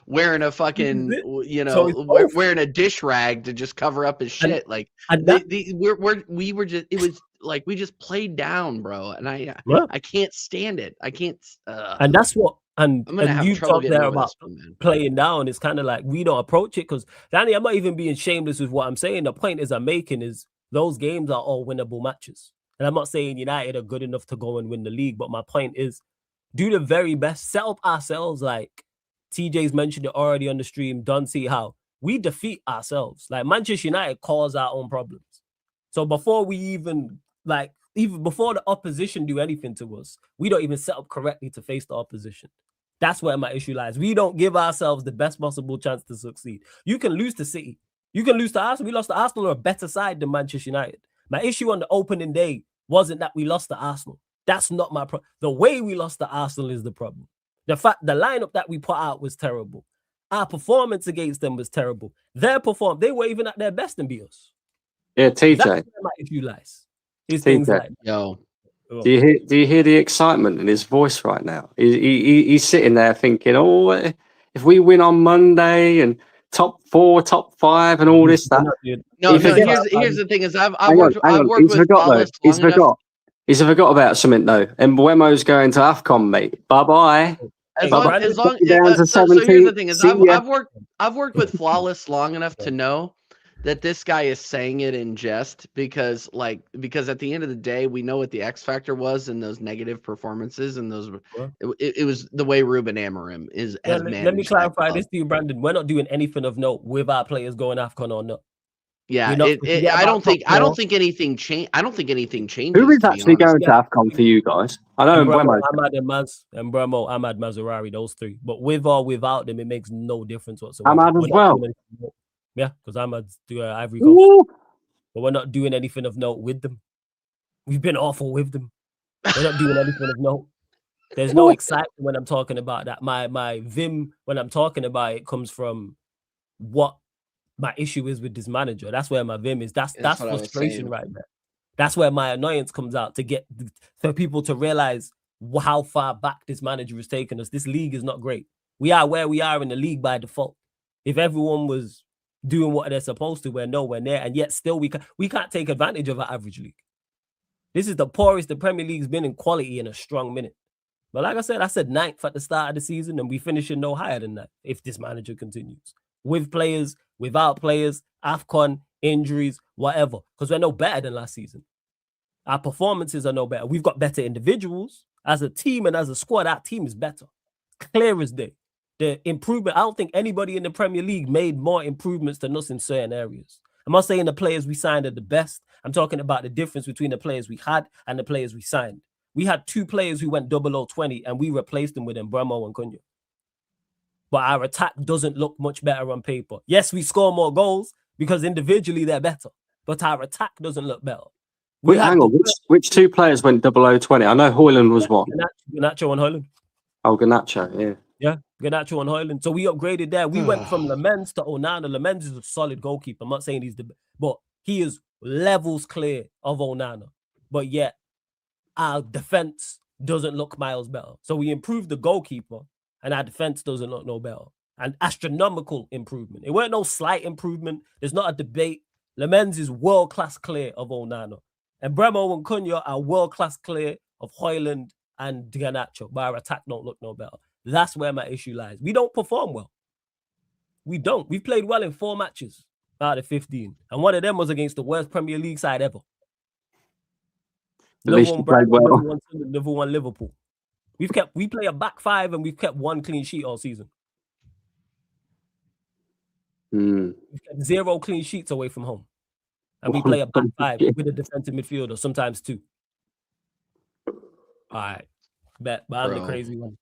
wearing a fucking wearing a dish rag to just cover up his shit. We were just it was like we just played down, bro. And I can't stand it. I can't. And that's what. And I'm gonna have you trouble talk getting there over about this one, man. playing down. It's kind of like we don't approach it because Danny, I'm not even being shameless with what I'm saying. The point is I'm making is those games are all winnable matches. And I'm not saying United are good enough to go and win the league, but my point is do the very best, set up ourselves like TJ's mentioned it already on the stream. Don't see how we defeat ourselves. Like Manchester United cause our own problems. So before we even before the opposition do anything to us, we don't even set up correctly to face the opposition. That's where my issue lies. We don't give ourselves the best possible chance to succeed. You can lose to City. You can lose to Arsenal. We lost to Arsenal, are a better side than Manchester United. My issue on the opening day wasn't that we lost to Arsenal. That's not my problem. The way we lost to Arsenal is the problem. The lineup that we put out was terrible. Our performance against them was terrible. They were even at their best and beat us. Yeah, TJ. That's where my issue lies. TJ. Like Yo. Do you hear the excitement in his voice right now? He's sitting there thinking, oh, if we win on Monday and top 4, top 5 and all this, that. No, here's the thing is I've worked with Flawless long enough. He's forgot about something though. And Buemo's going to AFCON, mate. Bye-bye. So here's the thing is I've worked with Flawless long enough to know that this guy is saying it in jest because at the end of the day, we know what the X factor was in those negative performances and those it was the way Ruben Amorim has managed. Let me clarify this to you, Brandon. We're not doing anything of note with our players going AFCON or not. Yeah, I don't think anything changed. I don't think anything changes. Who is actually going to AFCON for you guys? I know Ahmad and Bremo, Ahmad Mazurari, those three. But with or without them, it makes no difference whatsoever. Ahmad as well. Yeah, because Ahmad's doing Ivory Coast. But we're not doing anything of note with them. We've been awful with them. We're not doing anything of note. There's no excitement when I'm talking about that. My vim when I'm talking about it comes from what my issue is with this manager. That's where my vim is. That's frustration right there. That's where my annoyance comes out to get for people to realize how far back this manager is taking us. This league is not great. We are where we are in the league by default. If everyone was doing what they're supposed to, we're nowhere near, and yet still we can't take advantage of our average league. This is the poorest the Premier League's been in quality in a strong minute. But like I said 9th at the start of the season, and we finishing no higher than that if this manager continues. With players, without players, AFCON, injuries, whatever, because we're no better than last season. Our performances are no better. We've got better individuals. As a team and as a squad, our team is better. Clear as day. The improvement, I don't think anybody in the Premier League made more improvements than us in certain areas. I'm not saying the players we signed are the best. I'm talking about the difference between the players we had and the players we signed. We had 2 players who went 0020 and we replaced them with Mbeumo and Cunha. But our attack doesn't look much better on paper. Yes, we score more goals because individually they're better, but our attack doesn't look better. Hang on, which 2 players went 0020? I know Højlund was one. Garnacho and Højlund. Oh, Garnacho, yeah. Yeah, Garnacho and Højlund. So we upgraded there. We went from Lamens to Onana. Lamens is a solid goalkeeper. I'm not saying he's but he is levels clear of Onana. But yet, our defense doesn't look miles better. So we improved the goalkeeper, and our defense doesn't look no better. An astronomical improvement. It weren't no slight improvement. There's not a debate. Lamens is world-class clear of Onana. And Bremo and Cunha are world-class clear of Højlund and Garnacho. But our attack don't look no better. That's where my issue lies. We don't perform well. We don't. We've played well in 4 matches out of 15. And one of them was against the worst Premier League side ever. Never won Liverpool. We play a back 5 and we've kept 1 clean sheet all season. We've kept 0 clean sheets away from home. And we play a back 5 with a defensive midfielder, sometimes 2. All right. Bet, but I'm the crazy one.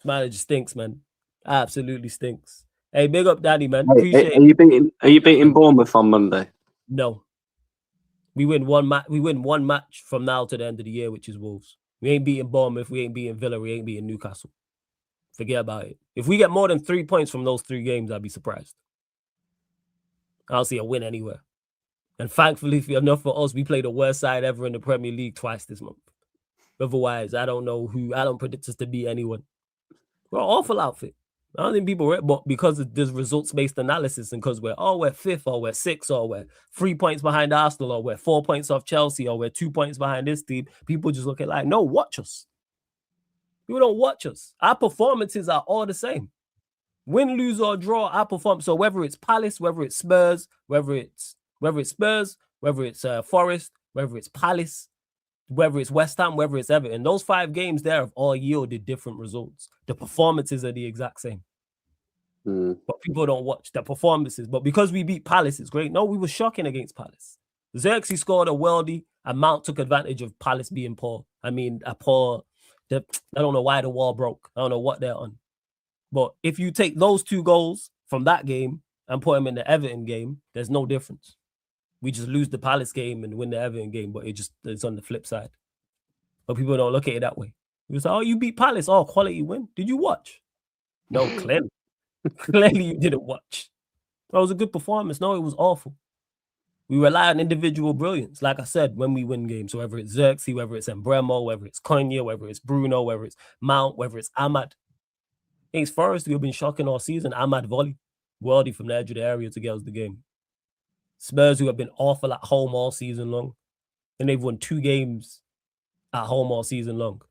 Manager stinks, man. Absolutely stinks. Hey, big up, Daddy, man. Appreciate Are you beating Bournemouth on Monday? No. We win one match. We win 1 match from now to the end of the year, which is Wolves. We ain't beating Bournemouth. We ain't beating Villa. We ain't beating Newcastle. Forget about it. If we get more than 3 points from those 3 games, I'd be surprised. I don't see a win anywhere. And thankfully enough for us, we played the worst side ever in the Premier League twice this month. Otherwise, I don't know who. I don't predict us to beat anyone. We're an awful outfit. I don't think people, but because there's results-based analysis, and because we're fifth, or we're sixth, or we're 3 points behind Arsenal, or we're 4 points off Chelsea, or we're 2 points behind this team, people just look at like, no, watch us. People don't watch us. Our performances are all the same. Win, lose, or draw, our performance. So whether it's Palace, whether it's Spurs, whether it's Forest, whether it's Palace, whether it's West Ham, whether it's Everton, those 5 games there have all yielded different results. The performances are the exact same. But people don't watch the performances. But because we beat Palace, it's great. No, we were shocking against Palace. Xerxes scored a worldie, and Mount took advantage of Palace being poor. I mean, I don't know why the wall broke. I don't know what they're on. But if you take those 2 goals from that game and put them in the Everton game, there's no difference. We just lose the Palace game and win the Everton game, but it's on the flip side. But people don't look at it that way. You say, oh, you beat Palace. Oh, quality win. Did you watch? No, clearly. Clearly you didn't watch. That was a good performance. No, it was awful. We rely on individual brilliance. Like I said, when we win games, so whether it's Xerxes, whether it's Embremo, whether it's Konya, whether it's Bruno, whether it's Mount, whether it's Ahmad. Against Forest, we've been shocking all season. Ahmad volley, worldie from the edge of the area to get us the game. Spurs, who have been awful at home all season long, and they've won 2 games at home all season long.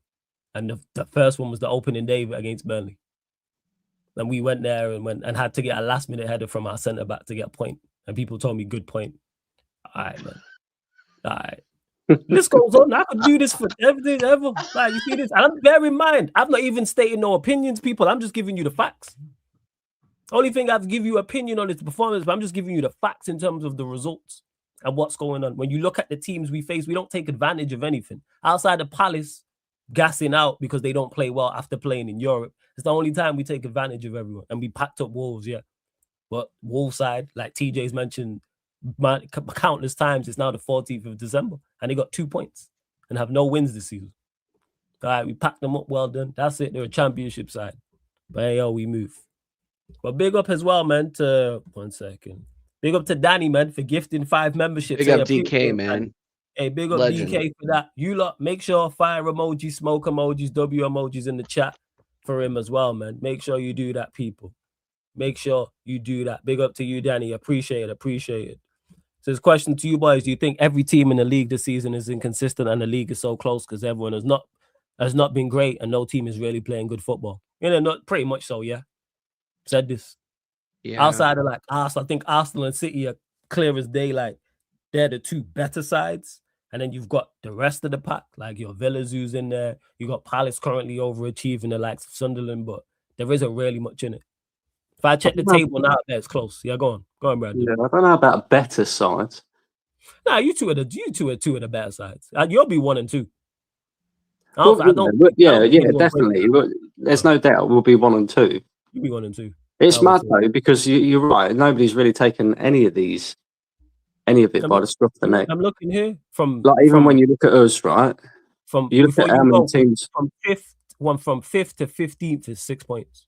And the first one was the opening day against Burnley. And we went there and had to get a last-minute header from our centre-back to get a point. And people told me, good point. All right, man. All right. This goes on. I could do this for everything ever. Like, you see this? And bear in mind, I'm not even stating no opinions, people. I'm just giving you the facts. Only thing I've give you opinion on is the performance, but I'm just giving you the facts in terms of the results and what's going on. When you look at the teams we face, we don't take advantage of anything. Outside of Palace gassing out because they don't play well after playing in Europe, it's the only time we take advantage of everyone. And we packed up Wolves, yeah. But Wolves side, like TJ's mentioned countless times, it's now the 14th of December. And they got 2 points and have no wins this season. All right, we packed them up, well done. That's it. They're a championship side. But hey, yo, we move. But big up as well, man, to... One second. Big up to Danny, man, for gifting 5 memberships. Big up DK, man. Hey, big up Legend. DK for that. You lot, make sure fire emojis, smoke emojis, W emojis in the chat for him as well, man. Make sure you do that, people. Make sure you do that. Big up to you, Danny. Appreciate it. So this question to you boys, do you think every team in the league this season is inconsistent and the league is so close because everyone has not been great and no team is really playing good football? You know, not pretty much so, yeah. Said this. Yeah. Outside of like Arsenal, I think Arsenal and City are clear as day. Like they're the 2 better sides. And then you've got the rest of the pack, like your Villas who's in there. You got Palace currently overachieving the likes of Sunderland, but there isn't really much in it. If I check the table now, it's close. Yeah, go on, Brad. Yeah, I don't know about a better side. Nah, you two are 2 of the better sides. You'll be 1 and 2. Definitely. There's no doubt we'll be 1 and 2. You'll be 1 and 2. It's mad though, because you're right. Nobody's really taken any of it by the scruff of the neck. I'm looking here when you look at us, right? You look at how many teams from 5th to 15th is 6 points.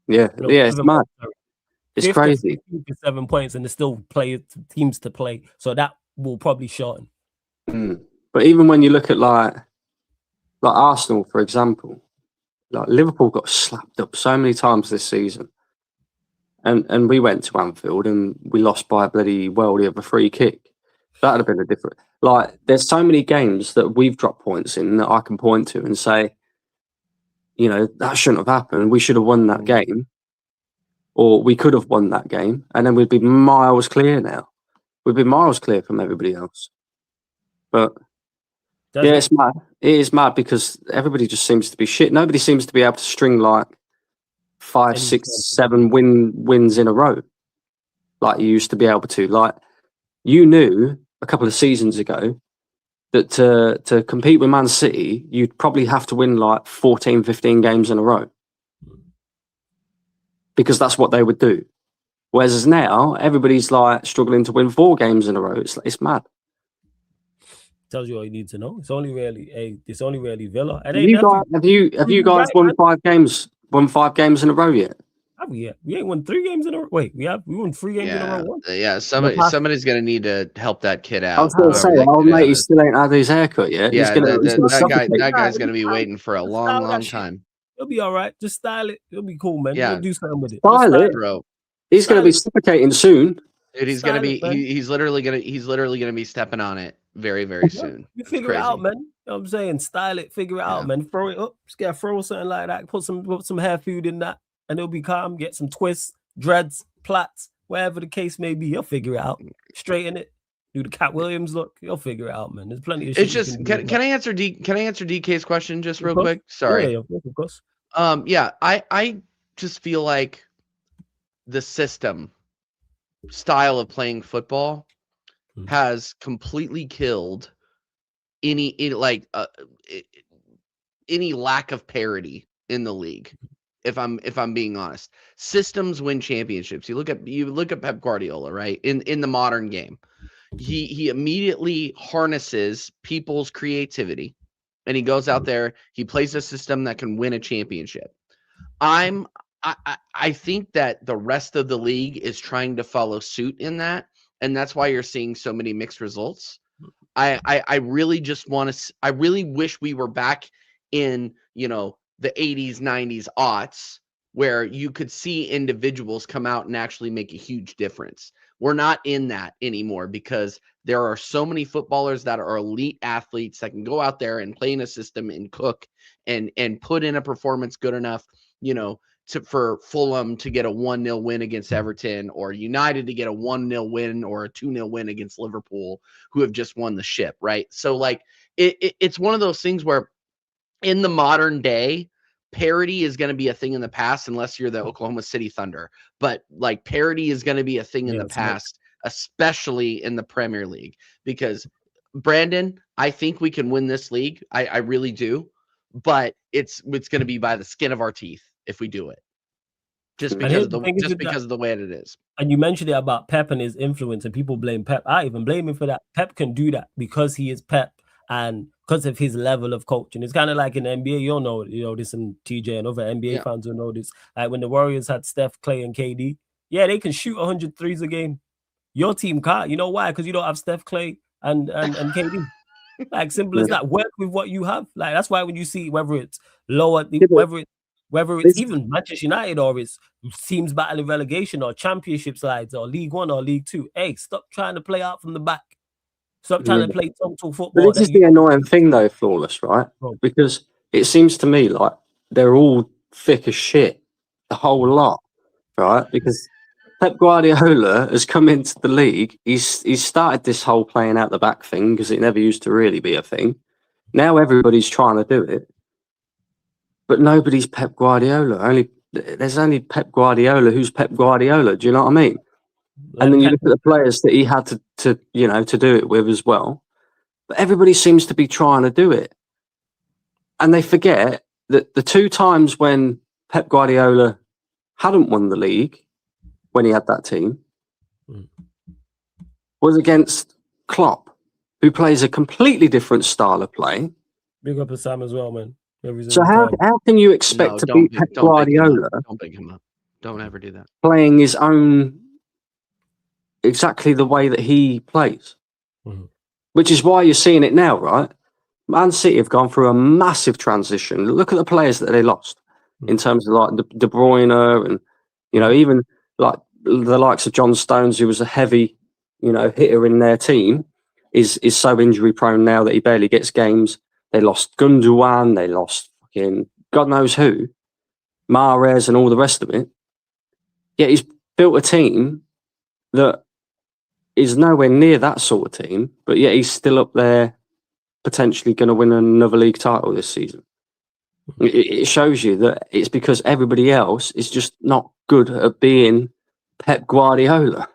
Yeah, it's mad. It's crazy. 7 points, and there's still teams to play, so that will probably shorten. But even when you look at like Arsenal, for example, like Liverpool got slapped up so many times this season, and we went to Anfield and we lost by a bloody worldie of a free kick. That'd have been a different. Like, there's so many games that we've dropped points in that I can point to and say, you know, that shouldn't have happened. We should have won that game. Or we could have won that game. And then we'd be miles clear now. We'd be miles clear from everybody else. But, it's mad. It is mad because everybody just seems to be shit. Nobody seems to be able to string like 5, 6, 7 wins in a row like you used to be able to. Like, you knew a couple of seasons ago that to compete with Man City, you'd probably have to win like 14, 15 games in a row. Because that's what they would do. Whereas now, everybody's like struggling to win 4 games in a row. It's mad. Tells you all you need to know. It's only really Villa. Have you guys won 5 games? Won 5 games in a row yet? Have we yet? We ain't won 3 games in a row. Wait, we won 3 games in a row. Once. Yeah. Somebody's gonna need to help that kid out. I was going to say, old mate, he still ain't had his haircut yet. Yeah, he's gonna that guy's gonna be waiting for a long time. He'll be all right. Just style it. It'll be cool, man. Yeah. We'll do something with it. Style it, bro. He's going to be suffocating soon. Dude, he's gonna be. He's literally gonna be stepping on it very, very soon. You figure it out, man. You know what I'm saying? Style it, figure it out, man. Throw it up. Just gotta throw something like that. Put some hair food in that, and it'll be calm. Get some twists, dreads, plaits, whatever the case may be. He'll figure it out. Straighten it. Do the Cat Williams look. He'll figure it out, man. There's plenty of shit. It's just can I answer DK's question just real quick? Sorry. Yeah, of course. I just feel like the system style of playing football has completely killed any lack of parity in the league. If I'm being honest, systems win championships. You look at Pep Guardiola, right? In the modern game, he immediately harnesses people's creativity, and he goes out there. He plays a system that can win a championship. I think that the rest of the league is trying to follow suit in that, and that's why you're seeing so many mixed results. I really just want to. I really wish we were back in the 80s, 90s, aughts, where you could see individuals come out and actually make a huge difference. We're not in that anymore because there are so many footballers that are elite athletes that can go out there and play in a system and cook and put in a performance good enough, for Fulham to get a 1-0 win against Everton, or United to get a 1-0 win or a 2-0 win against Liverpool, who have just won the ship, right? So it's one of those things where in the modern day, parity is going to be a thing in the past unless you're the Oklahoma City Thunder. But parity is going to be a thing in the past, especially in the Premier League. Because Brandon, I think we can win this league. I really do. But it's going to be by the skin of our teeth if we do it. Just because of the way it is. And you mentioned it about Pep and his influence, and people blame Pep. I even blame him for that. Pep can do that because he is Pep and because of his level of coaching. It's kind of like in the NBA. You'll know this, and TJ and other NBA fans will know this. Like when the Warriors had Steph, Clay, and KD, they can shoot 100 threes a game. Your team can't. You know why? Because you don't have Steph, Clay, and KD. Simple as that. Work with what you have. That's why when you see whether it's lower, whether it's even Manchester United or it's teams battling relegation or championship slides or League One or League Two, hey, stop trying to play out from the back. Stop trying to play total football. But this is the annoying thing, though, Flawless, right? Because it seems to me like they're all thick as shit, the whole lot, right? Because Pep Guardiola has come into the league. He's started this whole playing out the back thing because it never used to really be a thing. Now everybody's trying to do it, but nobody's Pep Guardiola. There's only Pep Guardiola who's Pep Guardiola. Do you know what I mean? And then you look at the players that he had to do it with as well. But everybody seems to be trying to do it. And they forget that the 2 times when Pep Guardiola hadn't won the league, when he had that team, was against Klopp, who plays a completely different style of play. Big up to Sam as well, man. So how can you expect to beat Pep Guardiola? Don't pick him up. Don't ever do that. Playing his own, exactly the way that he plays. Which is why you're seeing it now, right? Man City have gone through a massive transition. Look at the players that they lost in terms of like De Bruyne and, even like the likes of John Stones, who was a heavy, hitter in their team, is so injury prone now that he barely gets games. They lost Gundogan, they lost fucking God knows who, Mahrez and all the rest of it. Yet he's built a team that is nowhere near that sort of team, but yet he's still up there, potentially going to win another league title this season. It shows you that it's because everybody else is just not good at being Pep Guardiola.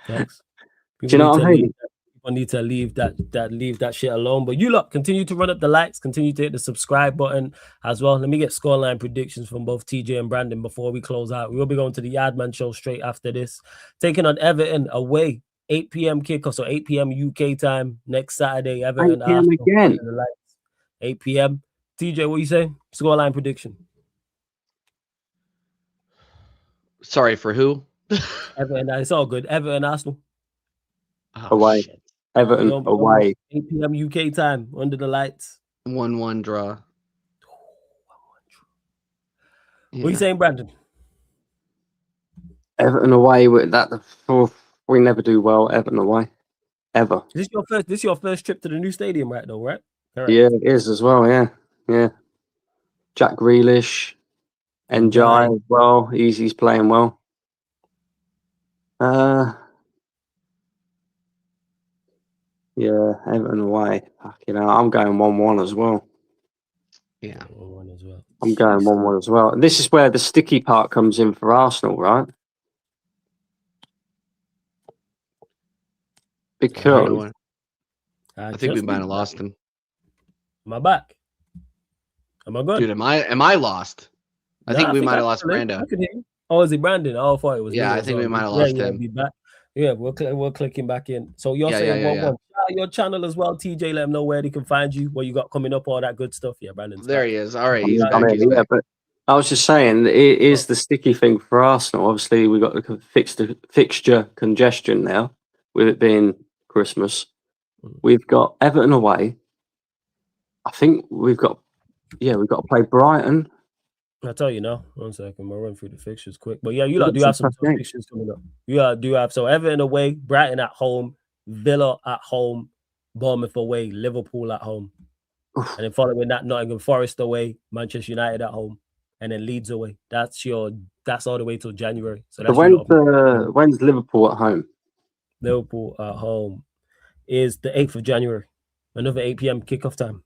Do you know what I mean? People need to leave that shit alone. But you lot continue to run up the likes, continue to hit the subscribe button as well. Let me get scoreline predictions from both TJ and Brandon before we close out. We will be going to the Yardman show straight after this, taking on Everton away. 8 p.m. kickoff, so 8 p.m. UK time next Saturday. Everton 8 p.m. again. 8 p.m. TJ, what you say? Scoreline prediction. Sorry, for who? Everton, it's all good. Everton, Arsenal. Oh, Away. shit. Everton On away. 8 p.m. UK time, under the lights. 1-1 draw. What are you Yeah. saying, Brandon? Everton away with that. We never do well. Everton away, ever. This is your first trip to the new stadium, right? Though, right? Correct. Yeah, it is as well. Yeah. Jack Grealish, Njai as well. Easy's playing well. Yeah, Everton away. Fucking hell, I'm going 1-1 as well. Yeah. One as well. I'm going 1-1 as well. This is where the sticky part comes in for Arsenal, right? Because I think we might have lost him. Am I back? Am I good? Dude, am I lost? I think we might have lost Brando. Oh, is it Brandon? Oh, I thought it was me. I think we might have lost him. Be back. Yeah, we're clicking back in. So you're saying 1-1. Shout out your channel as well, TJ. Let them know where they can find you, what you got coming up, all that good stuff. Yeah, Brandon. There he is. All right, he's back. But I was just saying, it is the sticky thing for Arsenal. Obviously, we've got the fixture congestion now, with it being Christmas. We've got Everton away. I think we've got to play Brighton. I'll tell you now. 1 second. I'll run through the fixtures quick. But yeah, you lot do have some fixtures coming up. You do have so Everton away, Brighton at home, Villa at home, Bournemouth away, Liverpool at home. And then following that, Nottingham Forest away, Manchester United at home, and then Leeds away. That's all the way till January. So that's when's Liverpool at home? Liverpool at home is the 8th of January. Another 8 p.m. kickoff time.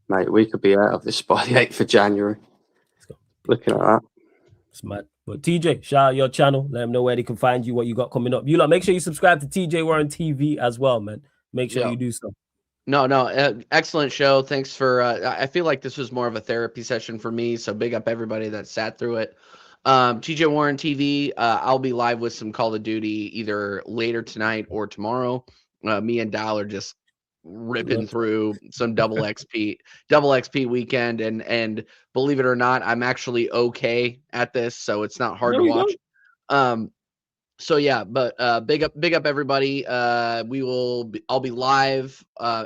Mate, we could be out of this by the 8th of January. Looking at that. It's mad. But TJ, shout out your channel. Let them know where they can find you, what you got coming up. You lot, make sure you subscribe to TJ Warren TV as well, man. Make sure you do so. No, excellent show. Thanks for. I feel like this was more of a therapy session for me, so big up everybody that sat through it. TJ Warren TV. I'll be live with some Call of Duty either later tonight or tomorrow. Me and Dal are just ripping through some double XP weekend, and believe it or not, I'm actually okay at this, so it's not hard to watch. So yeah, but big up everybody. I'll be live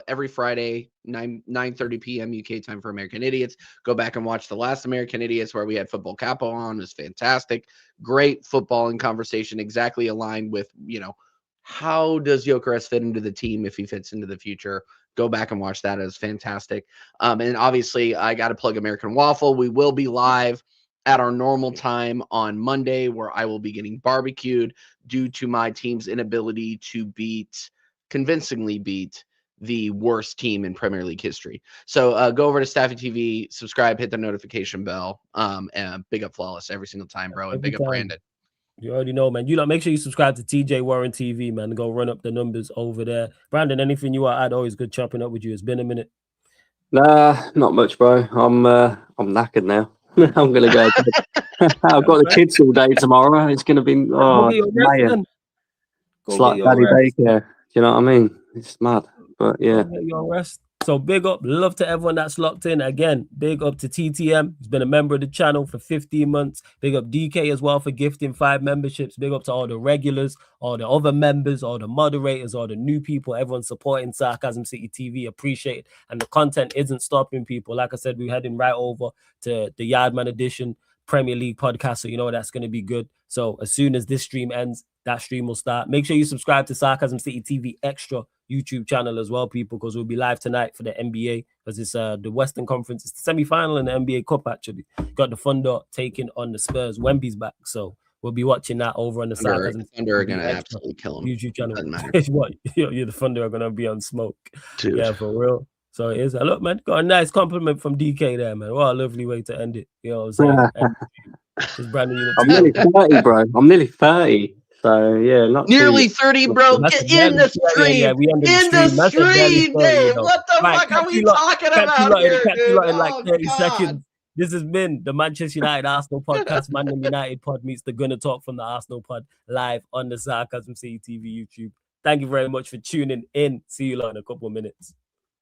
every Friday 9:30 p.m. UK time for American Idiots. Go back and watch the last American Idiots where we had Football Capo on. It was fantastic. Great footballing conversation, exactly aligned with, how does Gyökeres fit into the team if he fits into the future? Go back and watch that. It was fantastic. And obviously, I got to plug American Waffle. We will be live at our normal time on Monday, where I will be getting barbecued due to my team's inability to convincingly beat the worst team in Premier League history. So go over to Staffy TV, subscribe, hit the notification bell, and big up Flawless every single time, bro. And big up Brandon. You already know, man. Make sure you subscribe to TJ Warren TV, man. Go run up the numbers over there. Brandon, anything you want to add? Always good chopping up with you. It's been a minute. Nah, not much, bro. I'm knackered now. I'm gonna go. I've got the kids all day tomorrow. It's gonna be it's like daddy daycare. Do you know what I mean? It's mad, but yeah. Your rest. So big up, love to everyone that's locked in. Again, big up to TTM. He's been a member of the channel for 15 months. Big up DK as well for gifting 5 memberships. Big up to all the regulars, all the other members, all the moderators, all the new people, everyone supporting Sarcasm City TV. Appreciate it. And the content isn't stopping, people. Like I said, we're heading right over to the Yardman Edition Premier League podcast. So you know that's going to be good. So as soon as this stream ends, that stream will start. Make sure you subscribe to Sarcasm City TV Extra YouTube channel as well, people, because we'll be live tonight for the NBA, because it's the Western Conference. It's the semi-final in the NBA Cup, actually. Got the Thunder taking on the Spurs. Wemby's back, so we'll be watching that over on the Thunder are going to absolutely kill him. YouTube channel. What? You're the Thunder are going to be on smoke. Dude. Yeah, for real. So it is. Look, man, got a nice compliment from DK there, man. What a lovely way to end it. You know what I'm saying? I'm nearly 30, bro. I'm nearly 30. So yeah, not nearly 30, bro. Get in the stream. Yeah, we in the stream, Dave. What the fuck are we talking about here, catch you lot in like 30 seconds. This has been the Manchester United Arsenal podcast. Man United pod meets the Gunner Talk from the Arsenal pod, live on the Sarcasm City TV YouTube. Thank you very much for tuning in. See you lot in a couple of minutes.